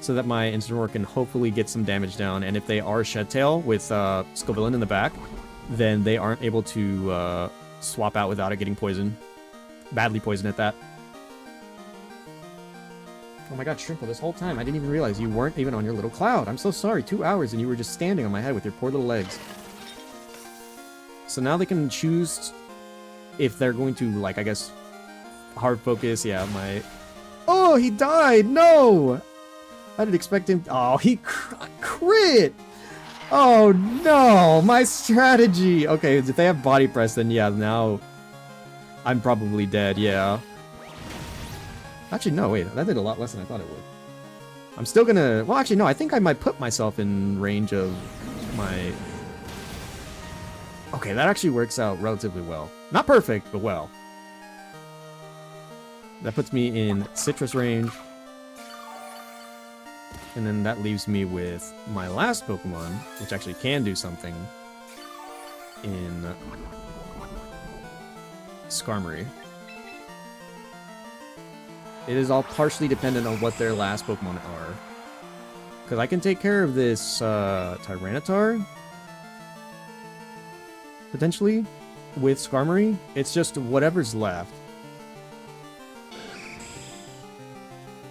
so that my Incineroar can hopefully get some damage down. And if they are Shed Tail with Scovillain in the back, then they aren't able to swap out without it getting poisoned. Badly poisoned at that. Oh my god, Shrinkle, this whole time I didn't even realize you weren't even on your little cloud. I'm so sorry. 2 hours and you were just standing on my head with your poor little legs. So now they can choose if they're going to, like, I guess, hard focus. Yeah, my... Oh, he died! No! I didn't expect him... Oh, he crit! Oh, no! My strategy! Okay, if they have Body Press, then yeah, now I'm probably dead, yeah. Actually, no, wait. That did a lot less than I thought it would. I'm still gonna... Well, actually, no. I think I might put myself in range of my... Okay, that actually works out relatively well. Not perfect, but well. That puts me in Citrus range. And then that leaves me with my last Pokemon, which actually can do something in Skarmory. It is all partially dependent on what their last Pokemon are. Because I can take care of this Tyranitar, potentially, with Skarmory. It's just whatever's left.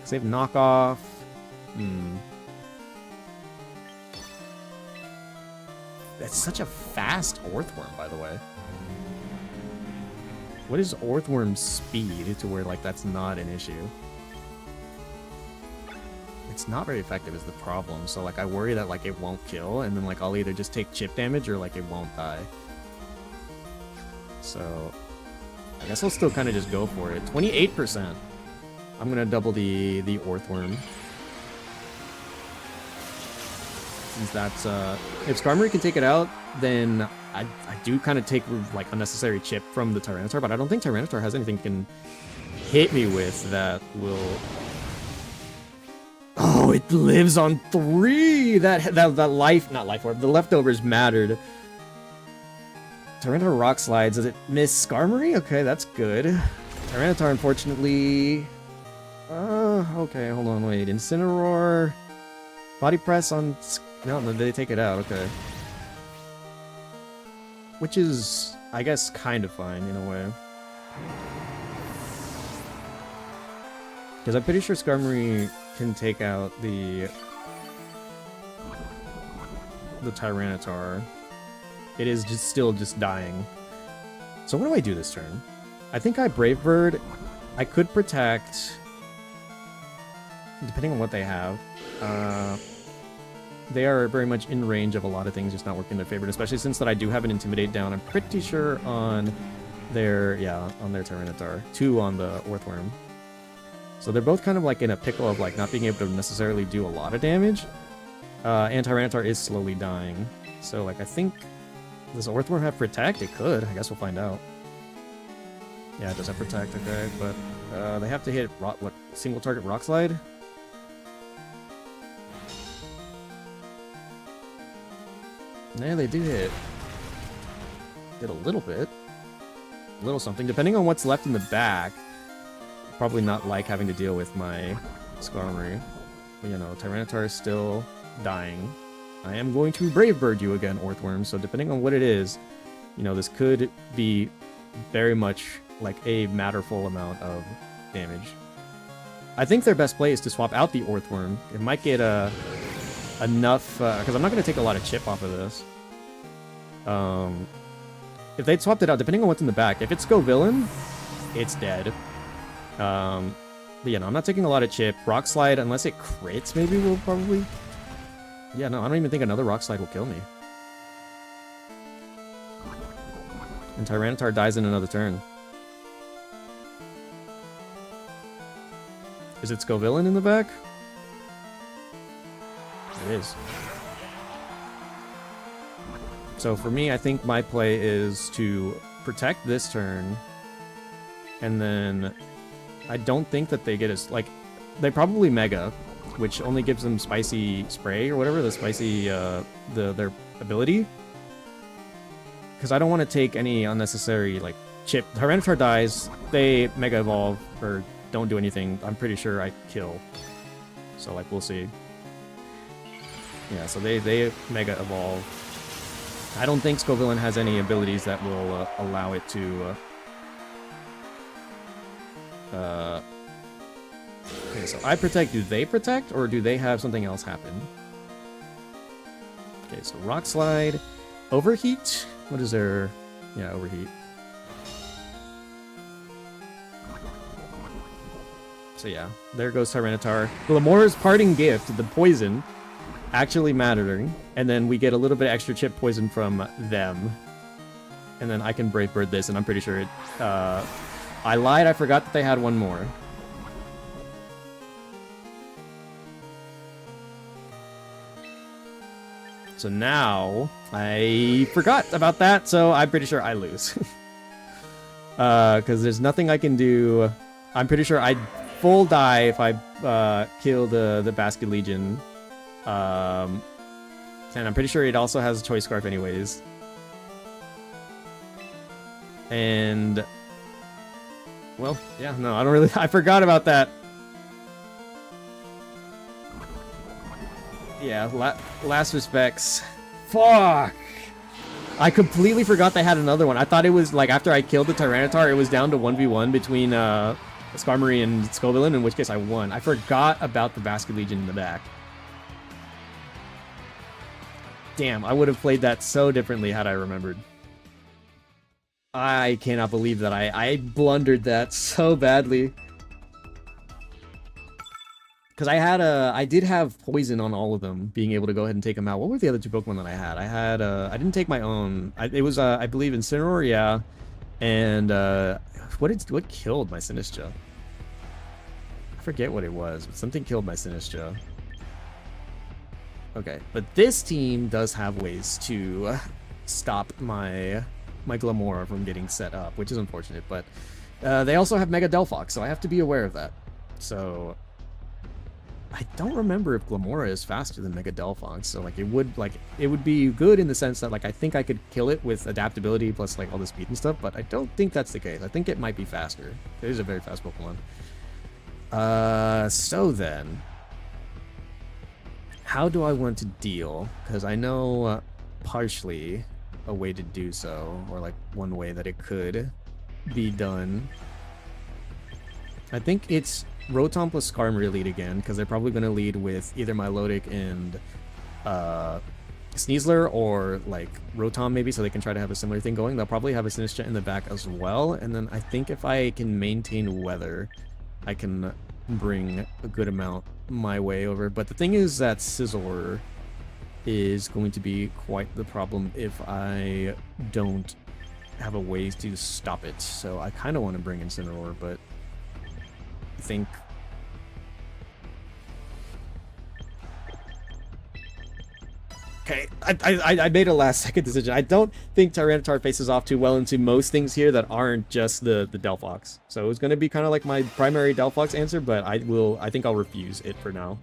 Save knockoff. That's such a fast Orthworm, by the way. What is Orthworm's speed to where, like, that's not an issue? It's not very effective is the problem, so, like, I worry that, like, it won't kill, and then, like, I'll either just take chip damage or, like, it won't die. So, I guess I'll still kind of just go for it. 28%. I'm gonna double the Orthworm. Since that's, if Skarmory can take it out, then I do kind of take, like, unnecessary chip from the Tyranitar, but I don't think Tyranitar has anything can hit me with that will... Oh, it lives on 3! That life, not life orb, the leftovers mattered. Tyranitar Rock Slides, does it miss Skarmory? Okay, that's good. Tyranitar, unfortunately... okay, hold on, wait. Incineroar... Body Press on... No, they take it out, okay. Which is, I guess, kind of fine, in a way. Because I'm pretty sure Skarmory can take out the Tyranitar. It is just still just dying. So what do I do this turn? I think I Brave Bird. I could protect, depending on what they have. They are very much in range of a lot of things, just not working in their favor, especially since that I do have an Intimidate down. I'm pretty sure on their, yeah, on their Tyranitar. 2 on the Earthworm. So they're both kind of like in a pickle of like not being able to necessarily do a lot of damage. And Tyranitar is slowly dying. So like I think, does Earthworm have Protect? It could. I guess we'll find out. Yeah, it does have Protect, okay, but they have to hit what, single target Rock Slide? Yeah, they do hit. Did a little bit. A little something. Depending on what's left in the back, probably not like having to deal with my Skarmory. But, you know, Tyranitar is still dying. I am going to Brave Bird you again, Earthworm, so depending on what it is, you know, this could be very much like a matterful amount of damage. I think their best play is to swap out the Earthworm. It might get enough, because I'm not going to take a lot of chip off of this. If they'd swapped it out, depending on what's in the back, if it's Go Villain, it's dead. But yeah, no, I'm not taking a lot of chip. Rock Slide, unless it crits, maybe will probably... Yeah, no, I don't even think another Rock Slide will kill me. And Tyranitar dies in another turn. Is it Scovillain in the back? It is. So for me, I think my play is to protect this turn, and then I don't think that they get as, like, they probably Mega, which only gives them Spicy Spray or whatever, the Spicy, their ability. Because I don't want to take any unnecessary, like, chip. Tyranitar dies, they Mega Evolve, or don't do anything. I'm pretty sure I kill. So, like, we'll see. Yeah, so they Mega Evolve. I don't think Scovillain has any abilities that will allow it to... Okay, so I protect. Do they protect, or do they have something else happen? Okay, so Rock Slide. Overheat? What is their... Yeah, Overheat. So yeah, there goes Tyranitar. Glamour's Parting Gift, the poison, actually mattering. And then we get a little bit extra chip poison from them. And then I can Brave Bird this, and I'm pretty sure it... I lied, I forgot that they had one more. So now, I forgot about that, so I'm pretty sure I lose. Because there's nothing I can do. I'm pretty sure I'd full die if I kill the Basket Legion. And I'm pretty sure it also has a Choice Scarf anyways. And... Well, yeah, no, I don't really... I forgot about that. Yeah, last respects. Fuck! I completely forgot they had another one. I thought it was, like, after I killed the Tyranitar, it was down to 1v1 between Skarmory and Scovillain, in which case I won. I forgot about the Basket Legion in the back. Damn, I would have played that so differently had I remembered. I cannot believe that I blundered that so badly. Because I did have poison on all of them, being able to go ahead and take them out. What were the other two Pokemon that I had? I didn't take my own. It was, I believe, Incineroar, yeah. And, what killed my Sinistcha? I forget what it was, but something killed my Sinistcha. Okay, but this team does have ways to stop my Glamour from getting set up, which is unfortunate, but they also have Mega Delphox, so I have to be aware of that. So... I don't remember if Glamoura is faster than Mega Delphox, so like it would be good in the sense that like I think I could kill it with adaptability plus like all the speed and stuff, but I don't think that's the case. I think it might be faster. It is a very fast Pokemon. So then, how do I want to deal? Because I know partially a way to do so, or like one way that it could be done. I think it's Rotom plus Skarmory lead again, because they're probably going to lead with either Milotic and Sneasler, or like Rotom maybe, so they can try to have a similar thing going. They'll probably have a Sinistcha in the back as well, and then I think if I can maintain weather, I can bring a good amount my way over. But the thing is that Scizor is going to be quite the problem if I don't have a way to stop it. So I kind of want to bring Incineroar, but I think... Okay, I made a last-second decision. I don't think Tyranitar faces off too well into most things here that aren't just the Delphox. So it's going to be kind of like my primary Delphox answer, but I think I'll refuse it for now.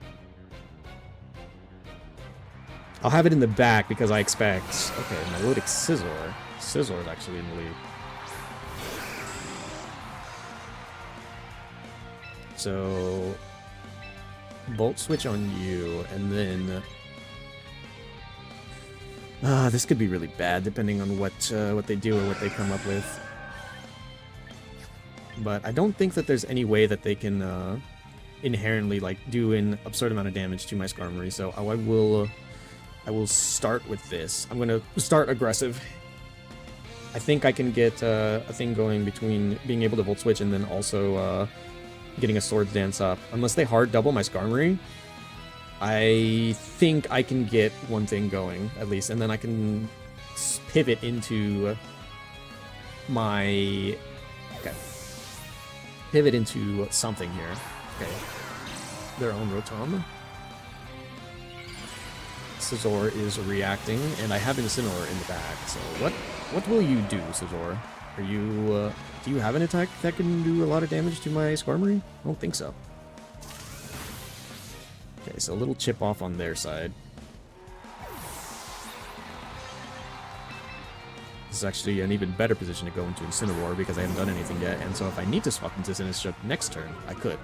I'll have it in the back because I expect... Okay, Melodic Scizor. Scizor is actually in the lead. So... Volt Switch on you, and then... this could be really bad, depending on what they do or what they come up with. But I don't think that there's any way that they can inherently like do an absurd amount of damage to my Skarmory. So I will start with this. I'm gonna start aggressive. I think I can get a thing going between being able to Volt Switch and then also getting a Swords Dance up. Unless they hard double my Skarmory, I think I can get one thing going, at least, and then I can pivot into my... Okay. Pivot into something here. Okay. Their own Rotom. Scizor is reacting, and I have Incineroar in the back, so what will you do, Scizor? Are you, do you have an attack that can do a lot of damage to my Skarmory? I don't think so. Okay, so a little chip off on their side. This is actually an even better position to go into Incineroar because I haven't done anything yet, and so if I need to swap into Sinistcha next turn, I could.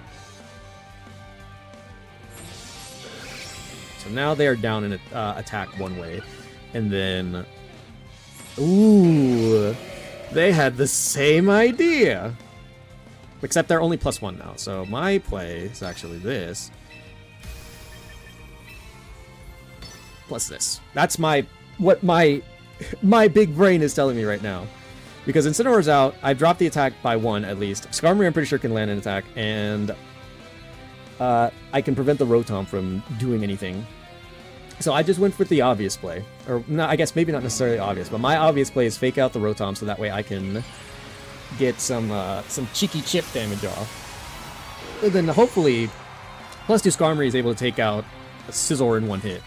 So now they are down in attack one way, and then... Ooh! They had the same idea! Except they're only +1 now, so my play is actually this. Plus this. That's what my big brain is telling me right now. Because Incineroar's out, I've dropped the attack by 1 at least. Skarmory I'm pretty sure can land an attack, and I can prevent the Rotom from doing anything. So I just went with the obvious play. Or, no, I guess maybe not necessarily obvious, but my obvious play is fake out the Rotom so that way I can get some cheeky chip damage off. And then hopefully, +2 Skarmory is able to take out a Scizor in one hit.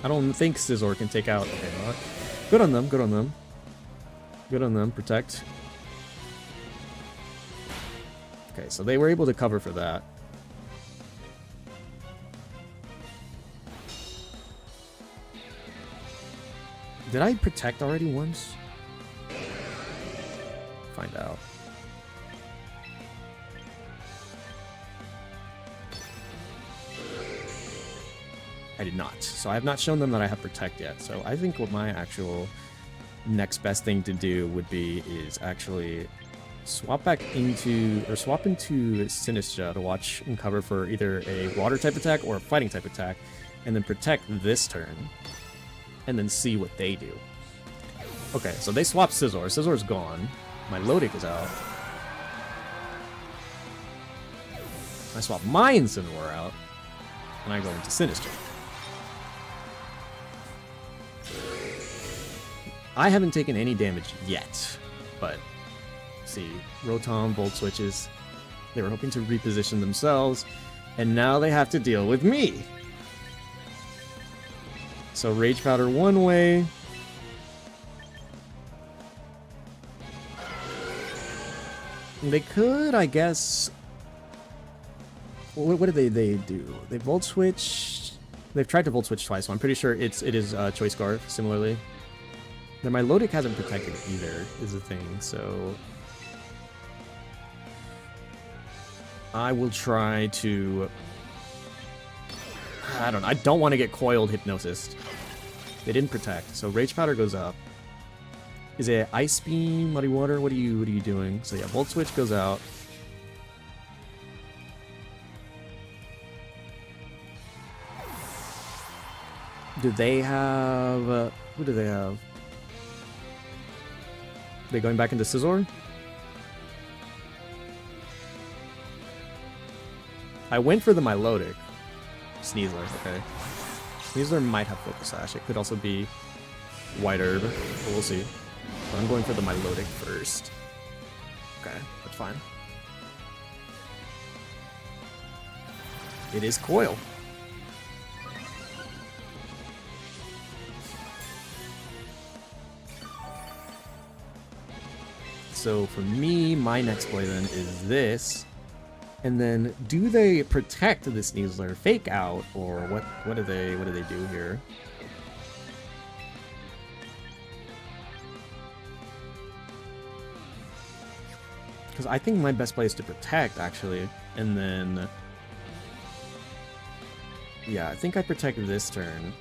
I don't think Scizor can take out... Okay, well, good on them, good on them. Good on them, protect. Okay, so they were able to cover for that. Did I protect already once? Find out. I did not. So I have not shown them that I have Protect yet. So I think what my actual next best thing to do would be is actually swap into Sinistcha to watch and cover for either a Water type attack or a Fighting type attack, and then protect this turn, and then see what they do. Okay, so they swap Scizor. Scizor's gone. My Lodic is out. I swap my Incineroar out, and I go into Sinistcha. I haven't taken any damage yet, but see, Rotom, Volt Switches, they were hoping to reposition themselves, and now they have to deal with me. So Rage Powder one way. They could, I guess... What did they do? They Volt Switch... They've tried to Volt Switch twice, so I'm pretty sure it is Choice Scarf, similarly. Then my Lodic hasn't protected either, is the thing, so... I will try to... I don't know, I don't want to get Coiled Hypnosis. They didn't protect, so Rage Powder goes up. Is it Ice Beam, Muddy Water? What are you doing? So yeah, Volt Switch goes out. Do they have... who do they have? They going back into Scizor? I went for the Milotic. Sneasler, okay. Sneasler might have Focus Sash. It could also be White Herb, but we'll see. I'm going for the Milotic first. Okay, that's fine. It is Coil. So for me, my next play then is this. And then do they protect the Sneasler fake out, or what do they do here? Because I think my best play is to protect, actually. And then yeah, I think I protect this turn.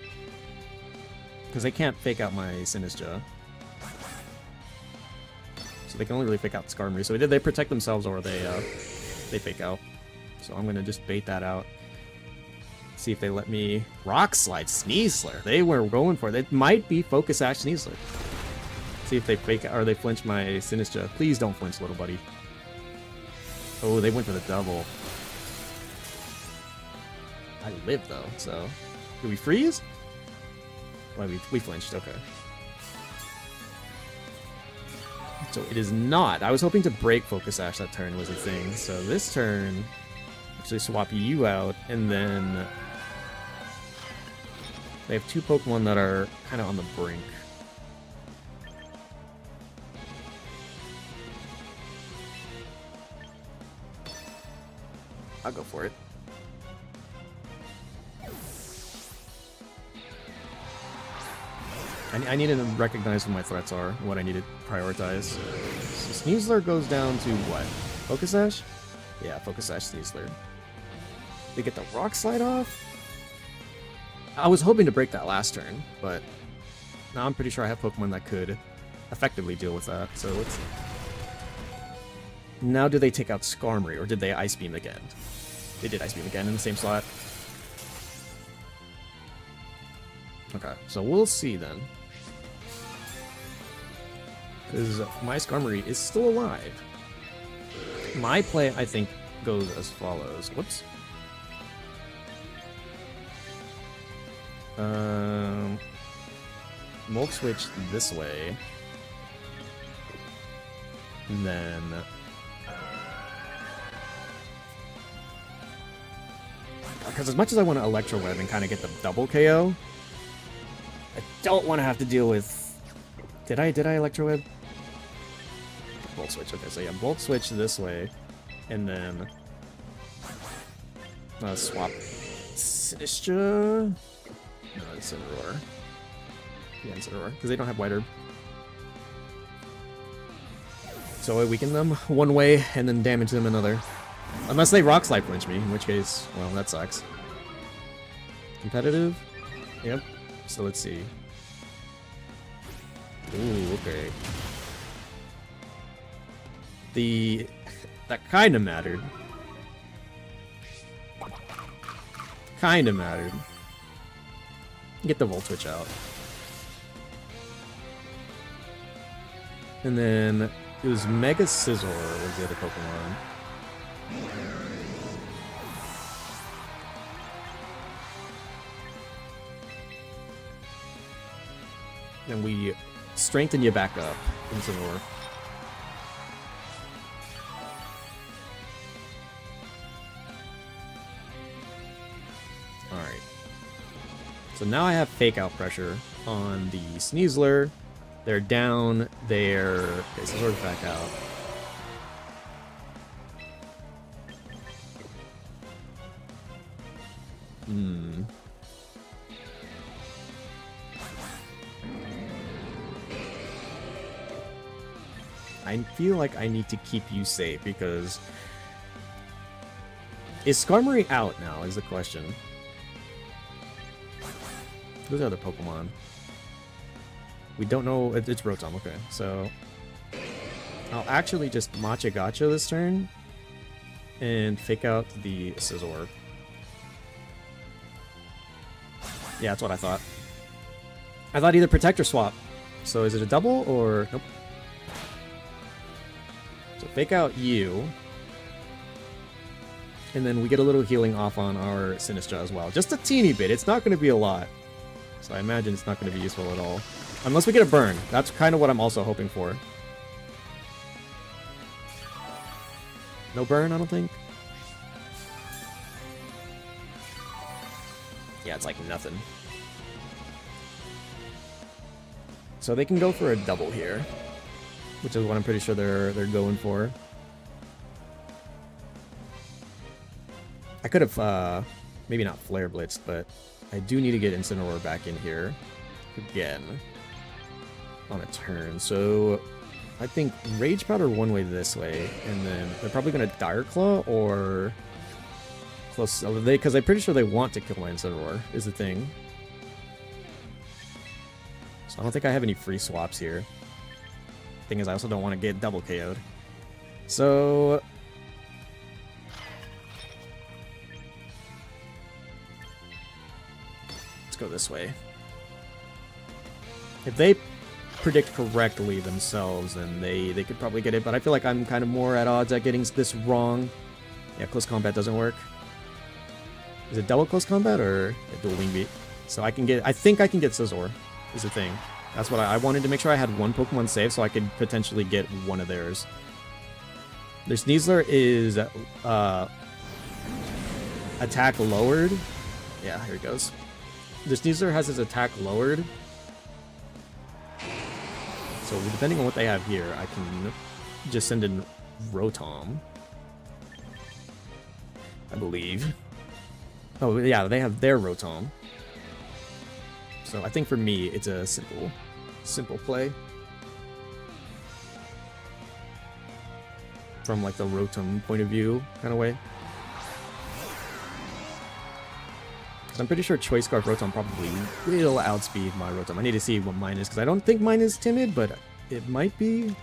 Because they can't fake out my Sinistra. So they can only really fake out Skarmory. So either they protect themselves or they fake out. So I'm gonna just bait that out. See if they let me Rock Slide Sneasler. They were going for it. It might be Focus Sash Sneasler. See if they fake or they flinch my Sinistra. Please don't flinch, little buddy. Oh, they went for the double. I live though, so do we freeze? Well, we flinched. Okay. So it is not. I was hoping to break Focus Sash that turn was a thing. So this turn, actually swap you out, and then they have two Pokemon that are kind of on the brink. I'll go for it. I need to recognize what my threats are, and what I need to prioritize. So Sneasler goes down to what? Focus Sash? Yeah, Focus Sash Sneasler. They get the Rock Slide off? I was hoping to break that last turn, but now I'm pretty sure I have Pokemon that could effectively deal with that. So let's... Now do they take out Skarmory, or did they Ice Beam again? They did Ice Beam again in the same slot. Okay, so we'll see then. Because my Skarmory is still alive. My play, I think, goes as follows. Whoops. Molt Switch this way. And then... Because as much as I want to Electro Web and kind of get the double KO, I don't want to have to deal with... Did I Electro Web? Volt Switch, okay, so yeah, Volt Switch this way, and then... swap... Sinistra? No, Incineroar. Yeah, Incineroar, because they don't have White Herb. So I weaken them one way, and then damage them another. Unless they Rock Slide flinch me, in which case, well, that sucks. Competitive? Yep. So let's see. Ooh, okay. That kinda mattered. Kinda mattered. Get the Volt Switch out. And then it was Mega Scizor was the other Pokemon. And we strengthen you back up into Incineroar. Alright. So now I have fake out pressure on the Sneasler. They're down, they're... Okay, Sneasler's back out. I feel like I need to keep you safe because... Is Skarmory out now, is the question. Who's the other Pokemon? We don't know... It's Rotom, okay. So... I'll actually just Matcha Gotcha this turn. And fake out the Scizor. Yeah, that's what I thought. I thought either protect or swap. So is it a double or... Nope. So fake out you. And then we get a little healing off on our Sinistra as well. Just a teeny bit. It's not going to be a lot. So I imagine it's not going to be useful at all. Unless we get a burn. That's kind of what I'm also hoping for. No burn, I don't think. Yeah, it's like nothing. So they can go for a double here, which is what I'm pretty sure they're going for. I could have maybe not Flare Blitzed, but I do need to get Incineroar back in here again on a turn. So I think Rage Powder one way this way, and then they're probably going to Dire Claw or close, because I'm pretty sure they want to kill my Incineroar is the thing. So I don't think I have any free swaps here. Thing is, I also don't want to get double KO'd. So let's go this way. If they predict correctly themselves, then they could probably get it, but I feel like I'm kind of more at odds at getting this wrong. Yeah, close combat doesn't work. Is it double close combat or a dual wing beat? So I think I can get Scizor, is the thing. That's what I wanted to make sure I had one Pokemon saved so I could potentially get one of theirs. Their Sneasler is attack lowered. Yeah, here it goes. The Sneasler has his attack lowered. So depending on what they have here, I can just send in Rotom, I believe. Oh yeah, they have their Rotom. So I think for me, it's a simple play. From like the Rotom point of view kind of way. Because I'm pretty sure Choice Scarf Rotom probably will outspeed my Rotom. I need to see what mine is, because I don't think mine is timid, but it might be.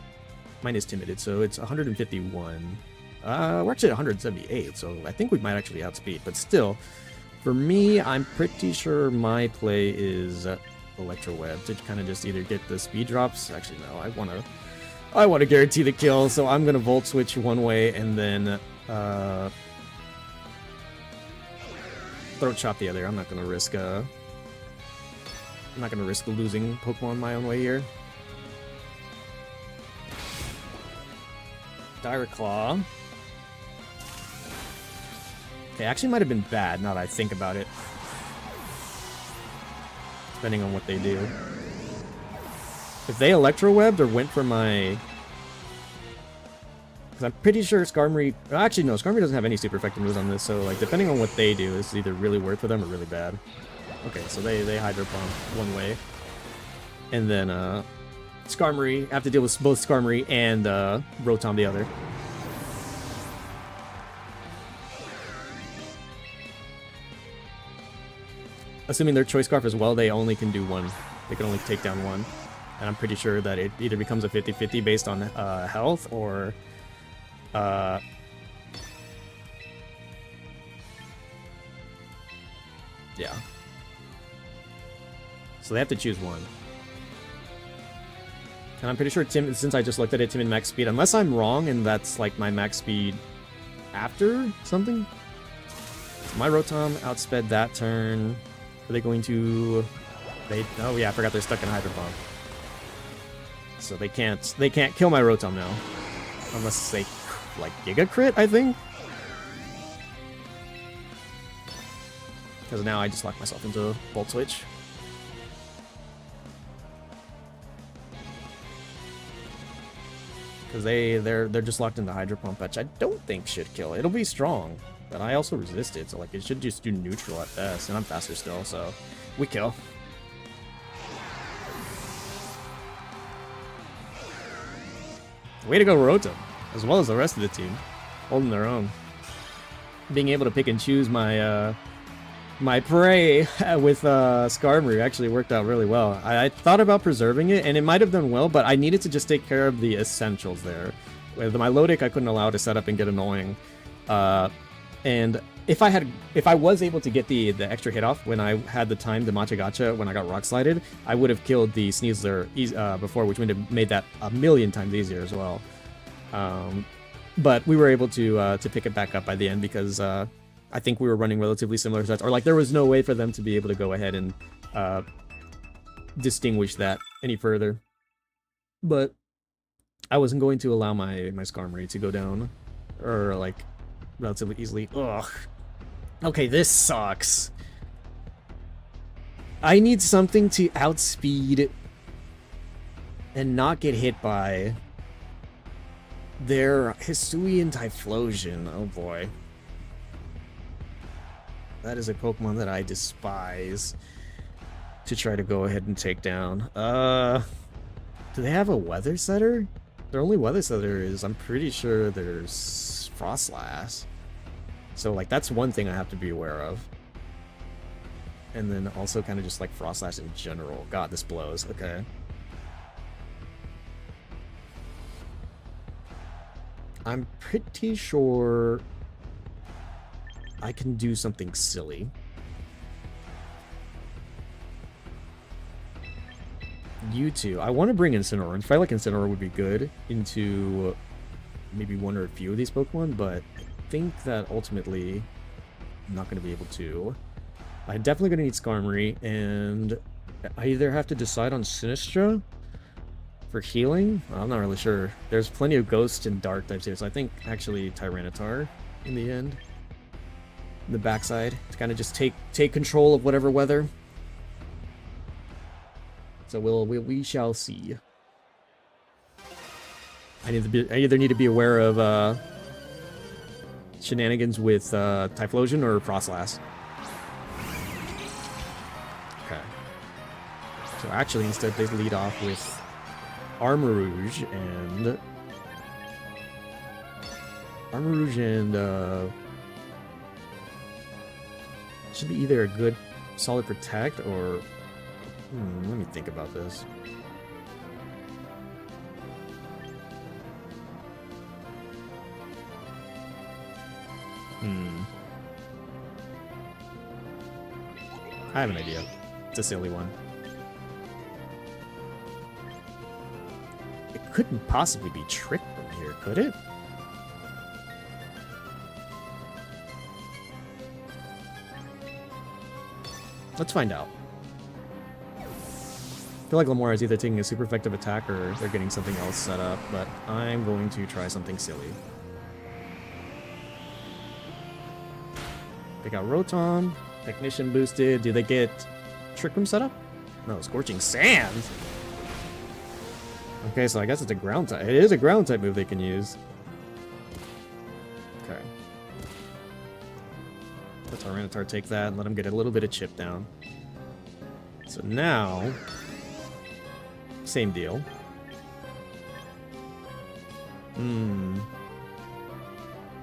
Mine is timided, so it's 151. We're actually at 178, so I think we might actually outspeed. But still, for me, I'm pretty sure my play is Electro Web to kind of just either get the speed drops. Actually, no, I want to guarantee the kill, so I'm gonna Volt Switch one way and then Throat Chop the other. I'm not gonna risk losing Pokemon my own way here. Direct Claw. Okay, actually might have been bad now that I think about it. Depending on what they do. If they Electro-Webbed or went for my... Because I'm pretty sure Skarmory... Actually, no, Skarmory doesn't have any super effective moves on this, so like depending on what they do, it's either really worth for them or really bad. Okay, so they Hydro Pump one way. And then Skarmory, have to deal with both Skarmory and Rotom the other. Assuming their Choice Scarf as well, they only can do one. They can only take down one. And I'm pretty sure that it either becomes a 50-50 based on health or... yeah. So they have to choose one. And I'm pretty sure since I just looked at it, Timid max speed, unless I'm wrong and that's like my max speed after something. So my Rotom outsped that turn. Are they going to... oh yeah, I forgot they're stuck in Hydro Pump. So they can't kill my Rotom now. Unless they, like, Giga Crit, I think? Because now I just locked myself into Volt Switch. Because they're just locked into Hydro Pump, which I don't think should kill. It'll be strong, but I also resist it, so like it should just do neutral at best, and I'm faster still, so we kill. Way to go, Rotom, as well as the rest of the team, holding their own. Being able to pick and choose my my prey with Skarmory actually worked out really well. I thought about preserving it, and it might have done well, but I needed to just take care of the essentials there. With my Lodic, I couldn't allow it to set up and get annoying. And if I was able to get the extra hit off when I had the time to Matcha Gacha when I got Rock Slided, I would have killed the Sneasler before, which would have made that a million times easier as well. But we were able to pick it back up by the end because I think we were running relatively similar sets, or like there was no way for them to be able to go ahead and distinguish that any further. But I wasn't going to allow my Skarmory to go down, or like relatively easily. Ugh. Okay, this sucks. I need something to outspeed and not get hit by their Hisuian Typhlosion. Oh boy. That is a Pokemon that I despise to try to go ahead and take down. Do they have a Weather Setter? Their only Weather Setter is, I'm pretty sure there's Frostlass. So, like, that's one thing I have to be aware of. And then also kind of just, like, Frostlass in general. God, this blows. Okay. I'm pretty sure I can do something silly. You two. I want to bring Incineroar. I feel like Incineroar would be good into maybe one or a few of these Pokemon, but I think that ultimately I'm not going to be able to. I'm definitely going to need Skarmory, and I either have to decide on Sinistra for healing. I'm not really sure. There's plenty of Ghost and Dark types here, so I think actually Tyranitar in the end. The backside to kind of just take control of whatever weather. So we shall see. I either need to be aware of shenanigans with Typhlosion or Frostlass. Okay. So actually, instead they lead off with Armarouge and should be either a good solid protect or let me think about this. I have an idea. It's a silly one. It couldn't possibly be Trick Room here, could it? Let's find out. I feel like Lamora is either taking a super effective attack or they're getting something else set up, but I'm going to try something silly. They got Rotom, Technician boosted. Do they get Trick Room set up? No, Scorching Sands. Okay, so I guess it's a ground type. It is a ground type move they can use. Okay. Let Tyranitar take that and let him get a little bit of chip down. So now, same deal.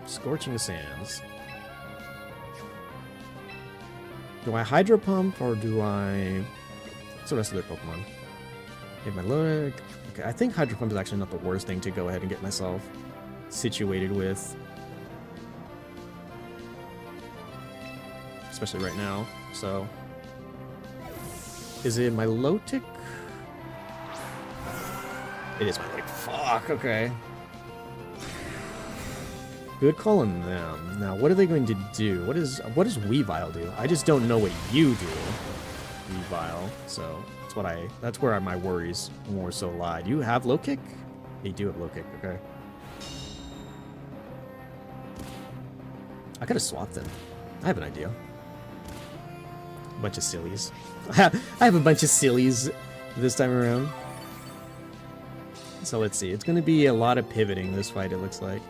Scorching Sands. Do I Hydro Pump or do I... What's the rest of their Pokemon? Hit my Lotic. Okay, I think Hydro Pump is actually not the worst thing to go ahead and get myself situated with. Especially right now, so... Is it my Lotic? It is my Lotic. Fuck, okay. Good call on them. Now, what are they going to do? What does Weavile do? I just don't know what you do, Weavile. So that's where my worries more so lie. Do you have Low Kick? You do have Low Kick. Okay. I could have swapped them. I have an idea. A bunch of sillies. I have a bunch of sillies this time around. So let's see. It's going to be a lot of pivoting this fight, it looks like.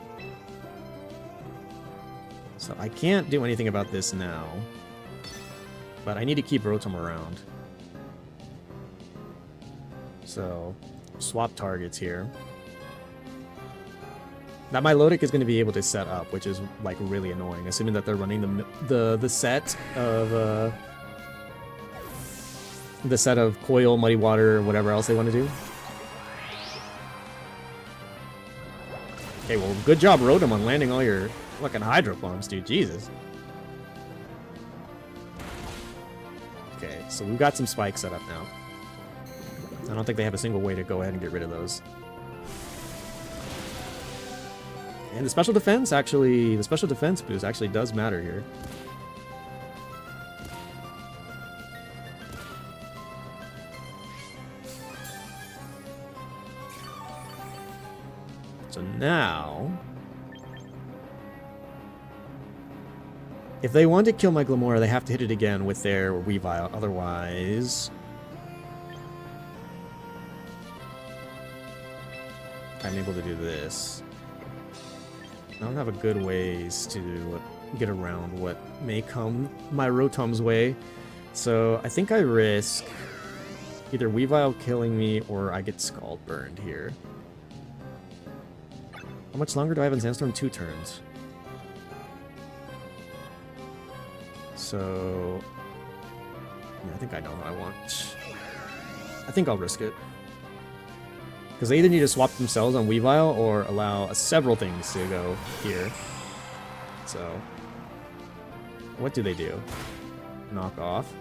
So I can't do anything about this now. But I need to keep Rotom around. So, swap targets here. Now my Lotic is going to be able to set up, which is like really annoying, assuming that they're running the set of Coil, Muddy Water, or whatever else they want to do. Okay, well, good job, Rotom, on landing all your fucking Hydro Pumps, dude. Jesus. Okay, so we've got some spikes set up now. I don't think they have a single way to go ahead and get rid of those. And the special defense boost actually does matter here. Now, if they want to kill my Glamora, they have to hit it again with their Weavile. Otherwise, I'm able to do this. I don't have a good ways to get around what may come my Rotom's way. So I think I risk either Weavile killing me or I get Scald burned here. How much longer do I have in Sandstorm? 2 turns. So yeah, I think I know what I want. I think I'll risk it. Because they either need to swap themselves on Weavile or allow several things to go here. So, what do they do? Knock off.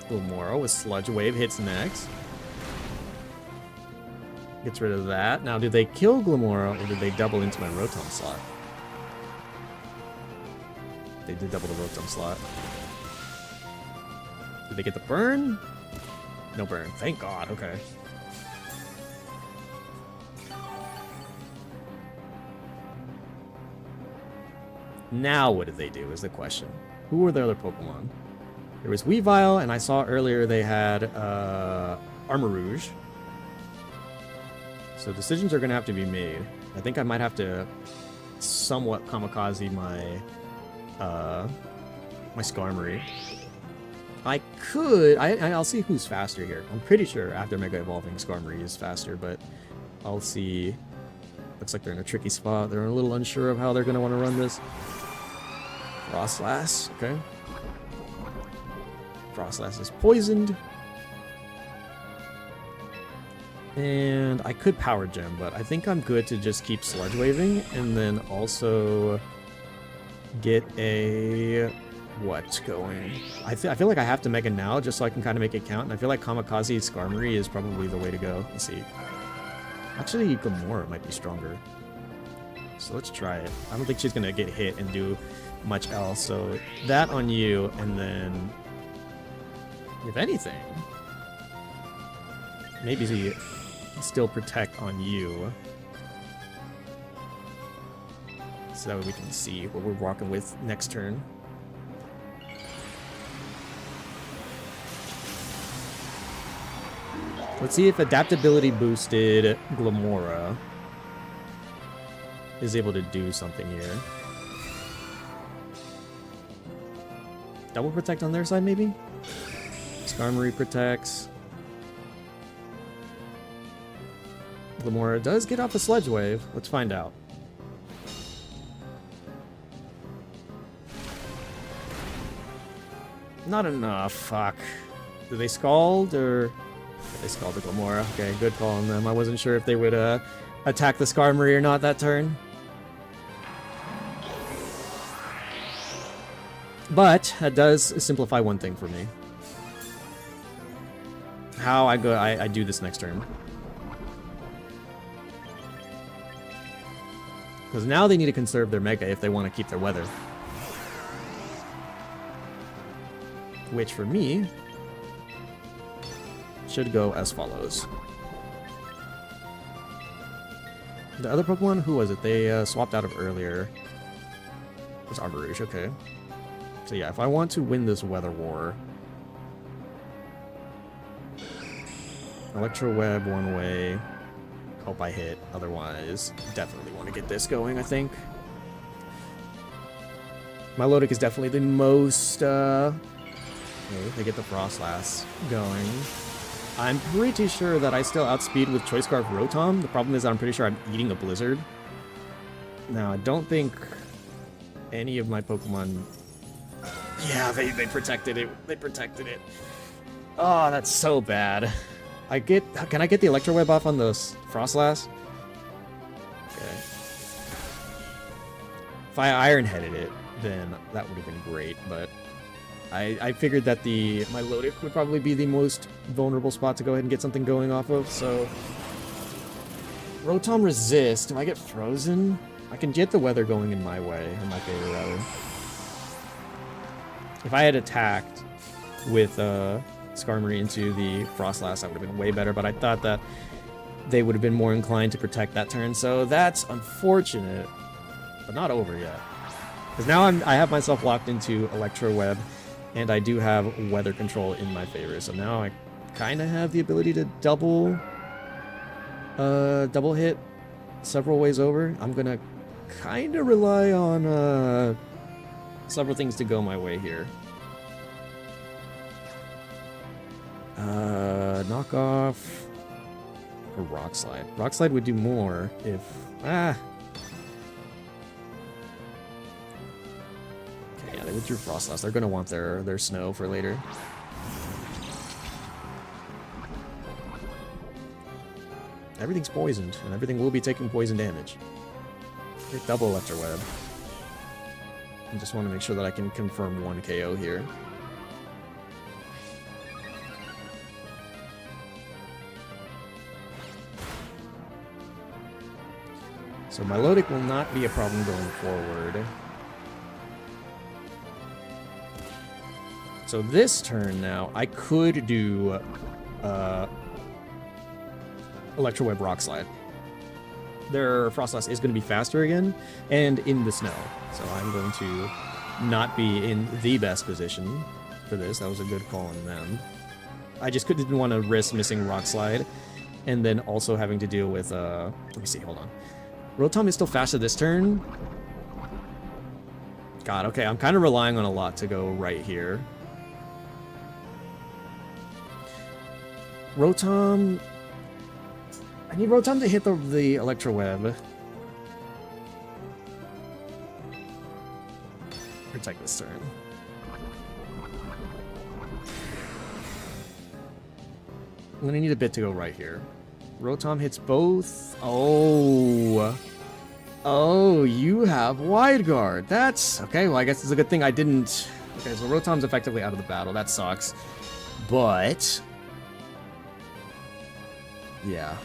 Glamora with Sludge Wave hits next. Gets rid of that. Now, did they kill Glamora or did they double into my Rotom slot? They did double the Rotom slot. Did they get the burn? No burn. Thank God. Okay. Now what did they do is the question. Who were the other Pokemon? There was Weavile, and I saw earlier they had Armarouge. So decisions are going to have to be made. I think I might have to somewhat kamikaze my my Skarmory. I could... I'll see who's faster here. I'm pretty sure after Mega Evolving, Skarmory is faster, but I'll see. Looks like they're in a tricky spot. They're a little unsure of how they're going to want to run this. Frostlass, okay. Frostlass is poisoned. And I could Power Gem, but I think I'm good to just keep Sludge Waving and then also get a... what going? I feel like I have to Mega now just so I can kind of make it count, and I feel like Kamikaze Skarmory is probably the way to go. Let's see. Actually, Glamora might be stronger. So let's try it. I don't think she's going to get hit and do much else, so that on you, and then if anything, maybe still protect on you. So that way we can see what we're rocking with next turn. Let's see if adaptability boosted Glamora is able to do something here. Double protect on their side, maybe? Skarmory protects. Glamora does get off a Sludge Wave. Let's find out. Not enough. Fuck. Do they Scald or... They Scald the Glamora. Okay, good call on them. I wasn't sure if they would attack the Skarmory or not that turn. But that does simplify one thing for me. How I do this next turn. Because now they need to conserve their Mega if they want to keep their weather. Which for me should go as follows. The other Pokemon, who was it? They swapped out of earlier. It was Armarouge, okay. So yeah, if I want to win this weather war, Electro Web one way, hope I hit, otherwise definitely want to get this going, I think. Milotic is definitely the most, okay, they get the Frostlass going. I'm pretty sure that I still outspeed with Choice Scarf Rotom. The problem is that I'm pretty sure I'm eating a Blizzard. Now, I don't think any of my Pokemon... Yeah, they protected it. They protected it. Oh, that's so bad. Can I get the Electro Web off on those Frostlass? Okay. If I Iron Headed it, then that would have been great, but I figured that my Milotic would probably be the most vulnerable spot to go ahead and get something going off of, so... Rotom Resist. Do I get frozen? I can get the weather going in my way, in my favor, rather. If I had attacked with Skarmory into the Frostlass, that would have been way better, but I thought that they would have been more inclined to protect that turn. So that's unfortunate, but not over yet. Because now I have myself locked into Electro Web, and I do have weather control in my favor. So now I kind of have the ability to double hit several ways over. I'm gonna kind of rely on several things to go my way here. Knock off or Rock Slide. Rock Slide would do more if okay, yeah, they withdrew Frostlass. They're gonna want their snow for later. Everything's poisoned, and everything will be taking poison damage. Double Electro Web. I just want to make sure that I can confirm 1 KO here. So Milotic will not be a problem going forward. So this turn now, I could do Electro Web Rock Slide. Their Frostlass is going to be faster again, and in the snow. So I'm going to not be in the best position for this. That was a good call on them. I just didn't want to risk missing Rock Slide, and then also having to deal with, let me see, hold on. Rotom is still faster this turn. God, okay, I'm kind of relying on a lot to go right here. Rotom... I need Rotom to hit the Electro Web. Protect this turn. I'm gonna need a bit to go right here. Rotom hits both. Oh. Oh, you have Wide Guard. That's... Okay, well, I guess it's a good thing I didn't... Okay, so Rotom's effectively out of the battle. That sucks. But... Yeah.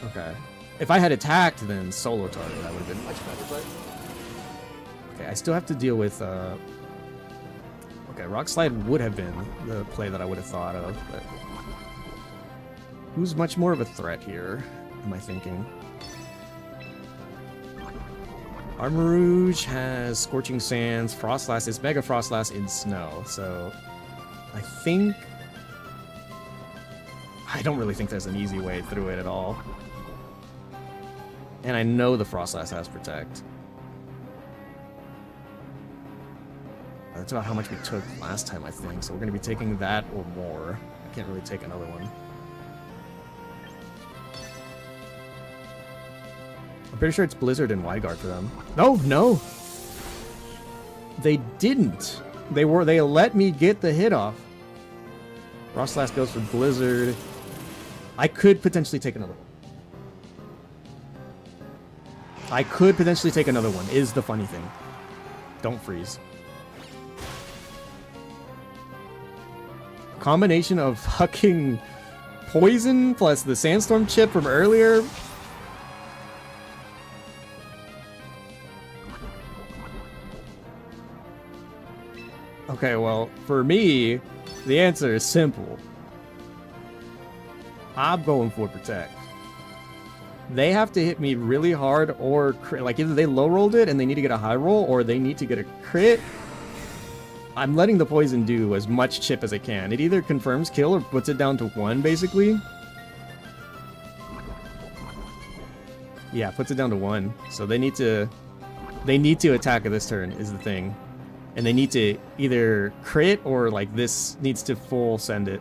Okay. If I had attacked, then solo target, that would have been much better, but... Okay, I still have to deal with, Okay, Rock Slide would have been the play that I would have thought of, but... Who's much more of a threat here, am I thinking? Armarouge has Scorching Sands, Frostlass is Mega Frostlass in Snow, so... I think... I don't really think there's an easy way through it at all. And I know the Frostlass has Protect. That's about how much we took last time, I think. So we're going to be taking that or more. I can't really take another one. I'm pretty sure it's Blizzard and Wide Guard for them. No, no! They didn't! They let me get the hit off. Frostlass goes for Blizzard. I could potentially take another one. I could potentially take another one, is the funny thing. Don't freeze. Combination of fucking poison plus the sandstorm chip from earlier. Okay, well, for me, the answer is simple. I'm going for Protect. They have to hit me really hard or crit. Like, either they low-rolled it and they need to get a high roll, or they need to get a crit. I'm letting the poison do as much chip as it can. It either confirms kill or puts it down to 1, basically. Yeah, puts it down to 1. So they need to attack at this turn, is the thing. And they need to either crit or, like, this needs to full send it.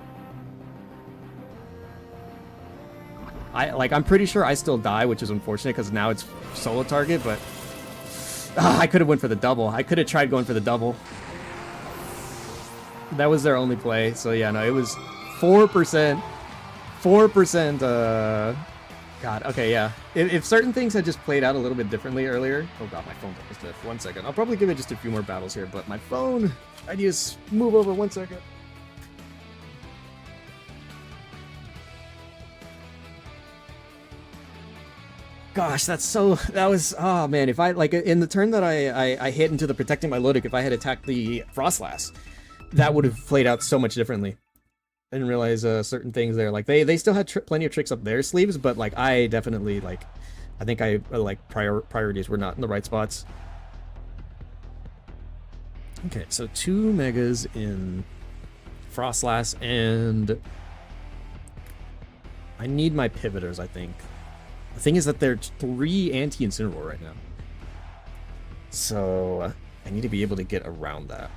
I'm pretty sure I still die, which is unfortunate because now it's solo target, but I could have went for the double. I could have tried going for the double. That was their only play, so yeah, no, it was 4%. 4%, God, okay, yeah. If certain things had just played out a little bit differently earlier... Oh god, my phone just dipped. 1 second. I'll probably give it just a few more battles here, but my phone... I need to move over 1 second. Gosh, that was, oh man, if I, like, in the turn that I hit into the Protecting Milotic, if I had attacked the Frostlass, that would have played out so much differently. didn't realize certain things there. Like they still had plenty of tricks up their sleeves, but like I definitely like, I think I like priorities were not in the right spots. Okay, so 2 megas in Frostlass, and I need my pivoters, I think. The thing is that there's 3 anti-Incineroar right now. So I need to be able to get around that.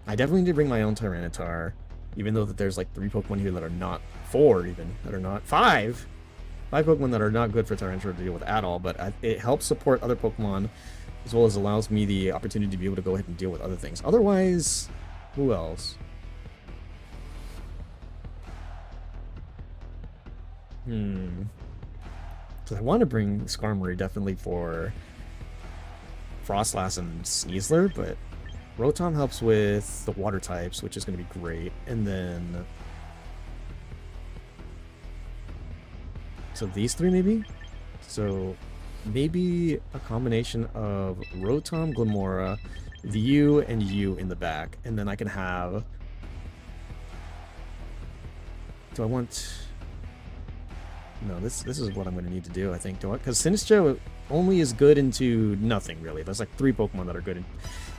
I definitely need to bring my own Tyranitar, even though that there's like 3 Pokemon here that are not, 4 even, that are not, 5 Pokemon that are not good for Tyranitar to deal with at all, but it helps support other Pokemon, as well as allows me the opportunity to be able to go ahead and deal with other things. Otherwise, who else? So I want to bring Skarmory definitely for Frostlass and Sneasler, but Rotom helps with the water types, which is going to be great. And then... so these 3 maybe? So maybe a combination of Rotom, Glimmora, the U, and U in the back. And then I can have... do I want... no, this is what I'm going to need to do, I think. Because Sinistcha only is good into nothing, really. There's like 3 Pokemon that are good.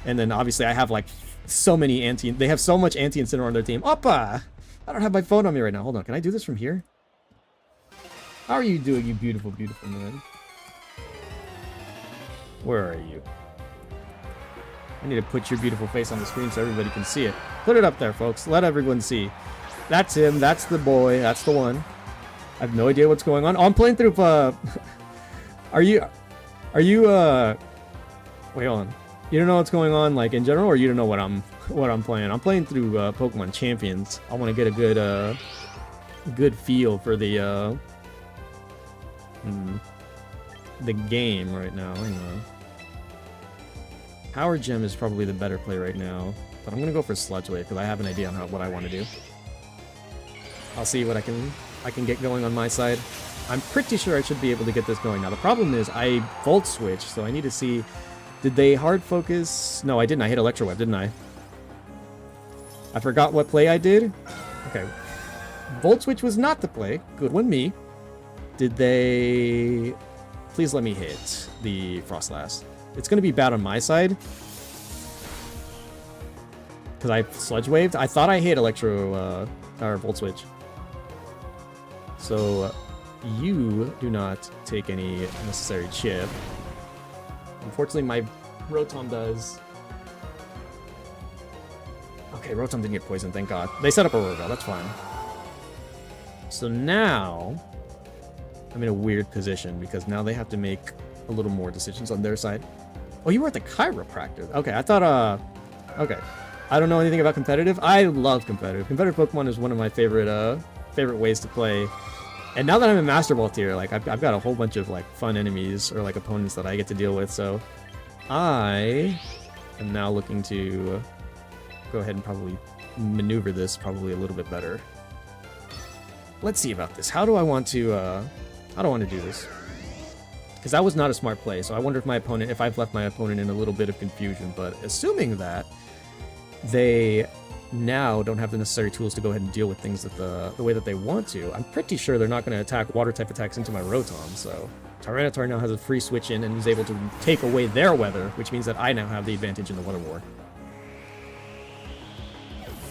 And then obviously I have like so many anti... they have so much anti-Incineroar on their team. Oppa! I don't have my phone on me right now. Hold on. Can I do this from here? How are you doing, you beautiful, beautiful man? Where are you? I need to put your beautiful face on the screen so everybody can see it. Put it up there, folks. Let everyone see. That's him. That's the boy. That's the one. I have no idea what's going on. Oh, I'm playing through, are you, wait, hold on. You don't know what's going on, like, in general, or you don't know what I'm playing? I'm playing through, Pokemon Champions. I want to get a good feel for the game right now. Hang on. Power Gem is probably the better play right now, but I'm gonna go for Sludge Wave because I have an idea on what I want to do. I'll see what I can get going on my side. I'm pretty sure I should be able to get this going. Now the problem is I Volt Switch, so I need to see, did they hard focus? No, I didn't. I hit Electro Web, didn't I? I forgot what play I did. Okay. Volt Switch was not the play. Good one, me. Did they... please let me hit the Frostlass. It's going to be bad on my side. Because I Sludge Waved. I thought I hit Electro... or Volt Switch. So, you do not take any necessary chip. Unfortunately, my Rotom does. Okay, Rotom didn't get poisoned, thank God. They set up a Rorville, that's fine. So now, I'm in a weird position, because now they have to make a little more decisions on their side. Oh, you were at the chiropractor. Okay, I thought, okay. I don't know anything about competitive. I love competitive. Competitive Pokemon is one of my favorite ways to play. And now that I'm in Master Ball tier, like I've got a whole bunch of like fun enemies or like opponents that I get to deal with. So I am now looking to go ahead and probably maneuver this probably a little bit better. Let's see about this. How do I want to do this? Because that was not a smart play. So I wonder if I've left my opponent in a little bit of confusion. But assuming that they now don't have the necessary tools to go ahead and deal with things that the way that they want to, I'm pretty sure they're not going to attack water type attacks into my Rotom, so Tyranitar now has a free switch in and is able to take away their weather, which means that I now have the advantage in the weather war.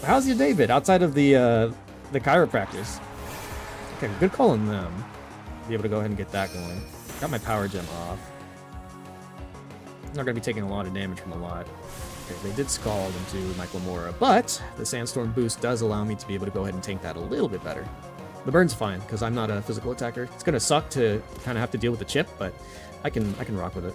How's your day been outside of the chiropractors? Okay, good call on them. Be able to go ahead and get that going. Got my Power Gem off. Not going to be taking a lot of damage from a lot. Okay, they did Scald into my Glimmora, but the Sandstorm boost does allow me to be able to go ahead and tank that a little bit better. The burn's fine, because I'm not a physical attacker. It's going to suck to kind of have to deal with the chip, but I can rock with it.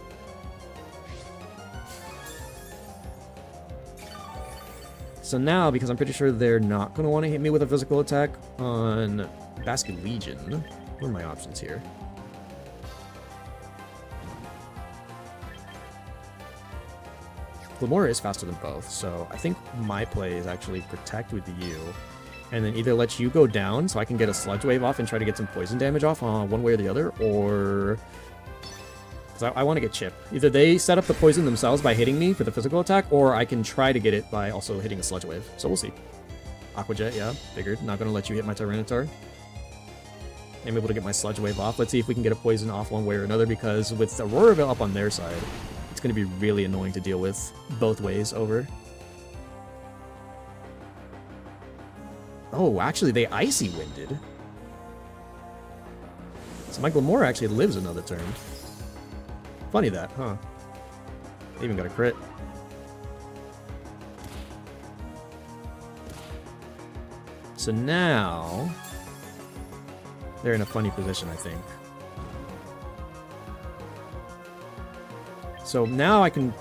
So now, because I'm pretty sure they're not going to want to hit me with a physical attack on Basket Legion, what are my options here? Glimmora is faster than both, so I think my play is actually Protect with you, and then either let you go down so I can get a Sludge Wave off and try to get some poison damage off one way or the other, or Because I want to get Chip. Either they set up the poison themselves by hitting me for the physical attack, or I can try to get it by also hitting a Sludge Wave. So we'll see. Aqua Jet, yeah, figured. Not going to let you hit my Tyranitar. I'm able to get my Sludge Wave off. Let's see if we can get a poison off one way or another, because with Auroraville up on their side, it's going to be really annoying to deal with both ways over. Oh, actually, they Icy Winded. So my Glamora actually lives another turn. Funny that, huh? They even got a crit. So now they're in a funny position, I think. So now I can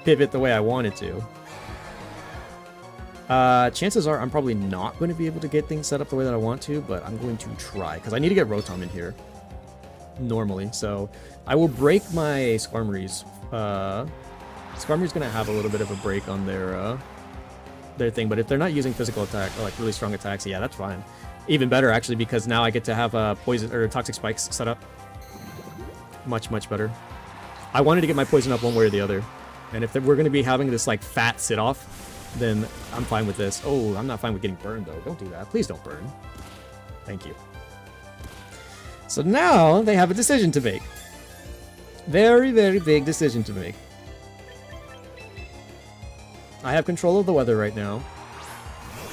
pivot the way I wanted to. Chances are I'm probably not going to be able to get things set up the way that I want to, but I'm going to try, because I need to get Rotom in here normally. So I will break my Skarmory's. Skarmory's going to have a little bit of a break on their thing, but if they're not using physical attack, or like really strong attacks, yeah, that's fine. Even better, actually, because now I get to have poison or toxic spikes set up. Much, much better. I wanted to get my poison up one way or the other, and if we're going to be having this like fat sit-off, then I'm fine with this. Oh, I'm not fine with getting burned, though. Don't do that. Please don't burn. Thank you. So now they have a decision to make. Very, very big decision to make. I have control of the weather right now.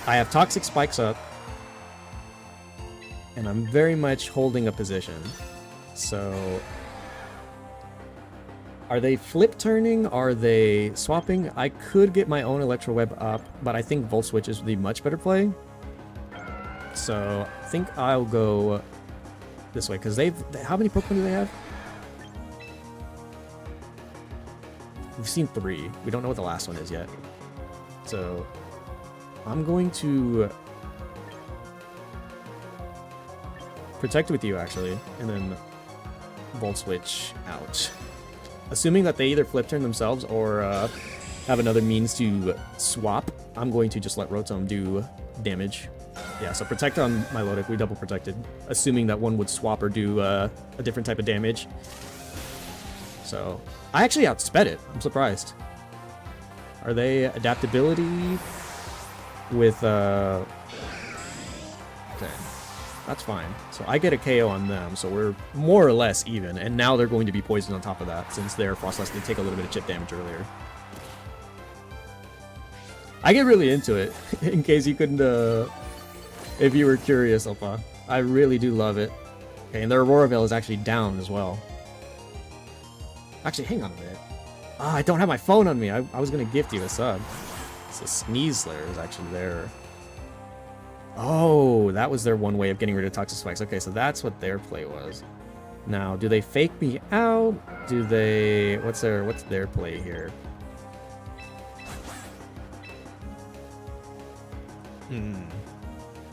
I have toxic spikes up. And I'm very much holding a position. So are they flip turning? Are they swapping? I could get my own Electro Web up, but I think Volt Switch is the much better play. So I think I'll go this way, because how many Pokemon do they have? We've seen 3. We don't know what the last one is yet. So I'm going to protect with you, actually, and then Volt Switch out. Assuming that they either flip turn themselves or have another means to swap, I'm going to just let Rotom do damage. Yeah, so protect on my Milotic, we double protected. Assuming that one would swap or do a different type of damage. So, I actually outsped it. I'm surprised. Are they adaptability with, okay. That's fine. So I get a KO on them, so we're more or less even. And now they're going to be poisoned on top of that, since their Frostlass did take a little bit of chip damage earlier. I get really into it, in case you couldn't, if you were curious, Opa. I really do love it. Okay, and their Auroraville is actually down as well. Actually, hang on a minute. Ah, I don't have my phone on me. I was going to gift you a sub. So Sneasler is actually there. Oh, that was their one way of getting rid of toxic spikes. Okay, so that's what their play was. Now, do they fake me out? Do they... What's their play here?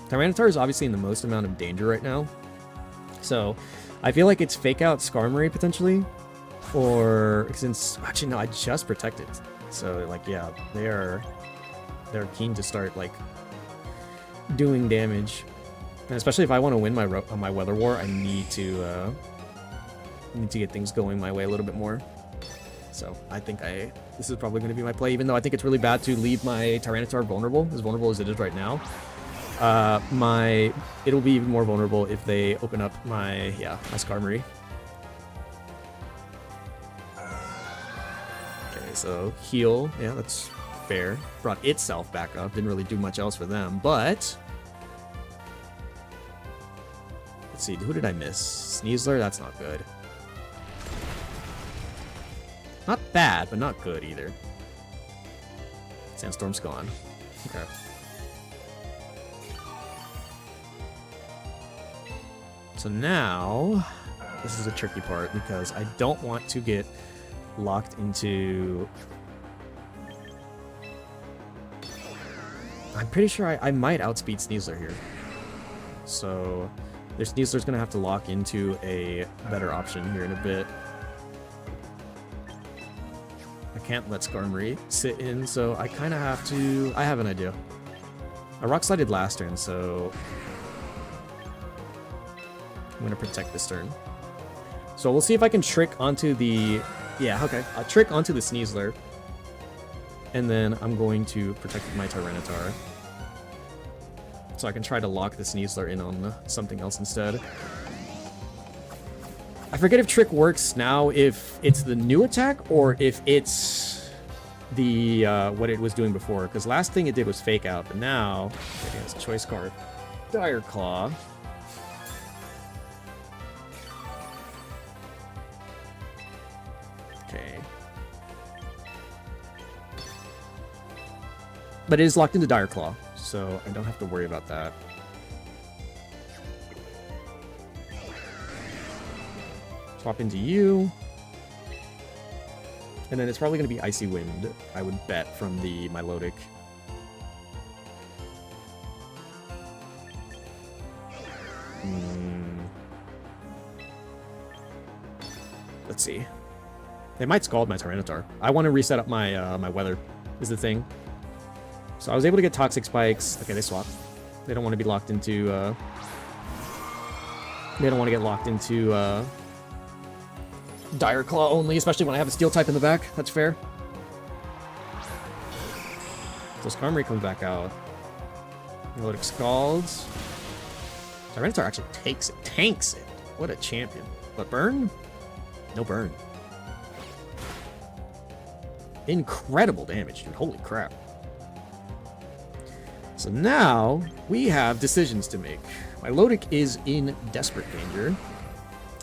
Tyranitar is obviously in the most amount of danger right now. So, I feel like it's fake out Skarmory potentially. Or, since... Actually, no, I just protected. So, like, yeah, they're keen to start, like, doing damage, and especially if I want to win my Weather War, I need to get things going my way a little bit more. So I think this is probably going to be my play, even though I think it's really bad to leave my Tyranitar vulnerable as it is right now. It'll be even more vulnerable if they open up my Skarmory. Okay, so heal, yeah, that's fair. Brought itself back up, didn't really do much else for them, but let's see, who did I miss? Sneasler, that's not good. Not bad, but not good either. Sandstorm's gone. Okay. So now, this is a tricky part because I don't want to get locked into... I'm pretty sure I might outspeed Sneasler here. So their Sneasler's going to have to lock into a better option here in a bit. I can't let Skarmory sit in, so I kind of have to... I have an idea. I Rock Slided last turn, so I'm going to protect this turn. So we'll see if I can trick onto the... Yeah, okay. I'll trick onto the Sneasler. And then I'm going to protect my Tyranitar. So I can try to lock the Sneasler in on something else instead. I forget if Trick works now if it's the new attack or if it's the what it was doing before. Because last thing it did was Fake Out, but now it has a choice card. Dire Claw. Okay. But it is locked into Dire Claw, so I don't have to worry about that. Swap into you. And then it's probably going to be Icy Wind, I would bet, from the Milotic. Let's see. They might Scald my Tyranitar. I want to reset up my my weather, is the thing. So I was able to get Toxic Spikes. Okay, they swap. They don't want to be locked into... They don't want to get locked into... Dire Claw only, especially when I have a Steel type in the back. That's fair. So Skarmory comes back out. Melodic Scalds. Tyranitar actually tanks it. What a champion. But burn? No burn. Incredible damage, dude. Holy crap. So now, we have decisions to make. Milotic is in desperate danger,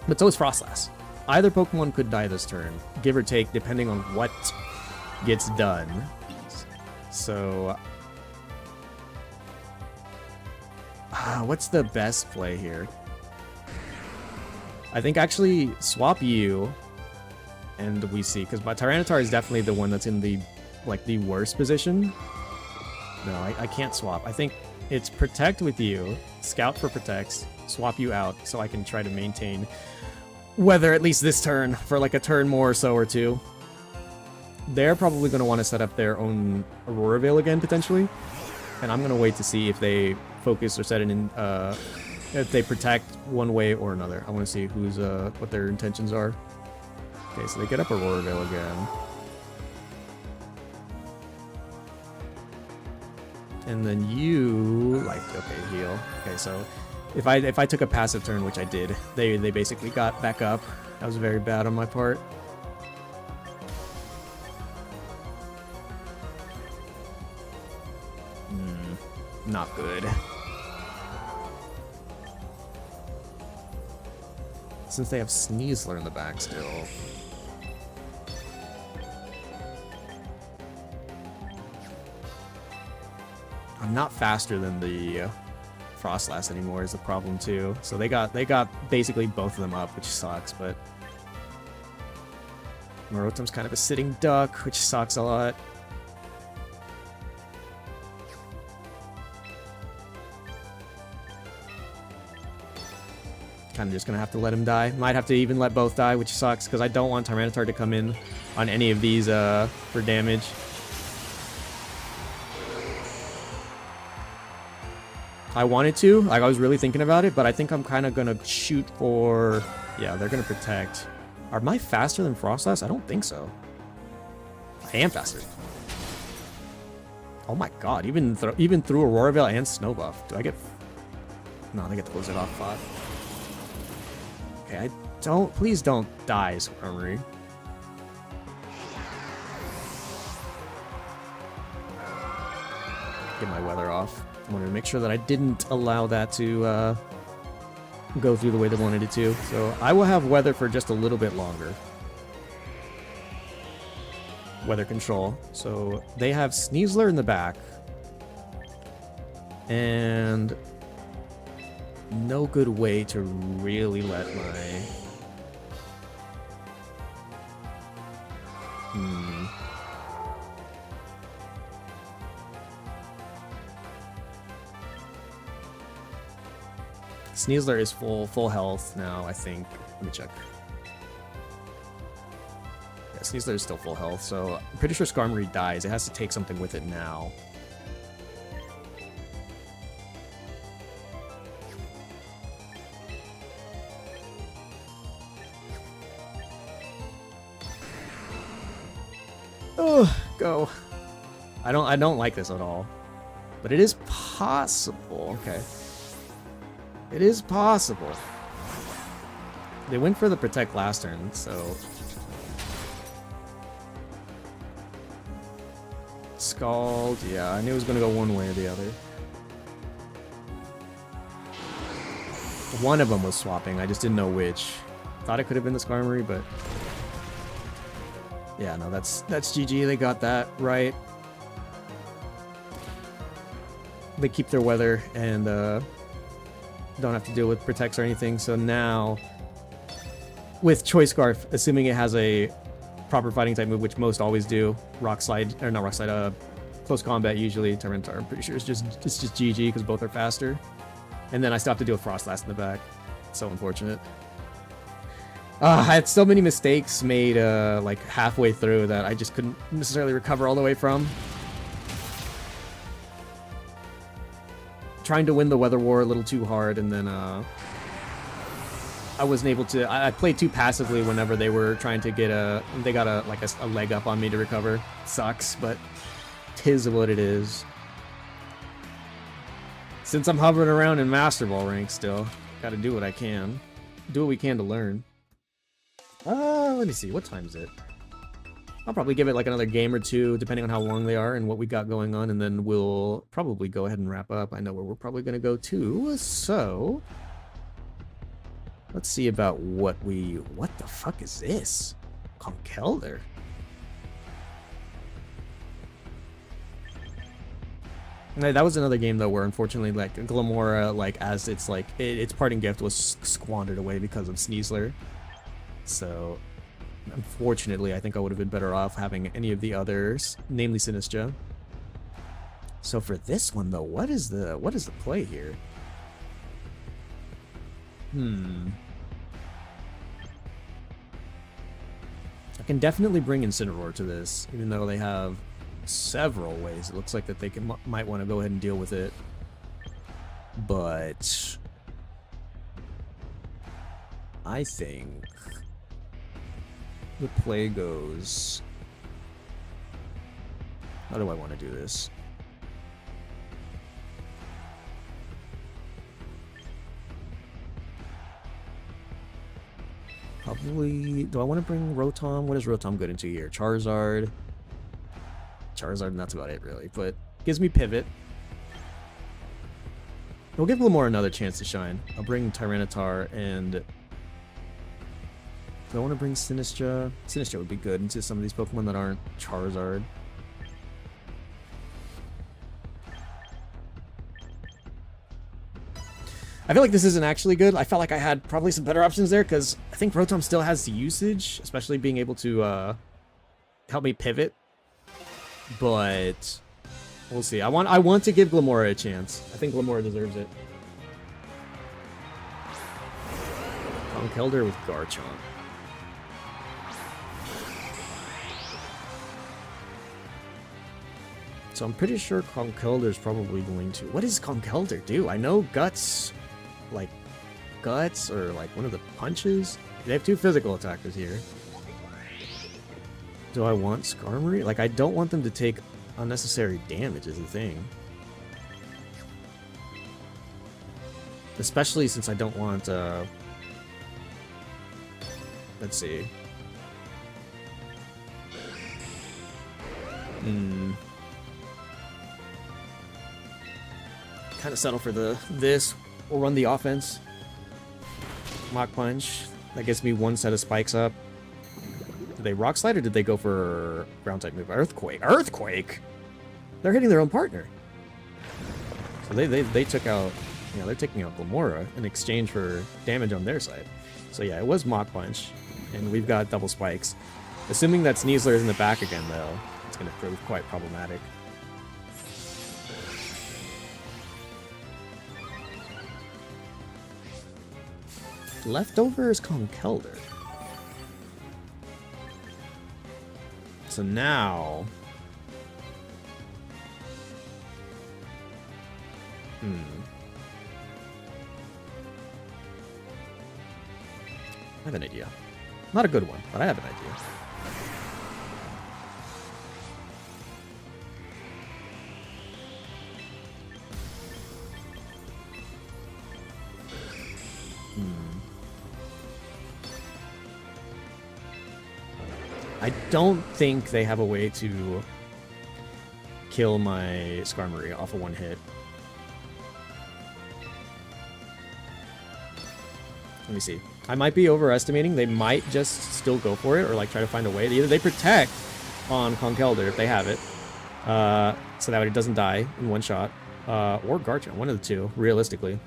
but so is Frostlass. Either Pokemon could die this turn, give or take, depending on what gets done. So... what's the best play here? I think actually swap you, and we see, because my Tyranitar is definitely the one that's in the, like, the worst position. No, I can't swap. I think it's Protect with you, Scout for Protects, swap you out, so I can try to maintain weather at least this turn, for like a turn more or so or two. They're probably going to want to set up their own Aurora Veil again, potentially. And I'm going to wait to see if they focus or set it in, if they protect one way or another. I want to see who's, what their intentions are. Okay, so they get up Aurora Veil again. And then you, like, okay, heal. Okay, so if I took a passive turn, which I did, they basically got back up. That was very bad on my part. Not good. Since they have Sneasler in the back still. I'm not faster than the Frostlass anymore is the problem too. So they got basically both of them up, which sucks, but Marotom's kind of a sitting duck, which sucks a lot. Kind of just gonna have to let him die. Might have to even let both die, which sucks, because I don't want Tyranitar to come in on any of these for damage. I wanted to, like I was really thinking about it, but I think I'm kind of gonna shoot for... Yeah, they're gonna protect. Am I faster than Frostlass? I don't think so. I am faster. Oh my god, even through Aurora Veil and Snow Buff. Do I get... No, they get to close it off 5. Okay, I don't... Please don't die, Skarmory. Get my weather off. I wanted to make sure that I didn't allow that to go through the way they wanted it to. So I will have weather for just a little bit longer. Weather control. So they have Sneasler in the back. And no good way to really let my... Sneasler is full health now, I think. Let me check. Yeah, Sneasler is still full health, so I'm pretty sure Skarmory dies. It has to take something with it now. Oh, go. I don't like this at all. But it is possible. Okay. It is possible. They went for the protect last turn, so... Scald, yeah, I knew it was gonna go one way or the other. One of them was swapping, I just didn't know which. Thought it could have been the Skarmory, but... Yeah, no, that's GG, they got that right. They keep their weather and don't have to deal with protects or anything, so now... With Choice Scarf, assuming it has a proper fighting type move, which most always do, Rock Slide, or not Rock Slide, Close Combat usually, Tyranitar, I'm pretty sure it's just GG because both are faster. And then I still have to deal with Frostlass in the back. So unfortunate. I had so many mistakes made like halfway through that I just couldn't necessarily recover all the way from. Trying to win the Weather War a little too hard, and then I wasn't able to. I played too passively whenever they were trying to get they got a leg up on me to recover. Sucks, but 'tis what it is. Since I'm hovering around in Master Ball rank still, gotta do what I can. Do what we can to learn. Let me see, what time is it? I'll probably give it like another game or two, depending on how long they are and what we got going on, and then we'll probably go ahead and wrap up. I know where we're probably gonna go too, so... Let's see about what the fuck is this? Conkeldurr. That was another game though where unfortunately like Glamora, like as its like its parting gift was squandered away because of Sneasler. So unfortunately I think I would have been better off having any of the others, namely Sinistra. So for this one though, what is the play here? I can definitely bring Incineroar to this, even though they have several ways. It looks like that they might want to go ahead and deal with it. But I think the play goes... How do I want to do this? Probably... Do I want to bring Rotom? What is Rotom good into here? Charizard. Charizard, and that's about it, really. But gives me Pivot. We'll give Glamora another chance to shine. I'll bring Tyranitar and... Do I want to bring Sinistra? Sinistra would be good into some of these Pokemon that aren't Charizard. I feel like this isn't actually good. I felt like I had probably some better options there because I think Rotom still has the usage, especially being able to help me pivot. But we'll see. I want to give Glamora a chance. I think Glamora deserves it. Conkeldurr with Garchomp. So I'm pretty sure Conkeldurr is probably going to... What does Conkeldurr do? I know Guts... Like, Guts or like one of the punches? They have two physical attackers here. Do I want Skarmory? Like, I don't want them to take unnecessary damage is the thing. Especially since I don't want, let's see. Kind of settle for this. We'll run the offense. Mach Punch. That gets me one set of spikes up. Did they Rock Slide or did they go for ground type move? Earthquake. Earthquake? They're hitting their own partner. So they took out... Yeah, they're taking out Glamora in exchange for damage on their side. So yeah, it was Mach Punch. And we've got double spikes. Assuming that Sneasler is in the back again, though, it's going to prove quite problematic. Leftover is Conkeldurr. So now... I have an idea. Not a good one, but I have an idea. I don't think they have a way to kill my Skarmory off of one hit. Let me see. I might be overestimating. They might just still go for it or like try to find a way. Either they protect on Conkeldurr if they have it, so that way it doesn't die in one shot, or Garchomp, one of the two, realistically.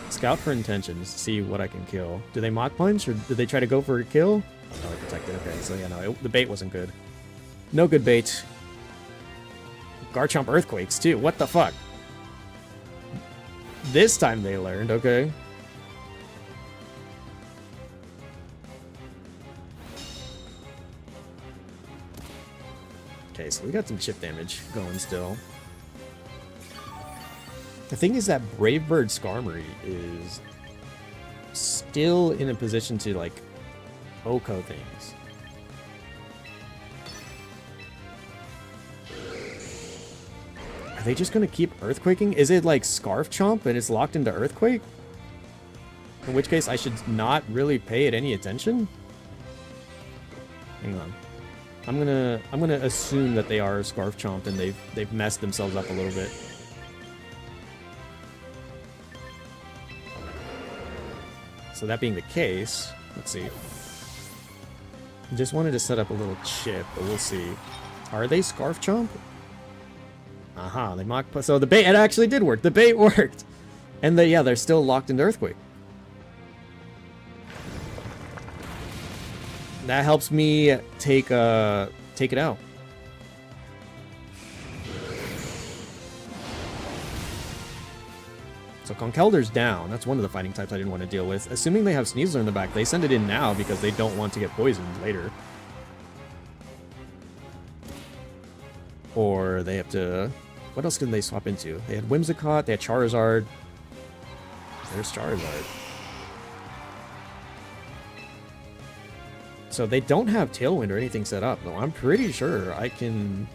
Scout for intentions, see what I can kill. Do they Mach Punch, or did they try to go for a kill? Oh, they protected. Okay, so yeah, no, the bait wasn't good. No good bait. Garchomp Earthquakes, too. What the fuck? This time they learned, okay. Okay, so we got some chip damage going still. The thing is that Brave Bird Skarmory is still in a position to, like, OHKO things. Are they just going to keep Earthquaking? Is it like Scarf Chomp and it's locked into Earthquake? In which case I should not really pay it any attention? Hang on. I'm gonna assume that they are Scarf Chomp and they've messed themselves up a little bit. So that being the case, let's see. Just wanted to set up a little chip, but we'll see. Are they Scarf Chomp? Aha, they Mach. So the bait, it actually did work. The bait worked, and yeah, they're still locked into Earthquake. That helps me take it out. So Conkeldurr's down. That's one of the fighting types I didn't want to deal with. Assuming they have Sneasler in the back, they send it in now because they don't want to get poisoned later. Or they have to... What else can they swap into? They had Whimsicott, they had Charizard. There's Charizard. So they don't have Tailwind or anything set up, though. I'm pretty sure I can...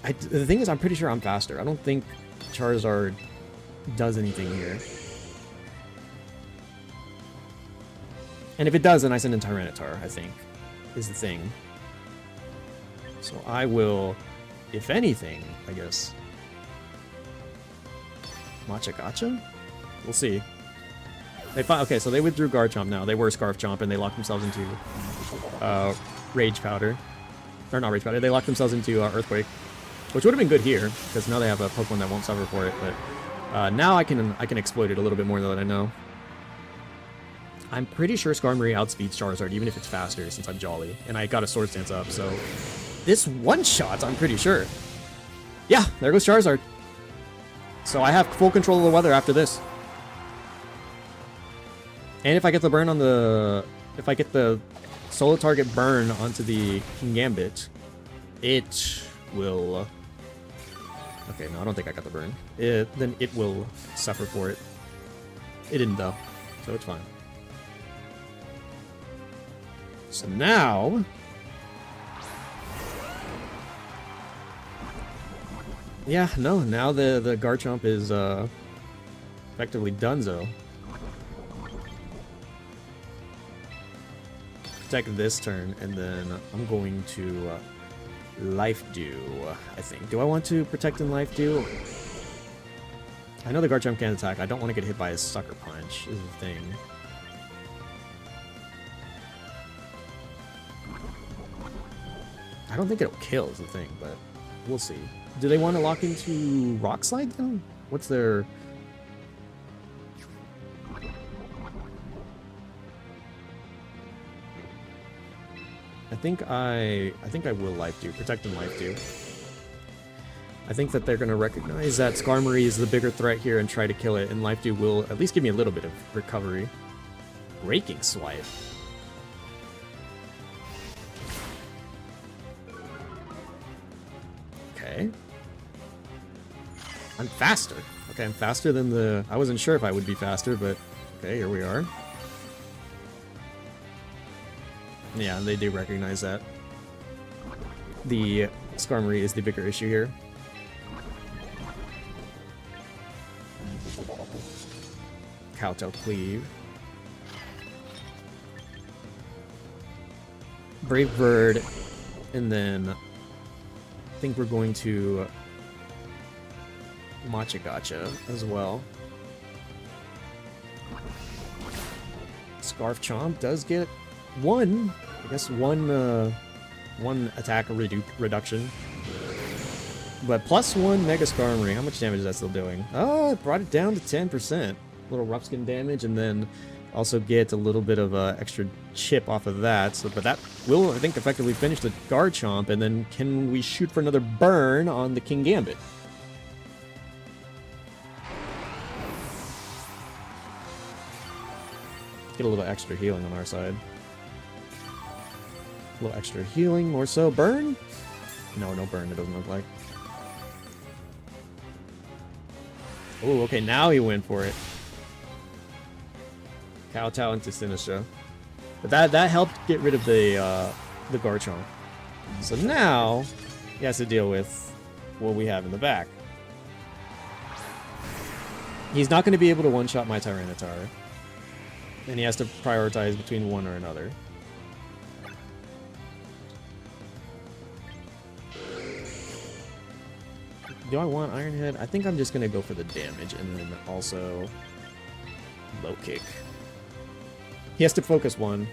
The thing is, I'm pretty sure I'm faster. I don't think Charizard does anything here. And if it does, then I send in Tyranitar, I think, is the thing. So I will, if anything, I guess... Matcha Gotcha? We'll see. Okay, so they withdrew Garchomp now. They were Scarf Chomp, and they locked themselves into Rage Powder. Or not Rage Powder, they locked themselves into Earthquake. Which would have been good here, because now they have a Pokemon that won't suffer for it, but now I can exploit it a little bit more now that I know. I'm pretty sure Skarmory outspeeds Charizard, even if it's faster, since I'm Jolly. And I got a Swords Dance up, so... This one-shot, I'm pretty sure. Yeah, there goes Charizard. So I have full control of the weather after this. And if I get the burn on the... If I get the solo target burn onto the Kingambit, it will... Okay, no, I don't think I got the burn. Then it will suffer for it. It didn't, though, so it's fine. So now... Yeah, no, now the Garchomp is effectively donezo. Protect this turn, and then I'm going to Life Dew, I think. Do I want to protect and Life Dew? I know the Garchomp can attack. I don't want to get hit by a Sucker Punch, is the thing. I don't think it'll kill, is the thing, but we'll see. Do they want to lock into Rock Slide, then? What's their... I think I will Life Dew. Protect and Life Dew. I think that they're going to recognize that Skarmory is the bigger threat here and try to kill it, and Life Dew will at least give me a little bit of recovery. Breaking Swipe. Okay. I'm faster. Okay, I'm faster than the... I wasn't sure if I would be faster, but... Okay, here we are. Yeah, they do recognize that. The Skarmory is the bigger issue here. Kowtow Cleave. Brave Bird, and then I think we're going to Matcha Gotcha as well. Scarf Chomp does get one attack reduction. But +1 Mega Skarm Ring. How much damage is that still doing? Oh, it brought it down to 10%. Little rough skin damage, and then also get a little bit of extra chip off of that. So, but that will, I think, effectively finish the Garchomp, and then can we shoot for another burn on the King Gambit? Get a little extra healing on our side. A little extra healing, more so. Burn? No, no burn, it doesn't look like. Oh, okay, now he went for it. Kowtow into Sinistra. But that helped get rid of the Garchomp. So now, he has to deal with what we have in the back. He's not going to be able to one-shot my Tyranitar. And he has to prioritize between one or another. Do I want Iron Head? I think I'm just going to go for the damage and then also low kick. He has to focus one.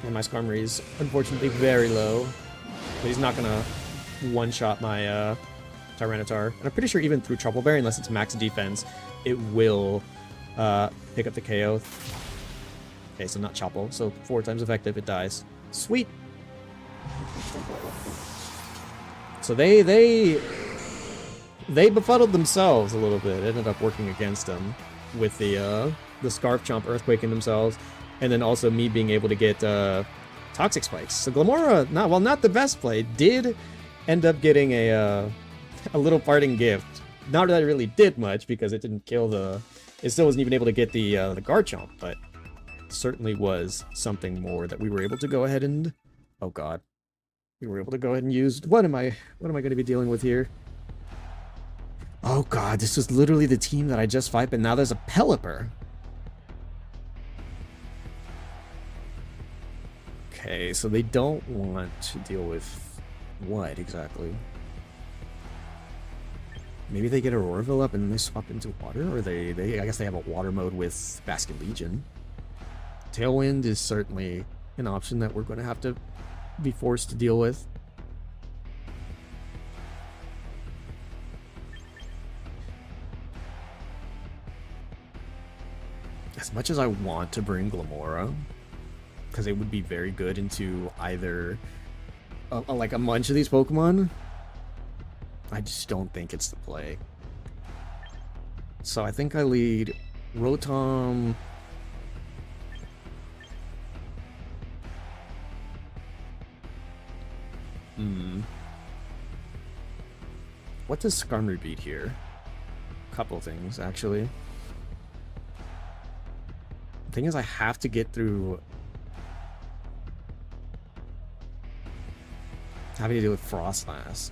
And my Skarmory is unfortunately very low. But he's not going to one-shot my Tyranitar. And I'm pretty sure even through Trouble Berry, unless it's max defense, it will pick up the KO. Okay, so not Chople. So 4 times effective, it dies. Sweet! So they befuddled themselves a little bit. It ended up working against them with the Scarf Chomp earthquaking themselves, and then also me being able to get Toxic Spikes. So Glamora, not the best play, did end up getting a little parting gift. Not that it really did much because it didn't kill it still wasn't even able to get the Garchomp, but certainly was something more that we were able to go ahead and, oh god. We were able to go ahead and use... What am I going to be dealing with here? Oh god, this was literally the team that I just fought, but now there's a Pelipper. Okay, so they don't want to deal with what exactly? Maybe they get Auroraville up and they swap into water? Or I guess they have a water mode with Basket Legion. Tailwind is certainly an option that we're going to have to be forced to deal with. As much as I want to bring Glamora, because it would be very good into either like a bunch of these Pokemon, I just don't think it's the play. So I think I lead Rotom. What does Skarmory beat here? Couple things, actually. The thing is, I have to get through... having to deal with Frostlass.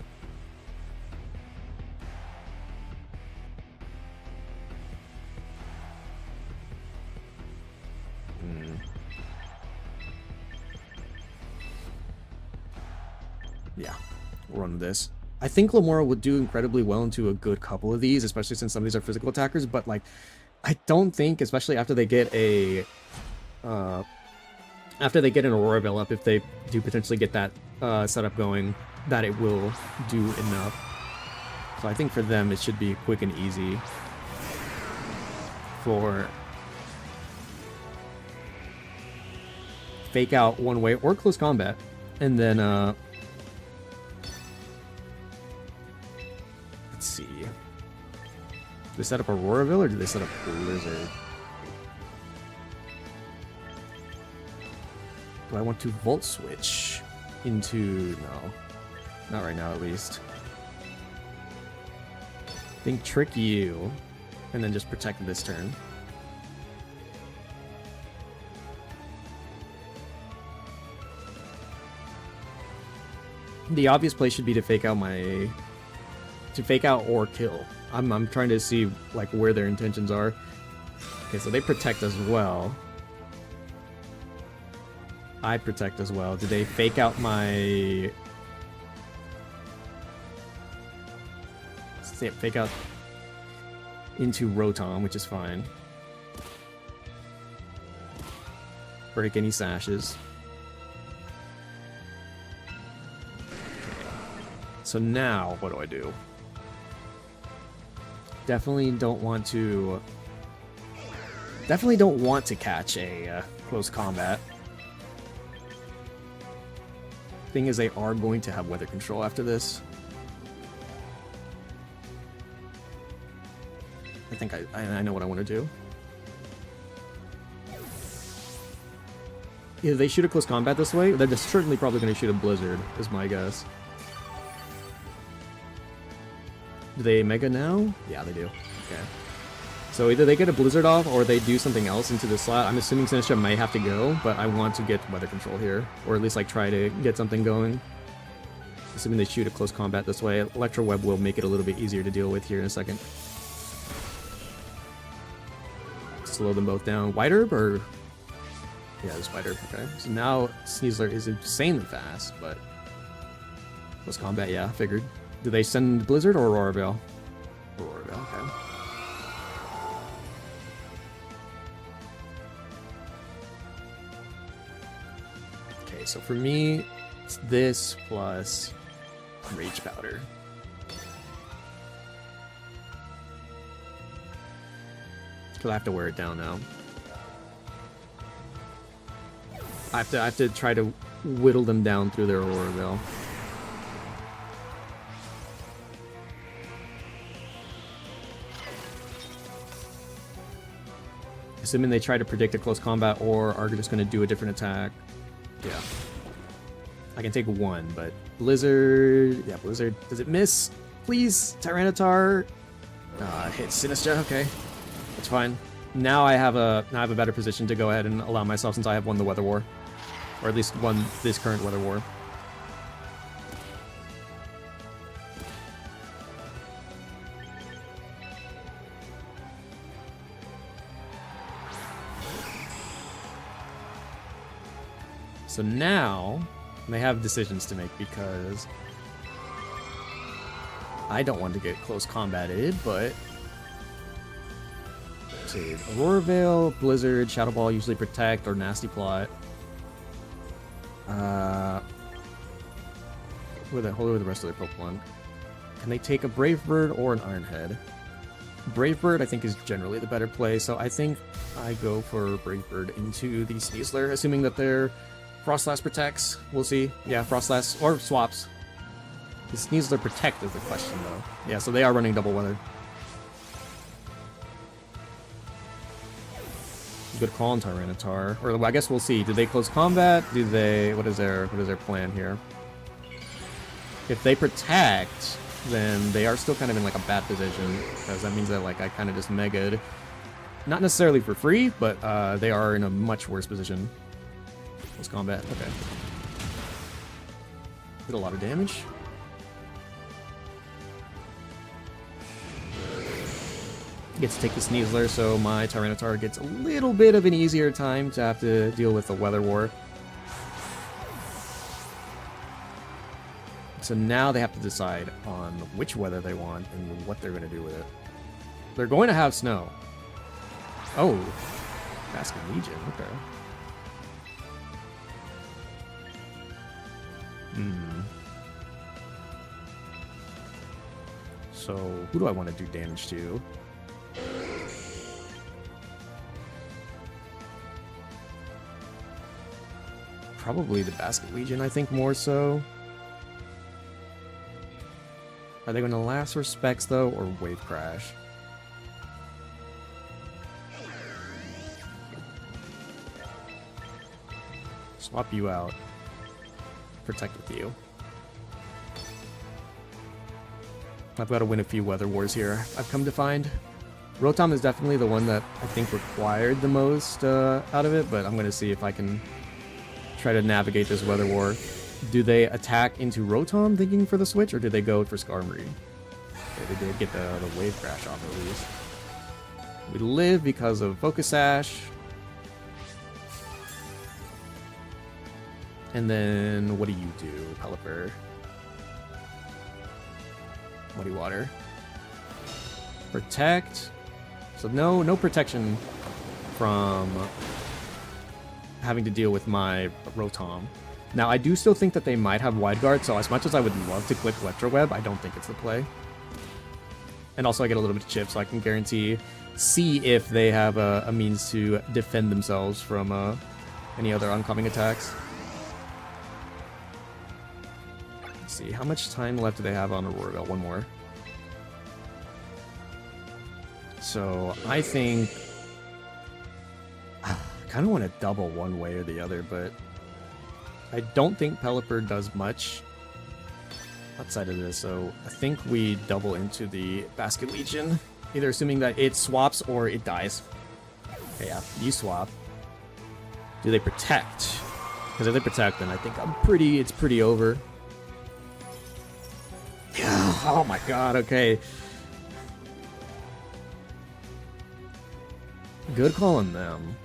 Yeah, we'll run with this. I think Glamora would do incredibly well into a good couple of these, especially since some of these are physical attackers, but like, I don't think, especially after they get an Auroraville up, if they do potentially get that setup going, that it will do enough. So I think for them, it should be quick and easy for fake out one way or close combat, and then let's see. Do they set up Auroraville or do they set up Blizzard? Do I want to Volt Switch into... No. Not right now, at least. I think Trick You, and then just protect this turn. The obvious play should be to fake out my to fake out or kill. I'm trying to see like where their intentions are. Okay, so they protect as well. I protect as well. Do they fake out my... Fake out into Rotom, which is fine. Break any sashes. So now, what do I do? Definitely don't want to catch a close combat. Thing is, they are going to have weather control after this. I think I know what I want to do. Either they shoot a close combat this way, or they're just certainly probably going to shoot a blizzard, is my guess. Do they mega now? Yeah, they do. Okay. So either they get a blizzard off, or they do something else into the slot. I'm assuming Sinistcha may have to go, but I want to get weather control here, or at least like try to get something going. Assuming they shoot a close combat this way, Electro Web will make it a little bit easier to deal with here in a second. Slow them both down. White Herb or... Yeah, it's White Herb. Okay. So now Sneasler is insanely fast, but... Close combat, yeah, figured. Do they send Blizzard or Aurora Veil? Aurora Veil, okay. Okay, so for me, it's this plus Rage Powder. Because I have to wear it down now. I have to try to whittle them down through their Aurora Veil. Assuming they try to predict a close combat or are just going to do a different attack. Yeah. I can take one, but Blizzard... Yeah, Blizzard. Does it miss? Please? Tyranitar? Hit Sinistcha. Okay. That's fine. Now I have a better position to go ahead and allow myself, since I have won the Weather War. Or at least won this current Weather War. So now, they have decisions to make, because I don't want to get close combated, but... Let's see, Aurora Veil, Blizzard, Shadow Ball usually protect, or Nasty Plot. With the rest of their Pokemon. Can they take a Brave Bird or an Iron Head? Brave Bird, I think, is generally the better play, so I think I go for Brave Bird into the Sneasler, assuming that their Frostlass protects. We'll see. Yeah, Frostlass, or swaps. The Sneasler protect is the question, though. Yeah, so they are running double weather. Good call on Tyranitar. Or well, I guess we'll see. Do they close combat? Do they... What is their plan here? If they protect, then they are still kind of in like a bad position, because that means that like I kind of just mega'd. Not necessarily for free, but they are in a much worse position. Close combat. Okay. Did a lot of damage. Gets to take the Sneasler, so my Tyranitar gets a little bit of an easier time to have to deal with the Weather War. So now they have to decide on which weather they want and what they're going to do with it. They're going to have snow. Oh, Basket Legion, okay. So, who do I want to do damage to? Probably the Basket Legion, I think, more so. Are they going to last respects, though, or Wave Crash? Swap you out. Protect with you. I've got to win a few Weather Wars here, I've come to find. Rotom is definitely the one that I think required the most out of it, but I'm going to see if I can try to navigate this Weather War. Do they attack into Rotom thinking for the switch, or do they go for Skarmory? Okay, they did get the wave crash off at least. We live because of Focus Sash. And then, what do you do, Pelipper? Muddy Water. Protect. So no protection from having to deal with my Rotom. Now, I do still think that they might have Wide Guard, so as much as I would love to click Electro Web, I don't think it's the play. And also I get a little bit of chip, so I can see if they have a means to defend themselves from any other oncoming attacks. Let's see, how much time left do they have on Aurora Bell? One more. So I think I kind of want to double one way or the other, but I don't think Pelipper does much outside of this, so I think we double into the Basket Legion, either assuming that it swaps or it dies. Okay, yeah, you swap. Do they protect? Because if they protect, then I think it's pretty over. Yeah, oh my god, okay. Good call on them.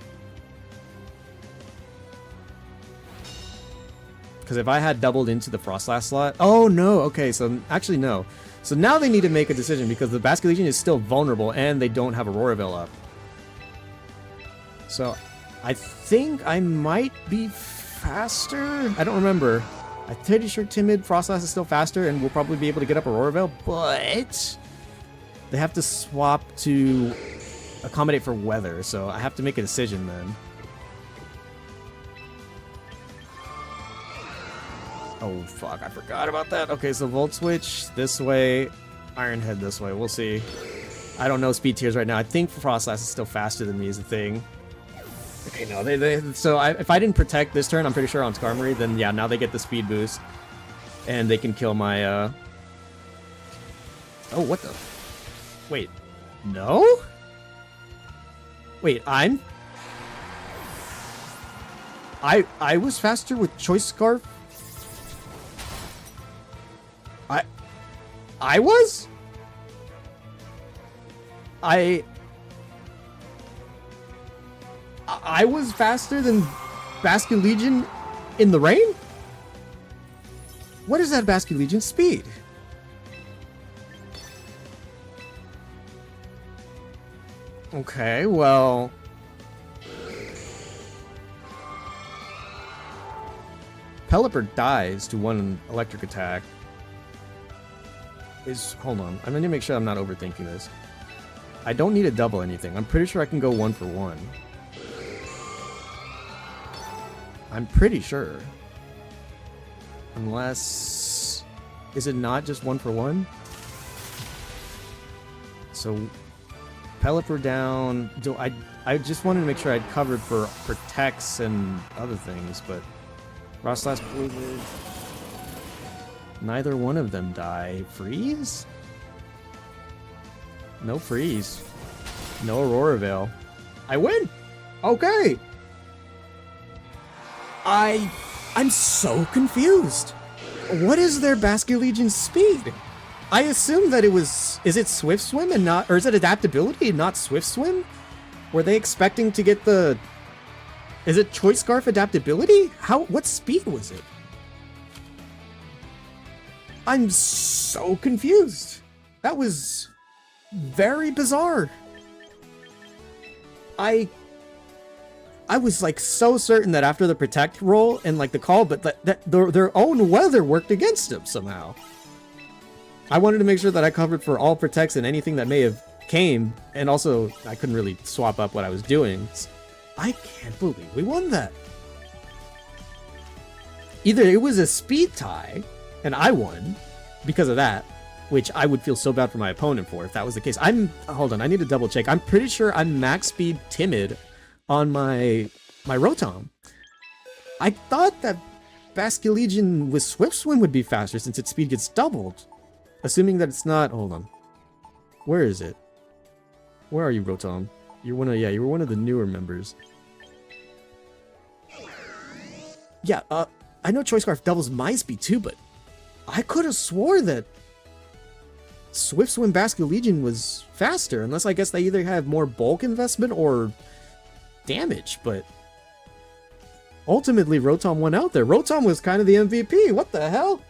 Because if I had doubled into the Frostlass slot... Oh, no. Okay, so actually, no. So now they need to make a decision because the Basket Legion is still vulnerable and they don't have Aurora Veil up. So I think I might be faster. I don't remember. I'm pretty sure Timid Frostlass is still faster and we'll probably be able to get up Aurora Veil, but they have to swap to accommodate for weather, so I have to make a decision then. Oh, fuck, I forgot about that. Okay, so Volt Switch this way, Iron Head this way. We'll see. I don't know speed tiers right now. I think Frostlass is still faster than me is the thing. Okay, no, so if I didn't protect this turn, I'm pretty sure on Skarmory, then yeah, now they get the speed boost. And they can kill my, Oh, what the? Wait. No? Wait, I was faster with Choice Scarf? I was? I was faster than Basket Legion in the rain? What is that Basket Legion speed? Okay, well... Pelipper dies to one electric attack. Hold on. I need to make sure I'm not overthinking this. I don't need to double anything. I'm pretty sure I can go 1 for 1. I'm pretty sure. Unless... Is it not just 1 for 1? So... Pelipper down... I just wanted to make sure I'd covered for protects and other things, but... Frostlass Blizzard... Neither one of them die. Freeze? No freeze. No Aurora Veil. I win! Okay! I'm so confused. What is their Basket Legion's speed? I assume that it was... Is it Swift Swim and not... Or is it Adaptability and not Swift Swim? Were they expecting to get the... Is it Choice Scarf Adaptability? What speed was it? I'm so confused. That was very bizarre. I was like so certain that after the protect roll and like the call, but that their own weather worked against him somehow. I wanted to make sure that I covered for all protects and anything that may have came, and also I couldn't really swap up what I was doing. I can't believe we won that. Either it was a speed tie and I won because of that, which I would feel so bad for my opponent for if that was the case. Hold on, I need to double check. I'm pretty sure I'm max speed Timid on my Rotom. I thought that Basket Legion with Swift Swim would be faster since its speed gets doubled. Assuming that it's not... Hold on. Where is it? Where are you, Rotom? You were one of the newer members. Yeah, I know Choice Scarf doubles my speed too, but I could have swore that Swift Swim Basket Legion was faster, unless I guess they either have more bulk investment or damage, but ultimately Rotom won out there. Rotom was kind of the MVP. What the hell?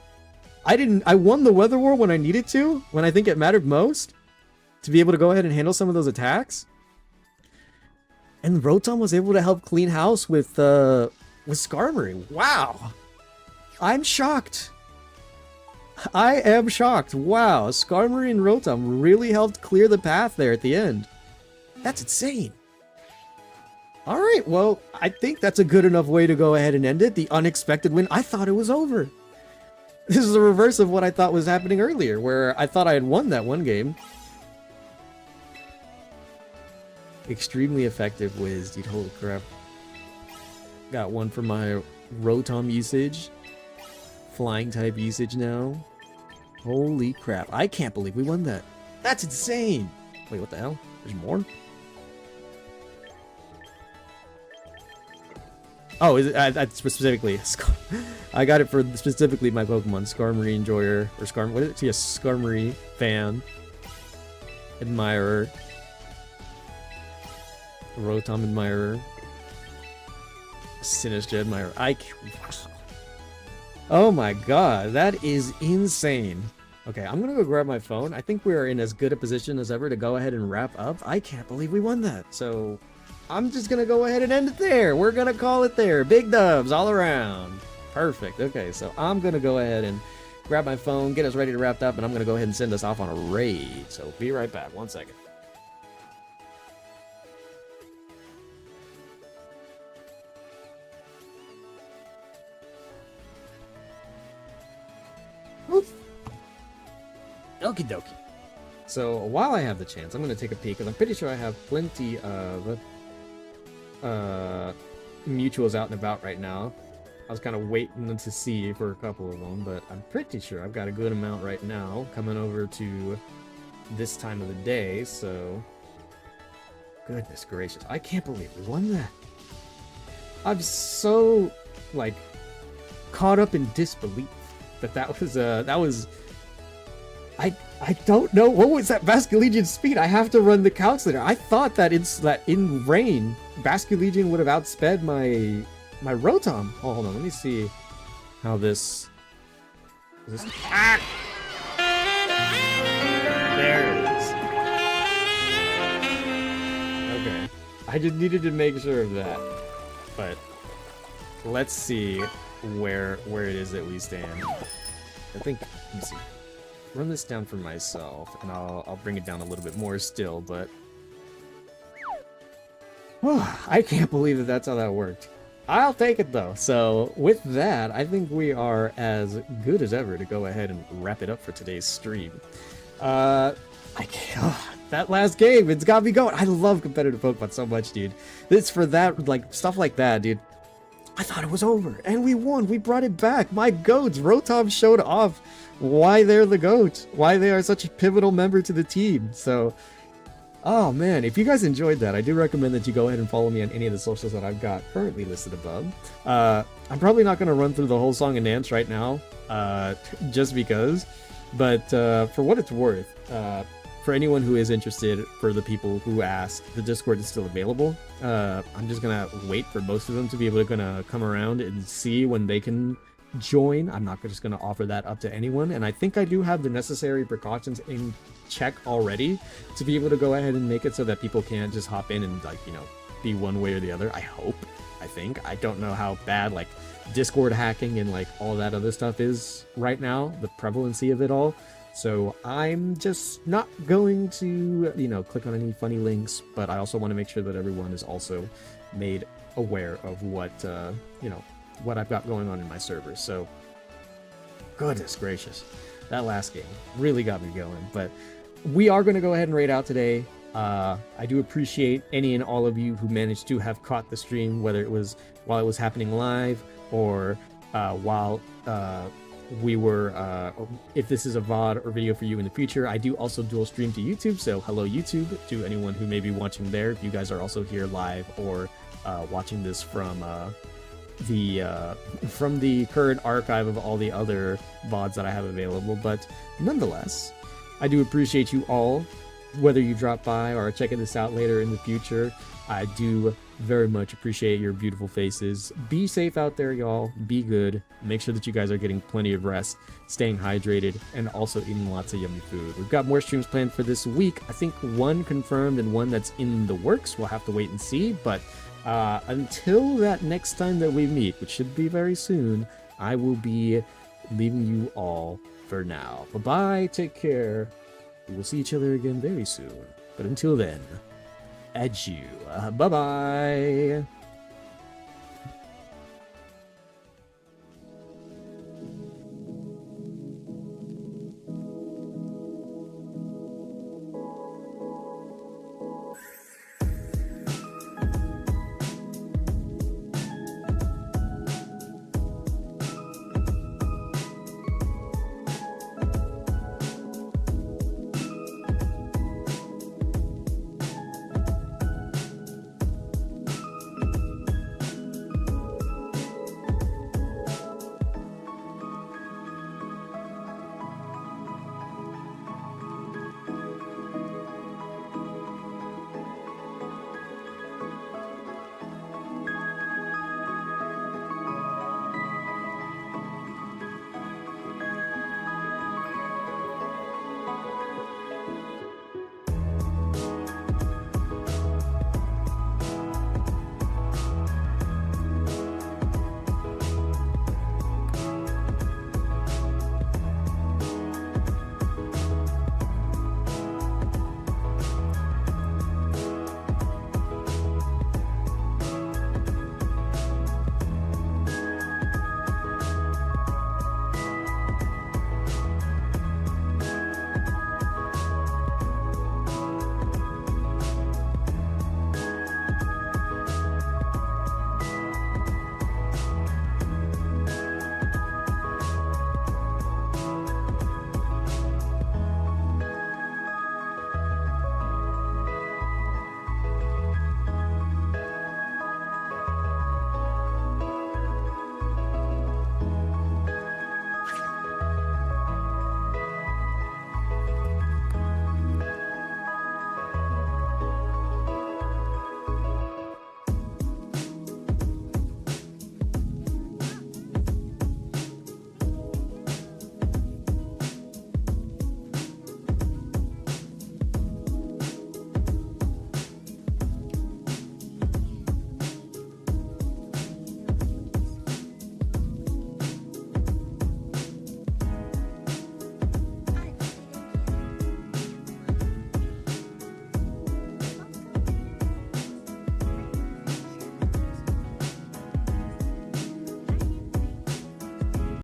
I won the Weather War when I needed to, when I think it mattered most, to be able to go ahead and handle some of those attacks. And Rotom was able to help clean house with Skarmory. Wow. I'm shocked. I am shocked. Wow, Skarmory and Rotom really helped clear the path there at the end. That's insane. Alright, well, I think that's a good enough way to go ahead and end it. The unexpected win. I thought it was over. This is the reverse of what I thought was happening earlier, where I thought I had won that one game. Extremely effective Wiz, dude. Holy crap. Got one for my Rotom usage. Flying type usage now. Holy crap. I can't believe we won that. That's insane. Wait, what the hell? There's more? Oh, is it that's specifically I got it for specifically my Pokemon Skarmory enjoyer or what is it? Yeah, Skarmory fan, admirer, Rotom admirer, Sinistcha admirer. Wow. Oh my god, that is insane. Okay, I'm gonna go grab my phone. I think we are in as good a position as ever to go ahead and wrap up. I can't believe we won that. So I'm just gonna go ahead and end it there. We're gonna call it there. Big dubs all around. Perfect. Okay, so I'm gonna go ahead and grab my phone, get us ready to wrap up, and I'm gonna go ahead and send us off on a raid. So be right back. 1 second. Okie dokie. So while I have the chance, I'm going to take a peek, because I'm pretty sure I have plenty of mutuals out and about right now. I was kind of waiting to see for a couple of them, but I'm pretty sure I've got a good amount right now coming over to this time of the day, so goodness gracious, I can't believe we won that. I'm so, like, caught up in disbelief that was I don't know, what was that Basculegion speed? I have to run the calculator. I thought that in rain, Basculegion would have outsped my Rotom. Oh, hold on, let me see how this. Is this? Ah! There it is. Okay, I just needed to make sure of that. But let's see where it is that we stand. I think. Let me see. Run this down for myself, and I'll bring it down a little bit more still, but I can't believe that that's how that worked. I'll take it though. So with that, I think we are as good as ever to go ahead and wrap it up for today's stream. I can't, that last game, it's got me going. I love competitive Pokemon so much, dude. It's for that, like, stuff like that, dude. I thought it was over, and we won. We brought it back. My goats, Rotom showed off why they're the GOAT, why they are such a pivotal member to the team. So, oh man, if you guys enjoyed that, I do recommend that you go ahead and follow me on any of the socials that I've got currently listed above. I'm probably not going to run through the whole song and dance right now, just because, but for what it's worth, for anyone who is interested, for the people who asked, the Discord is still available. I'm just gonna wait for most of them to be able to come around and see when they can join. I'm not just gonna offer that up to anyone, and I think I do have the necessary precautions in check already to be able to go ahead and make it so that people can't just hop in and, like, you know, be one way or the other. I hope. I don't know how bad, like, Discord hacking and, like, all that other stuff is right now, the prevalency of it all. So I'm just not going to, you know, click on any funny links, but I also want to make sure that everyone is also made aware of what, you know, what I've got going on in my servers. So, goodness gracious, that last game really got me going. But we are going to go ahead and raid out today. I do appreciate any and all of you who managed to have caught the stream, whether it was while it was happening live or while we were, if this is a VOD or video for you in the future. I do also dual stream to YouTube, so hello YouTube to anyone who may be watching there, if you guys are also here live or watching this from the current archive of all the other VODs that I have available. But nonetheless, I do appreciate you all, whether you drop by or are checking this out later in the future. I do very much appreciate your beautiful faces. Be safe out there, y'all. Be good. Make sure that you guys are getting plenty of rest, staying hydrated, and also eating lots of yummy food. We've got more streams planned for this week. I think one confirmed and one that's in the works. We'll have to wait and see. But until that next time that we meet, which should be very soon, I will be leaving you all for now. Bye-bye. Take care. We will see each other again very soon. But until then, adieu. Bye-bye.